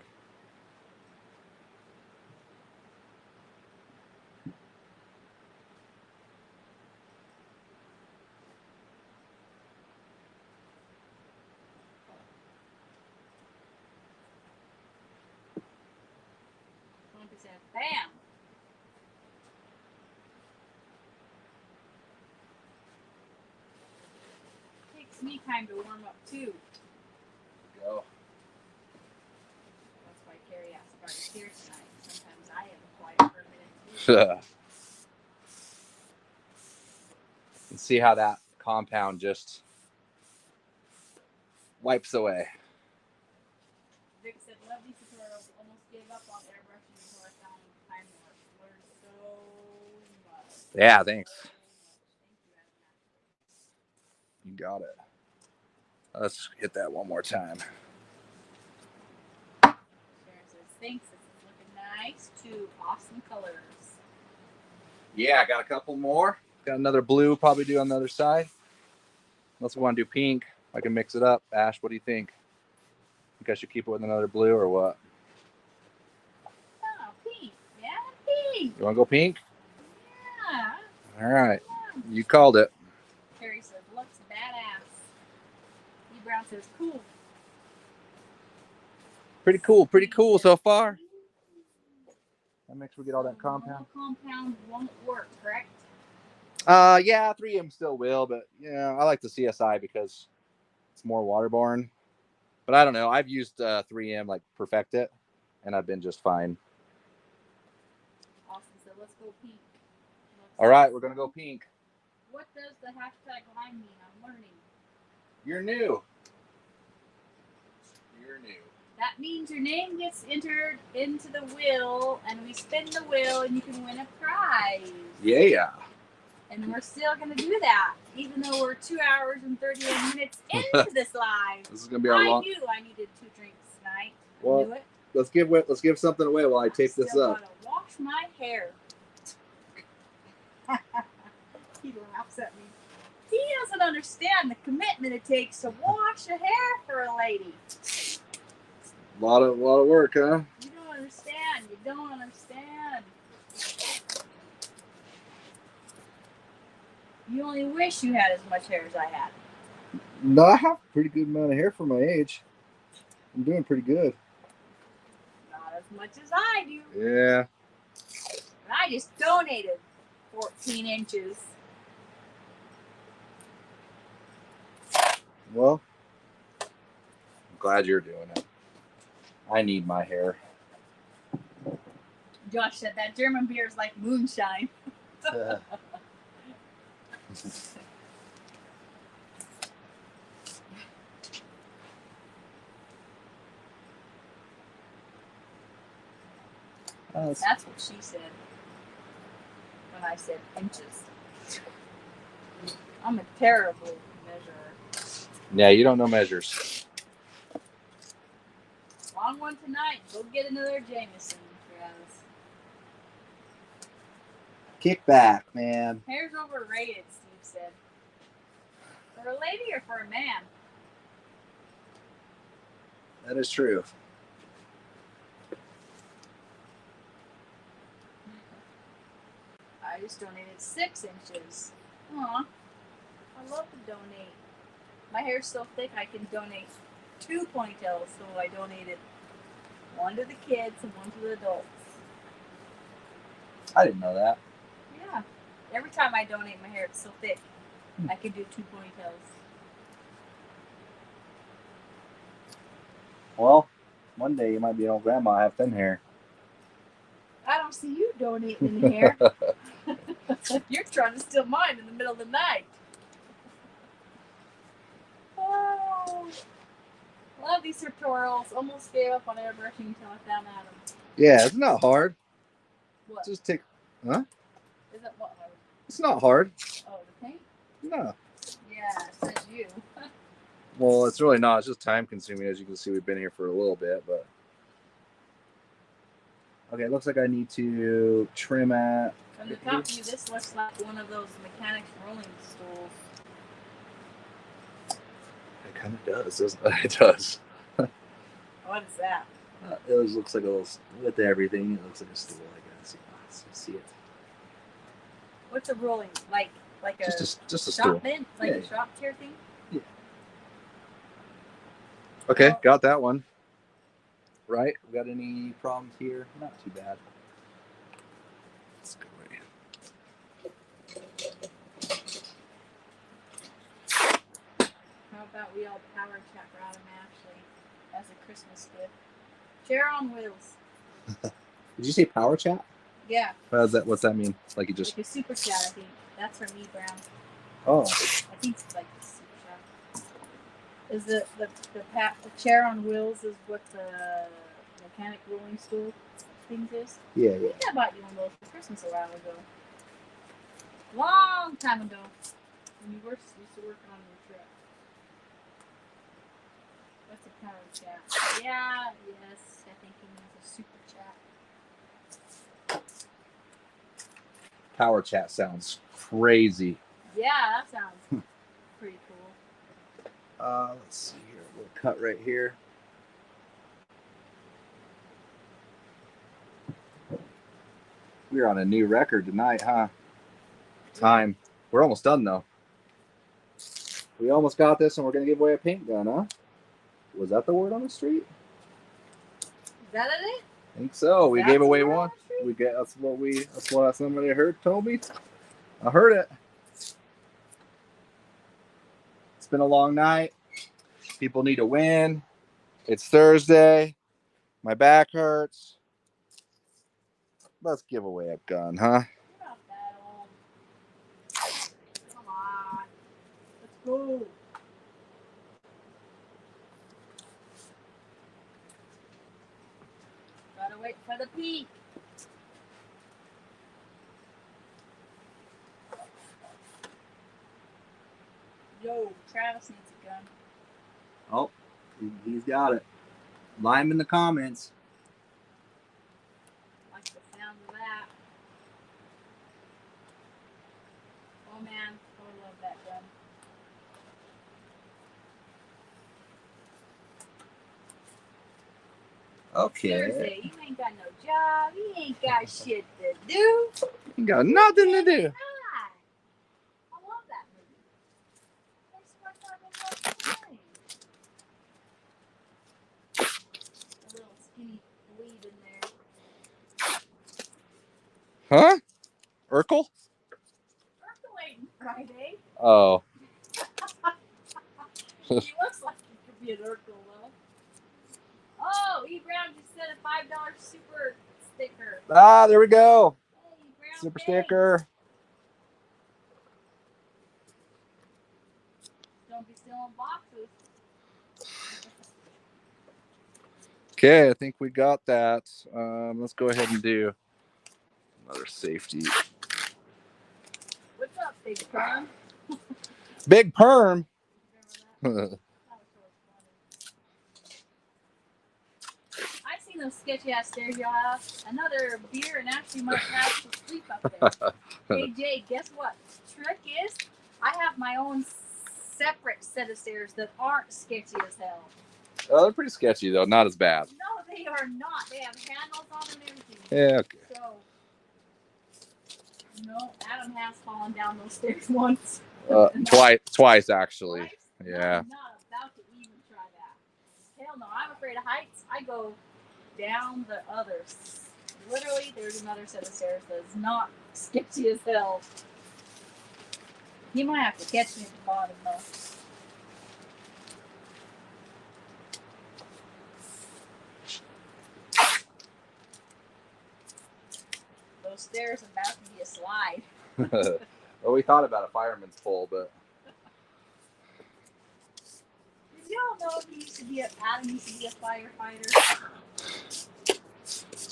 Lumpy said, bam. Takes me time to warm up too. Go. That's why Carrie asked about it here tonight. Sometimes I am quiet for a minute too. And see how that compound just wipes away. Vic said, love these tutorials. Almost gave up on airbrushing until I found time warp. Learned so much. Yeah, thanks. So much. Thank you, Edna. You got it. Let's hit that one more time. Sharon says, thanks. This is looking nice too. Awesome colors. Yeah, I got a couple more. Got another blue, probably do on the other side. Unless we want to do pink, I can mix it up. Ash, what do you think? Think I should keep it with another blue or what? Oh, pink. Yeah, pink. You want to go pink? Yeah. All right. You called it. Carrie says, looks badass. E. Brown says, cool. Pretty cool so far. That makes we get all that compound. Compound won't work, correct? Yeah, 3M still will, but yeah, I like the CSI because it's more waterborne. But I don't know. I've used 3M like Perfect It, and I've been just fine. Austin said, let's go pink. All right, we're gonna go pink. What does the hashtag line mean? I'm learning. You're new. You're new. That means your name gets entered into the wheel, and we spin the wheel, and you can win a prize. Yeah. And we're still going to do that, even though we're 2 hours and 38 minutes into this live. This is gonna be our long. I knew I needed 2 drinks tonight. Well, I knew it. Let's give something away while I tape this Still up. gotta wash my hair. He laughs at me. He doesn't understand the commitment it takes to wash a hair for a lady. A lot of work, huh? You don't understand. You don't understand. You only wish you had as much hair as I had. No, I have a pretty good amount of hair for my age. I'm doing pretty good. Not as much as I do. Yeah. And I just donated 14 inches. Well, I'm glad you're doing it. I need my hair. Josh said that German beer is like moonshine. That's what she said when I said inches. I'm a terrible measurer. Yeah, you don't know measures. Long one tonight. Go get another Jameson, Travis. Kick back, man. Hair's overrated, Steve said. For a lady or for a man? That is true. I just donated 6 inches. Aw. I love to donate. My hair's so thick I can donate 2 ponytails, so I donated 1 to the kids and 1 to the adults. I didn't know that. Yeah. Every time I donate my hair, it's so thick. I can do 2 ponytails. Well, one day you might be an old grandma, have thin hair. I don't see you donating any hair. You're trying to steal mine in the middle of the night. Oh, love these tutorials. Almost gave up on airbrushing until I found Adam. Yeah, it's not hard. What? Just take, huh? Is it what hard? It's not hard. Oh, the paint? No. Yeah, it says you. Well, it's really not. It's just time consuming. As you can see, we've been here for a little bit, but. Okay, it looks like I need to trim at. From the top view, this looks like one of those mechanics rolling stools. It kind of does, doesn't it? It does. What is that? It looks like a little, with everything, it looks like a stool, I guess. You see it. What's a rolling? Like a just a shop stool. bench? Like a shop chair thing? Yeah. Okay, Well, got that one. Right? We got any problems here? Not too bad. Let's go away. How about we all power chat for Adam Ashley as a Christmas gift? Chair on wheels. Did you say power chat? Yeah. What's that mean? Like you just. Like a super chat, I think. That's from E Brown. Oh. I think it's like a super chat. Is the chair on wheels is what the mechanic rolling stool things is? Yeah, I think I bought you one of those for Christmas a while ago. Long time ago. When you used to work on your truck. What's a power chat? Yeah, yes. I think he means a super chat. Power chat sounds crazy. Yeah, that sounds pretty cool. Let's see here. We'll cut right here. We're on a new record tonight, huh? Time. We're almost done, though. We almost got this, and we're going to give away a paint gun, huh? Was that the word on the street? Is that it? I think so. We That's gave away the word on one. the street? That's what somebody heard told me. I heard it. It's been a long night. People need to win. It's Thursday. My back hurts. Let's give away a gun, huh? You're not that old. Come on. Let's go. Gotta wait for the peak. Yo, Travis needs a gun. Oh, he's got it. Line him in the comments. Like the sound of that. Oh man, I love that gun. Okay. Thursday, you ain't got no job. You ain't got shit to do. You got nothing to do. Hi. I love that movie. That's what I love playing. A little skinny bleed in there. Huh? Urkel? Percolating Friday. Oh. He looks like he could be an Urkel though. Oh, E Brown just said a $5 super sticker. Ah, there we go. Hey, E Brown, Super thanks. sticker. Don't be stealing boxes. Okay, I think we got that. Let's go ahead and do another safety. What's up, Big Perm? Big perm. Remember that? That was really funny. I've seen those sketchy ass stairs y'all have. Another beer and actually might have to sleep up there. Hey Jay, guess what? Trick is, I have my own separate set of stairs that aren't sketchy as hell. Oh, they're pretty sketchy though. Not as bad. No, they are not. They have handles on them and everything. Yeah. Okay. So, no, Adam has fallen down those stairs once. Twice actually. Twice? Yeah. I'm not about to even try that. Hell no, I'm afraid of heights. I go down the others. Literally, there's another set of stairs that is not sketchy as hell. You might have to catch me at the bottom though. Those stairs are about to be a slide. Well, we thought about a fireman's pole, but Did y'all know he used to be Adam used to be a firefighter?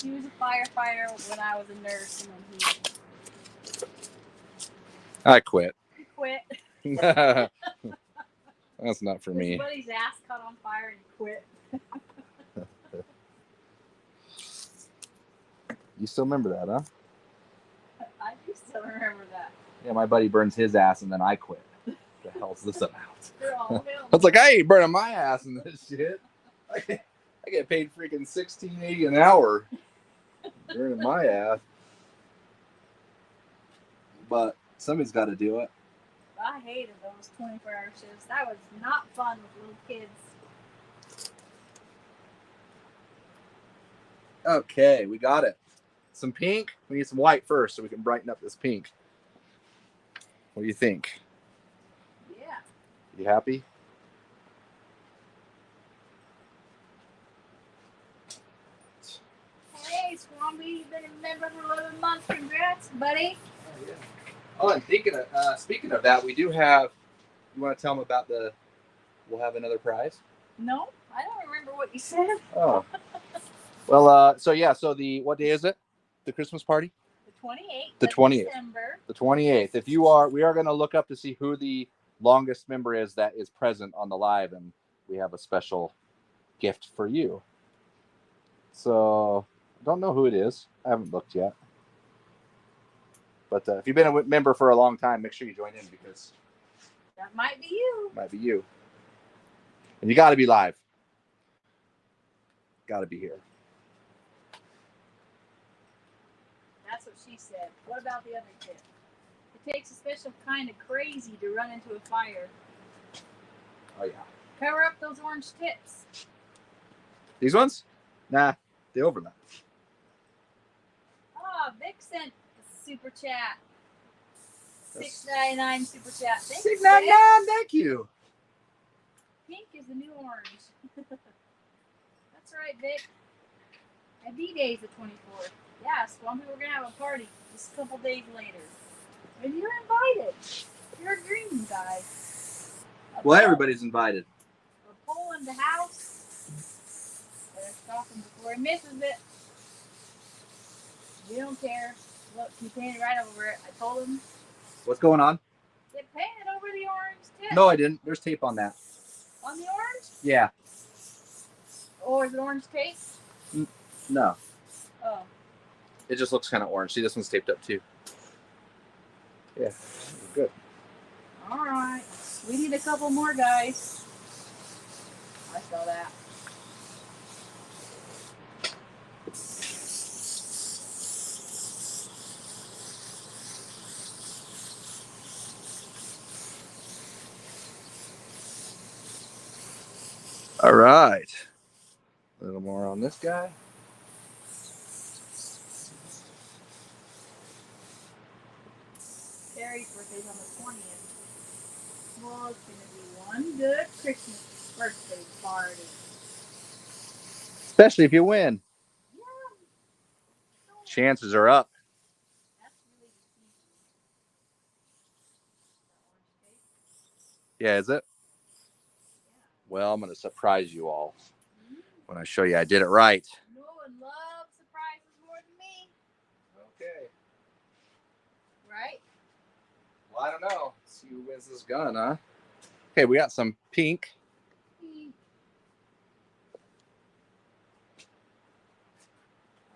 He was a firefighter when I was a nurse, and then I quit. he quit. That's not for me. His buddy's ass caught on fire and he quit. You still remember that, huh? I do still remember that. Yeah, my buddy burns his ass and then I quit. The hell's this about? They're all hell. I was like, I ain't burning my ass in this shit. I get paid freaking $16.80 an hour burning my ass. But somebody's got to do it. I hated those 24-hour shifts. That was not fun with little kids. Okay, we got it. Some pink. We need some white first so we can brighten up this pink. What do you think? Yeah. You happy? Hey, Swampy, you've been a member for 11 months. Congrats, buddy. Oh, yeah. Oh, and speaking of that, we do have. You want to tell them about we'll have another prize? No, I don't remember what you said. Oh. Well, so what day is it? The Christmas party? The 28th. The 28th. December. The 28th. We are going to look up to see who the longest member is that is present on the live, and we have a special gift for you. So, I don't know who it is. I haven't looked yet. But if you've been a member for a long time, make sure you join in because That might be you. it might be you. And you got to be live. Got to be here. That's what she said. What about the other tip? It takes a special kind of crazy to run into a fire. Oh, yeah. Cover up those orange tips. These ones? Nah, they overlap. Oh, Vic sent a super chat. $6.99 super chat. Thanks, Vic. $6.99, thank you. Pink is the new orange. That's right, Vic. And D-Day is the 24th. Yeah, Swampy, we're going to have a party just a couple days later. And you're invited. You're a dream guy. Well, everybody's invited. A pole in the house. Better stop him before he misses it. We don't care. Look, he painted right over it. I told him. What's going on? Get painted over the orange tip. No, I didn't. There's tape on that. On the orange? Yeah. Or is it orange tape? No. Oh. It just looks kind of orange. See, this one's taped up too. Yeah. Good. All right. We need a couple more guys. I saw that. All right. A little more on this guy. Terry's birthday's on the 20th. Well, it's going to be one good Christmas birthday party. Especially if you win. Yeah. Chances are up. That's really deceiving. Yeah, is it? Well, I'm going to surprise you all when I show you I did it right. No one loves surprises more than me. Okay. Right? Well, I don't know. Let's see who wins this gun, huh? Okay, we got some pink. I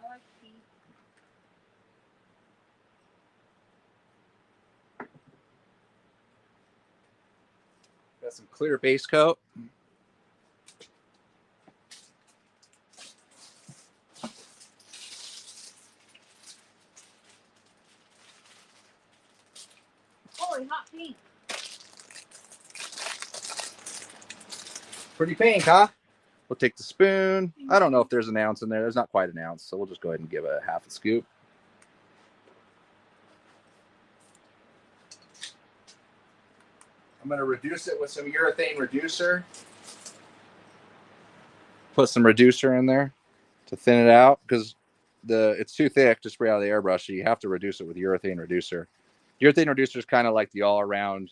like pink. Got some clear base coat. Holy hot pink. Pretty pink, huh? We'll take the spoon. I don't know if there's an ounce in there. There's not quite an ounce, so we'll just go ahead and give a half a scoop. I'm going to reduce it with some urethane reducer. Put some reducer in there to thin it out because it's too thick to spray out of the airbrush, so you have to reduce it with urethane reducer. Urethane reducer is kind of like the all-around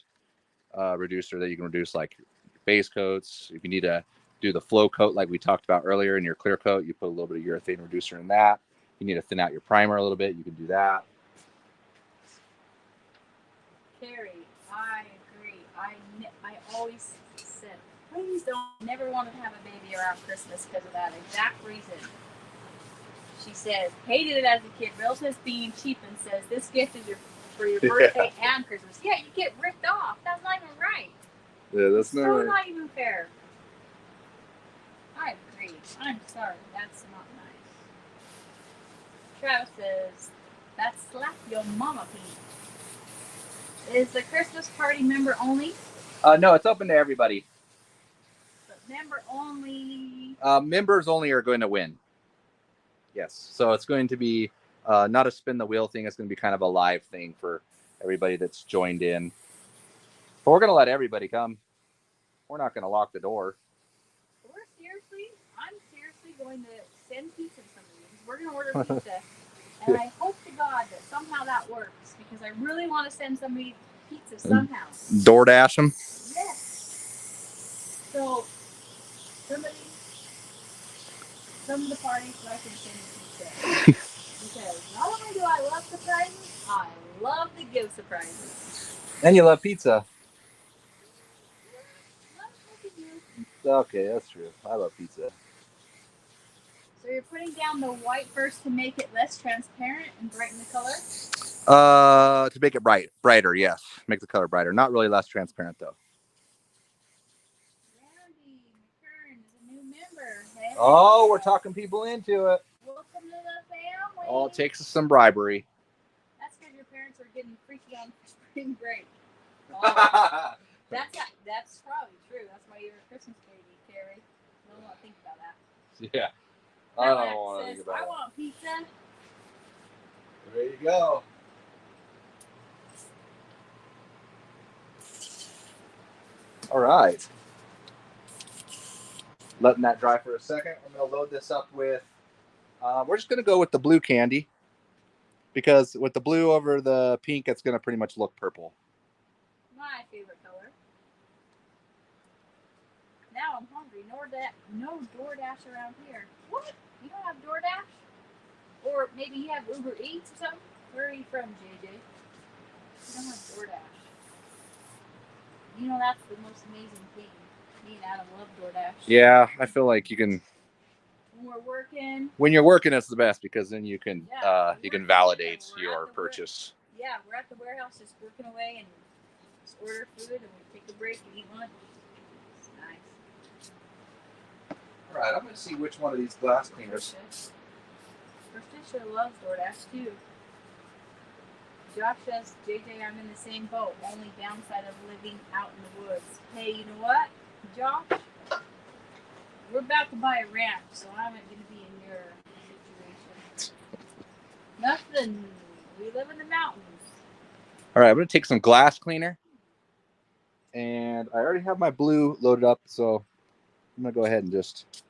reducer that you can reduce like base coats. If you need to do the flow coat like we talked about earlier in your clear coat, you put a little bit of urethane reducer in that. If you need to thin out your primer a little bit, you can do that. Carrie, I agree. I always said, please don't never wanted to have a baby around Christmas because of that exact reason. She says, hated it as a kid. Bill says being cheap and says, this gift is for your birthday and Christmas. Yeah, you get ripped off. That's not even right. Yeah, that's not right. Not even fair. I agree. I'm sorry. That's not nice. Travis says, that's slap your mama, Pete. Is the Christmas party member only? No, it's open to everybody. But member only. Members only are going to win. Yes. So it's going to be not a spin the wheel thing. It's going to be kind of a live thing for everybody that's joined in. But we're going to let everybody come. We're not going to lock the door. I'm seriously going to send pizza to some of these. We're going to order pizza. And I hope to God that somehow that works because I really want to send somebody pizza somehow. DoorDash them? Yes. So, somebody, come to the party so I can send you pizza. Because not only do I love surprises, I love to give surprises. And you love pizza. Yeah, Okay, that's true. I love pizza. so you're putting down the white first to make it less transparent and brighten the color? To make it brighter, yes. Make the color brighter. Not really less transparent though. Randy McKern is a new member. Hey, Oh, we're talking people into it. welcome to the family. All it takes is some bribery. That's because your parents are getting freaky on spring break. Oh, that's probably true. That's why you're a Christmas baby, Carrie. You don't want to think about that. Yeah. I don't want to think about I it. want pizza. There you go. All right. Letting that dry for a second. I'm going to load this up with, we're just going to go with the blue candy because with the blue over the pink, it's going to pretty much look purple. My favorite color. Now I'm hungry. No DoorDash around here. What? You don't have DoorDash? Or maybe you have Uber Eats or something? Where are you from, JJ? You don't have DoorDash. You know that's the most amazing thing. Me and Adam love DoorDash. Yeah, I feel like you can. When we're working. When you're working, it's the best because then you can validate We're your purchase. Yeah, we're at the warehouse just working away and just order food and we take a break and eat lunch. It's nice. All right, I'm going to see which one of these glass cleaners. Patricia loves DoorDash too. Josh says, JJ, I'm in the same boat. Only downside of living out in the woods. Hey, you know what, Josh? We're about to buy a ranch, so I'm not going to be in your situation. Nothing. We live in the mountains. All right, I'm going to take some glass cleaner. And I already have my blue loaded up, so I'm going to go ahead and just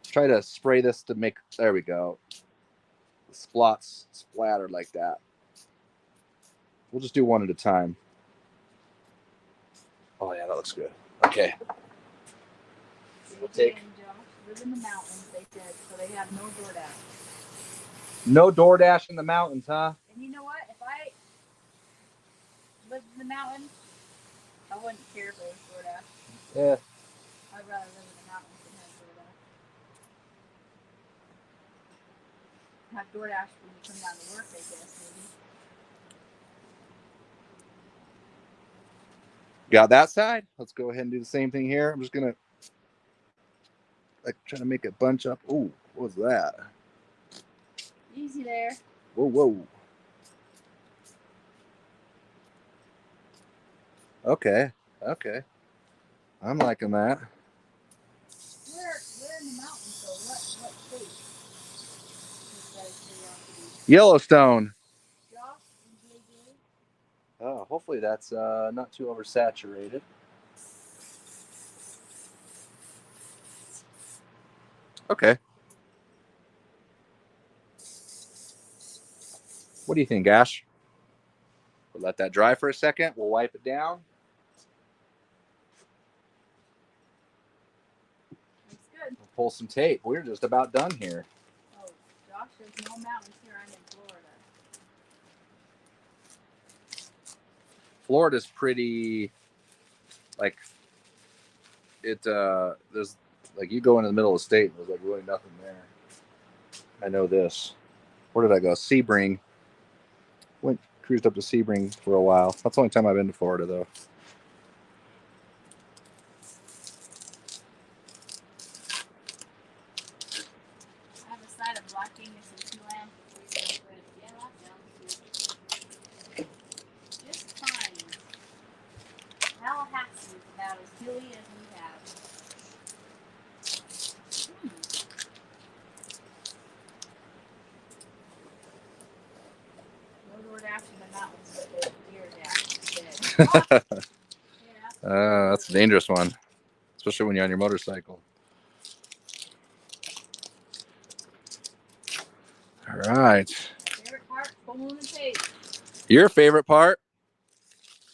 try to spray this to make, there we go. The splots splattered like that. We'll just do one at a time. Oh, yeah, that looks good. Okay. We'll take. And Josh live in the mountains, they said, so they have no DoorDash. No DoorDash in the mountains, huh? And you know what? If I lived in the mountains, I wouldn't care if it was DoorDash. Yeah. I'd rather live in the mountains than have DoorDash. Have DoorDash when you come down to work, I guess, maybe. Got that side? Let's go ahead and do the same thing here. I'm just going to try to make it bunch up. Ooh, what was that? Easy there. Whoa, whoa. Okay. I'm liking that. We're in the mountains, so what state? Yellowstone. Josh and JJ. Oh, hopefully that's not too oversaturated. Okay. What do you think, Ash? We'll let that dry for a second. We'll wipe it down. Looks good. We'll pull some tape. We're just about done here. Oh, Josh, there's no mountains here. I'm in Florida. Florida's pretty, like, there's, like, you go into the middle of the state and there's, like, really nothing there. I know this. Where did I go? Sebring. Cruised up to Sebring for a while. That's the only time I've been to Florida, though. I have a side of black ink and some tea lamp. Yeah, that sounds good. Just fine. Tallahassee is about as hilly as we have. No word after the mountains, but there's deer down instead. Yeah, That's a dangerous one, especially when you're on your motorcycle. All right. favorite part, pulling the tape. Your favorite part?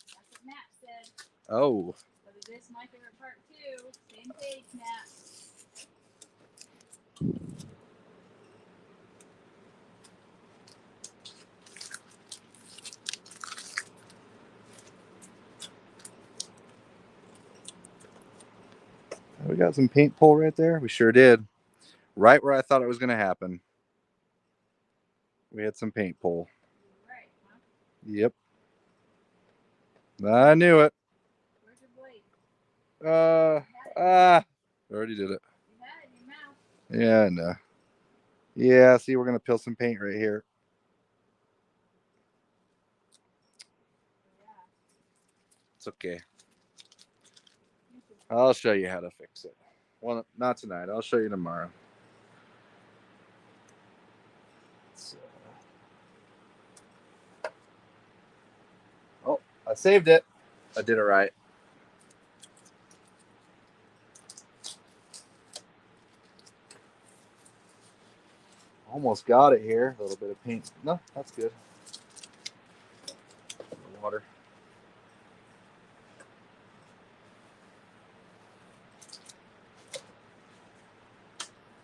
That's what Matt said. Oh. But it is my favorite part too. Same page, Matt. We got some paint pull right there. We sure did. Right where I thought it was going to happen. We had some paint pull. Right, huh? Yep. I knew it. Where's your blade? Already did it. You had it in your mouth. Yeah, I know. Yeah, see, we're going to peel some paint right here. Yeah. It's okay. I'll show you how to fix it. Well, not tonight. I'll show you tomorrow. Oh, I saved it. I did it right. Almost got it here. A little bit of paint. No, that's good. Water.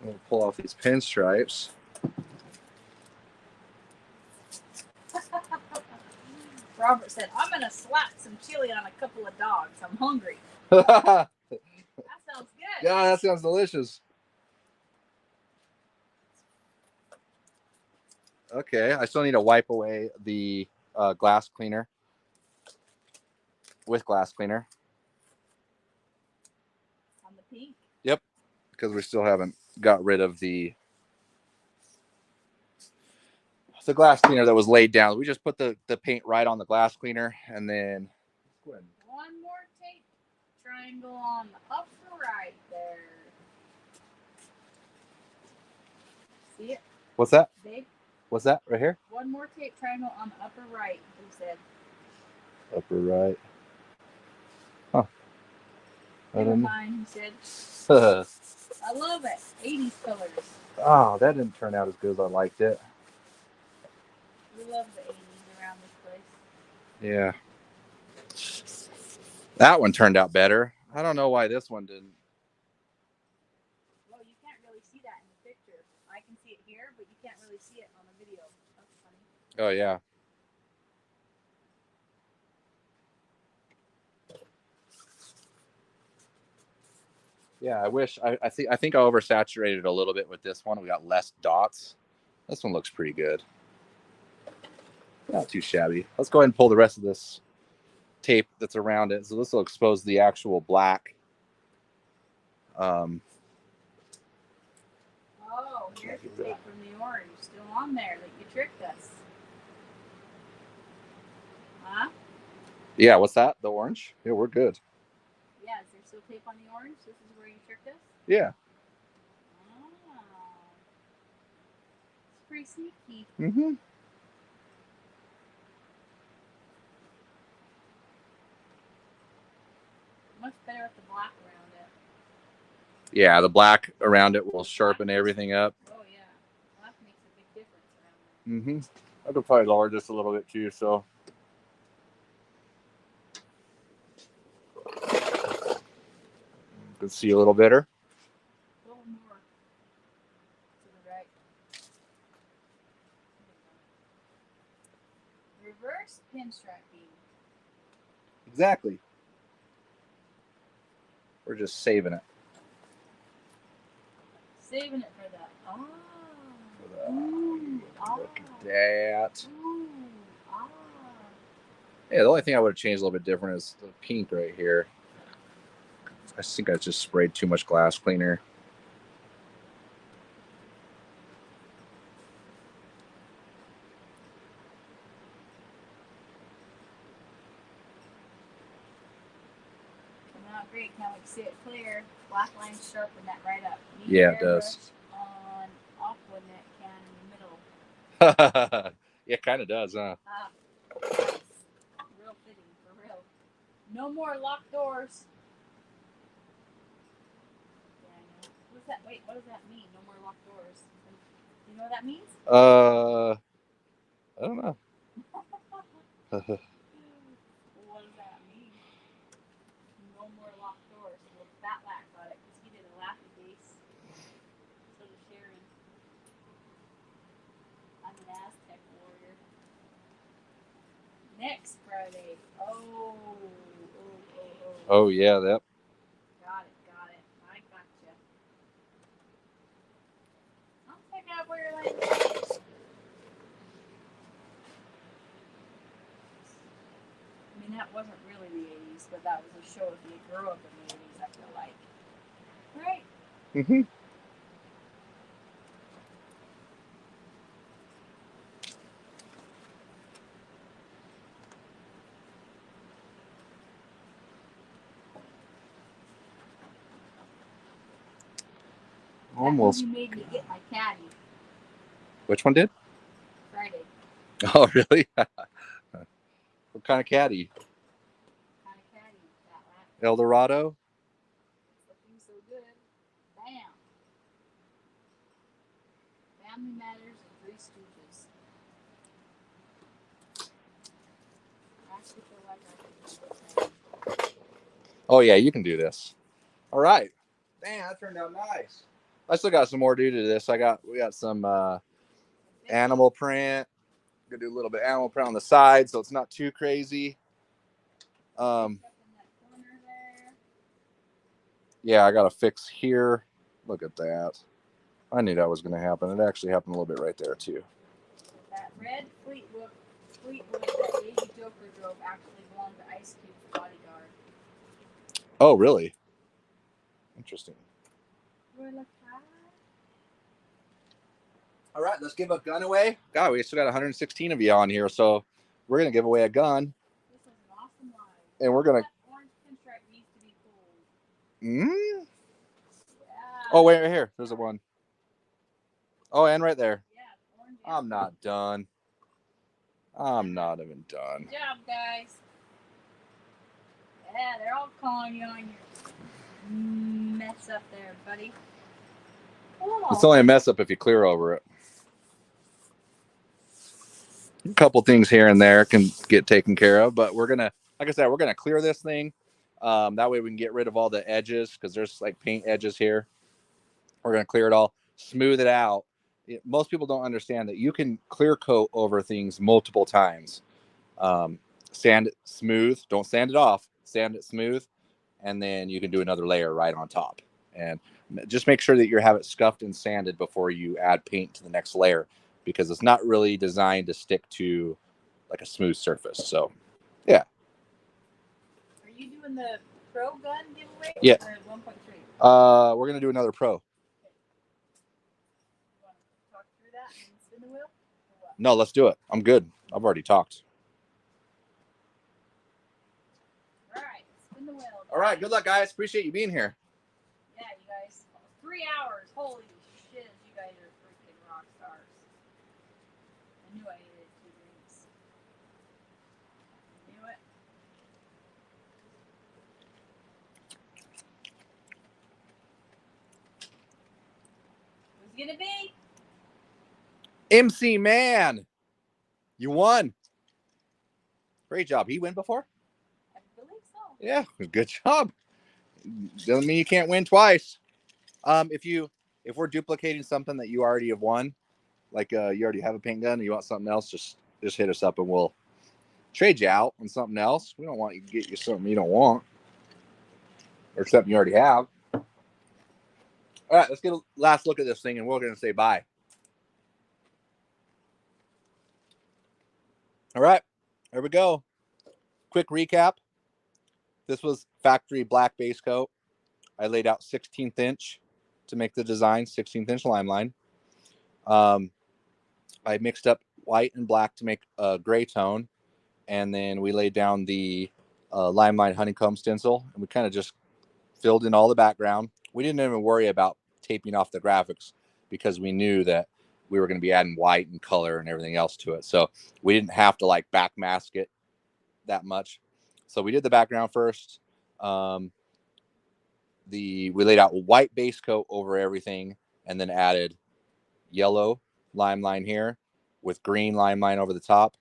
I'm going to pull off these pinstripes. Robert said, I'm going to slap some chili on a couple of dogs. I'm hungry. Yeah, That sounds good. that sounds delicious. Okay, I still need to wipe away the glass cleaner with glass cleaner. On the pink? Yep, because we still haven't got rid of the glass cleaner that was laid down. We just put the paint right on the glass cleaner, and then go ahead. One more tape triangle on the upper right there. See it, What's that? babe? What's that right here? One more tape triangle on the upper right, he said. Upper right. Huh. I Never don't know. mind, he said. I love it. 80s colors. Oh, that didn't turn out as good as I liked it. We love the 80s around this place. Yeah. That one turned out better. I don't know why this one didn't. Well, you can't really see that in the picture. I can see it here, but you can't really see it on the video. That's funny. Oh, yeah. Yeah, I wish. I think I oversaturated a little bit with this one. We got less dots. This one looks pretty good. Not too shabby. Let's go ahead and pull the rest of this tape that's around it. So this will expose the actual black. Oh, here's the tape from the orange. Still on there. Like you tricked us. Huh? Yeah, what's that? The orange? Yeah, we're good. Yeah, is there still tape on the orange? This is where you tricked us? Yeah. Oh. It's pretty sneaky. Mm-hmm. Much better with the black around it. Yeah, the black around it will sharpen everything up. Oh, yeah. Black makes a big difference around there. Mm-hmm. I could probably lower this a little bit too, so. Can see a little better. A little more to the right. Reverse pinstriping. Exactly. We're just saving it. Saving it for the Look at that. Ooh, Yeah, the only thing I would have changed a little bit different is the pink right here. I think I just sprayed too much glass cleaner. Not great. Can't wait to see it clear. Black lines sharpen that right up. Yeah, it does. On Aqua Net can in the middle. Yeah, kind of does, huh? Nice. Real fitting, for real. No more locked doors. Yeah, I know. What's that? Wait, what does that mean? No more locked doors. You know what that means? I don't know. What does that mean? No more locked doors. Well, Fat Lack got it because he did a laughy face. So did Sharon. I'm an Aztec warrior. Next Friday. Oh. Oh, yeah, that. Got it. I gotcha. I'll check out where you're like. I mean, that wasn't really the 80s, but that was a show if you grew up in the 80s, I feel like. Right? Mm-hmm. Almost. You made me get my caddy Which one did? Friday. Oh, really? What kind of caddy? Kind of caddy, Fat Lack. El Dorado? Looking so good. Bam. Family Matters and Three Stooges. I actually feel like I can do this. Oh, yeah, you can do this. All right. Man, that turned out nice. I still got some more to do to this. We got some animal print. Gonna do a little bit of animal print on the side, so it's not too crazy. Yeah, I got to fix here. Look at that. I knew that was going to happen. It actually happened a little bit right there too. That red Fleetwood that Baby Joker drove actually belonged to Ice Cube's bodyguard. Oh, really? Interesting. All right, let's give a gun away. God, we still got 116 of you on here, so we're going to give away a gun. This is an awesome live. And we're going to... That orange pinstripe needs to be pulled. Yeah. Oh, wait, right here. There's a one. Oh, and right there. Yeah, orange. I'm not done. I'm not even done. Good job, guys. Yeah, they're all calling you on your mess up there, buddy. Oh. It's only a mess up if you clear over it. A couple things here and there can get taken care of, but we're gonna, like I said, we're gonna clear this thing. That way we can get rid of all the edges because there's like paint edges here. We're gonna clear it all, smooth it out. Most people don't understand that you can clear coat over things multiple times. Sand it smooth. Don't sand it off. Sand it smooth, and then you can do another layer right on top. And just make sure that you have it scuffed and sanded before you add paint to the next layer, because it's not really designed to stick to like a smooth surface. So, yeah. Are you doing the Pro gun giveaway? Yeah. Or 1.3? We're gonna do another Pro. Okay. You want to talk through that and spin the wheel? Or what? No, let's do it. I'm good. I've already talked. All right, spin the wheel. Guys. All right. Good luck, guys. Appreciate you being here. Yeah, you guys. 3 hours. Holy shit, you guys are freaking rock stars. I knew I needed 2 drinks. You know what? Who's gonna be? MC Man, you won. Great job. He win before? I believe so. Yeah, good job. doesn't mean you can't win twice. If we're duplicating something that you already have won, like you already have a paint gun and you want something else, just hit us up and we'll trade you out on something else. We don't want you to get you something you don't want or something you already have. All right, let's get a last look at this thing and we're going to say bye. All right, there we go. Quick recap. This was factory black base coat. I laid out 16th inch to make the design, 16th inch lime line. I mixed up white and black to make a gray tone. And then we laid down the lime line honeycomb stencil. And we kind of just filled in all the background. We didn't even worry about taping off the graphics because we knew that we were going to be adding white and color and everything else to it. So we didn't have to like back mask it that much. So we did the background first. We laid out white base coat over everything and then added yellow lime line here with green lime line over the top.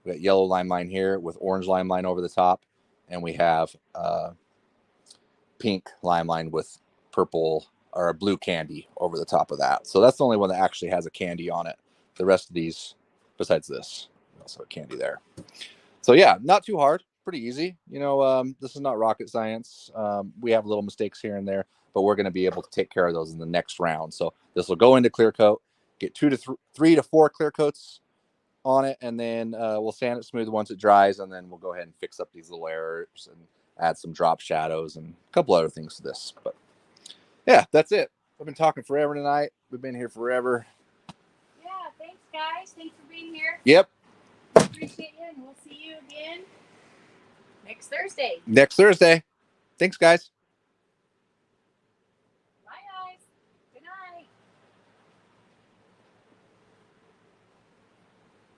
We got yellow lime line here with orange lime line over the top. And we have pink lime line with purple or a blue candy over the top of that. So that's the only one that actually has a candy on it. The rest of these, besides this, also a candy there. So yeah, not too hard, pretty easy. You know, this is not rocket science. We have little mistakes here and there, but we're going to be able to take care of those in the next round. So this will go into clear coat, get 3 to 4 clear coats on it, and then we'll sand it smooth once it dries, and then we'll go ahead and fix up these little errors and add some drop shadows and a couple other things to this. But yeah, that's it. I've been talking forever tonight. We've been here forever. Yeah, thanks guys. Thanks for being here. Yep. Appreciate you, and we'll see you again next Thursday. Next Thursday. Thanks, guys.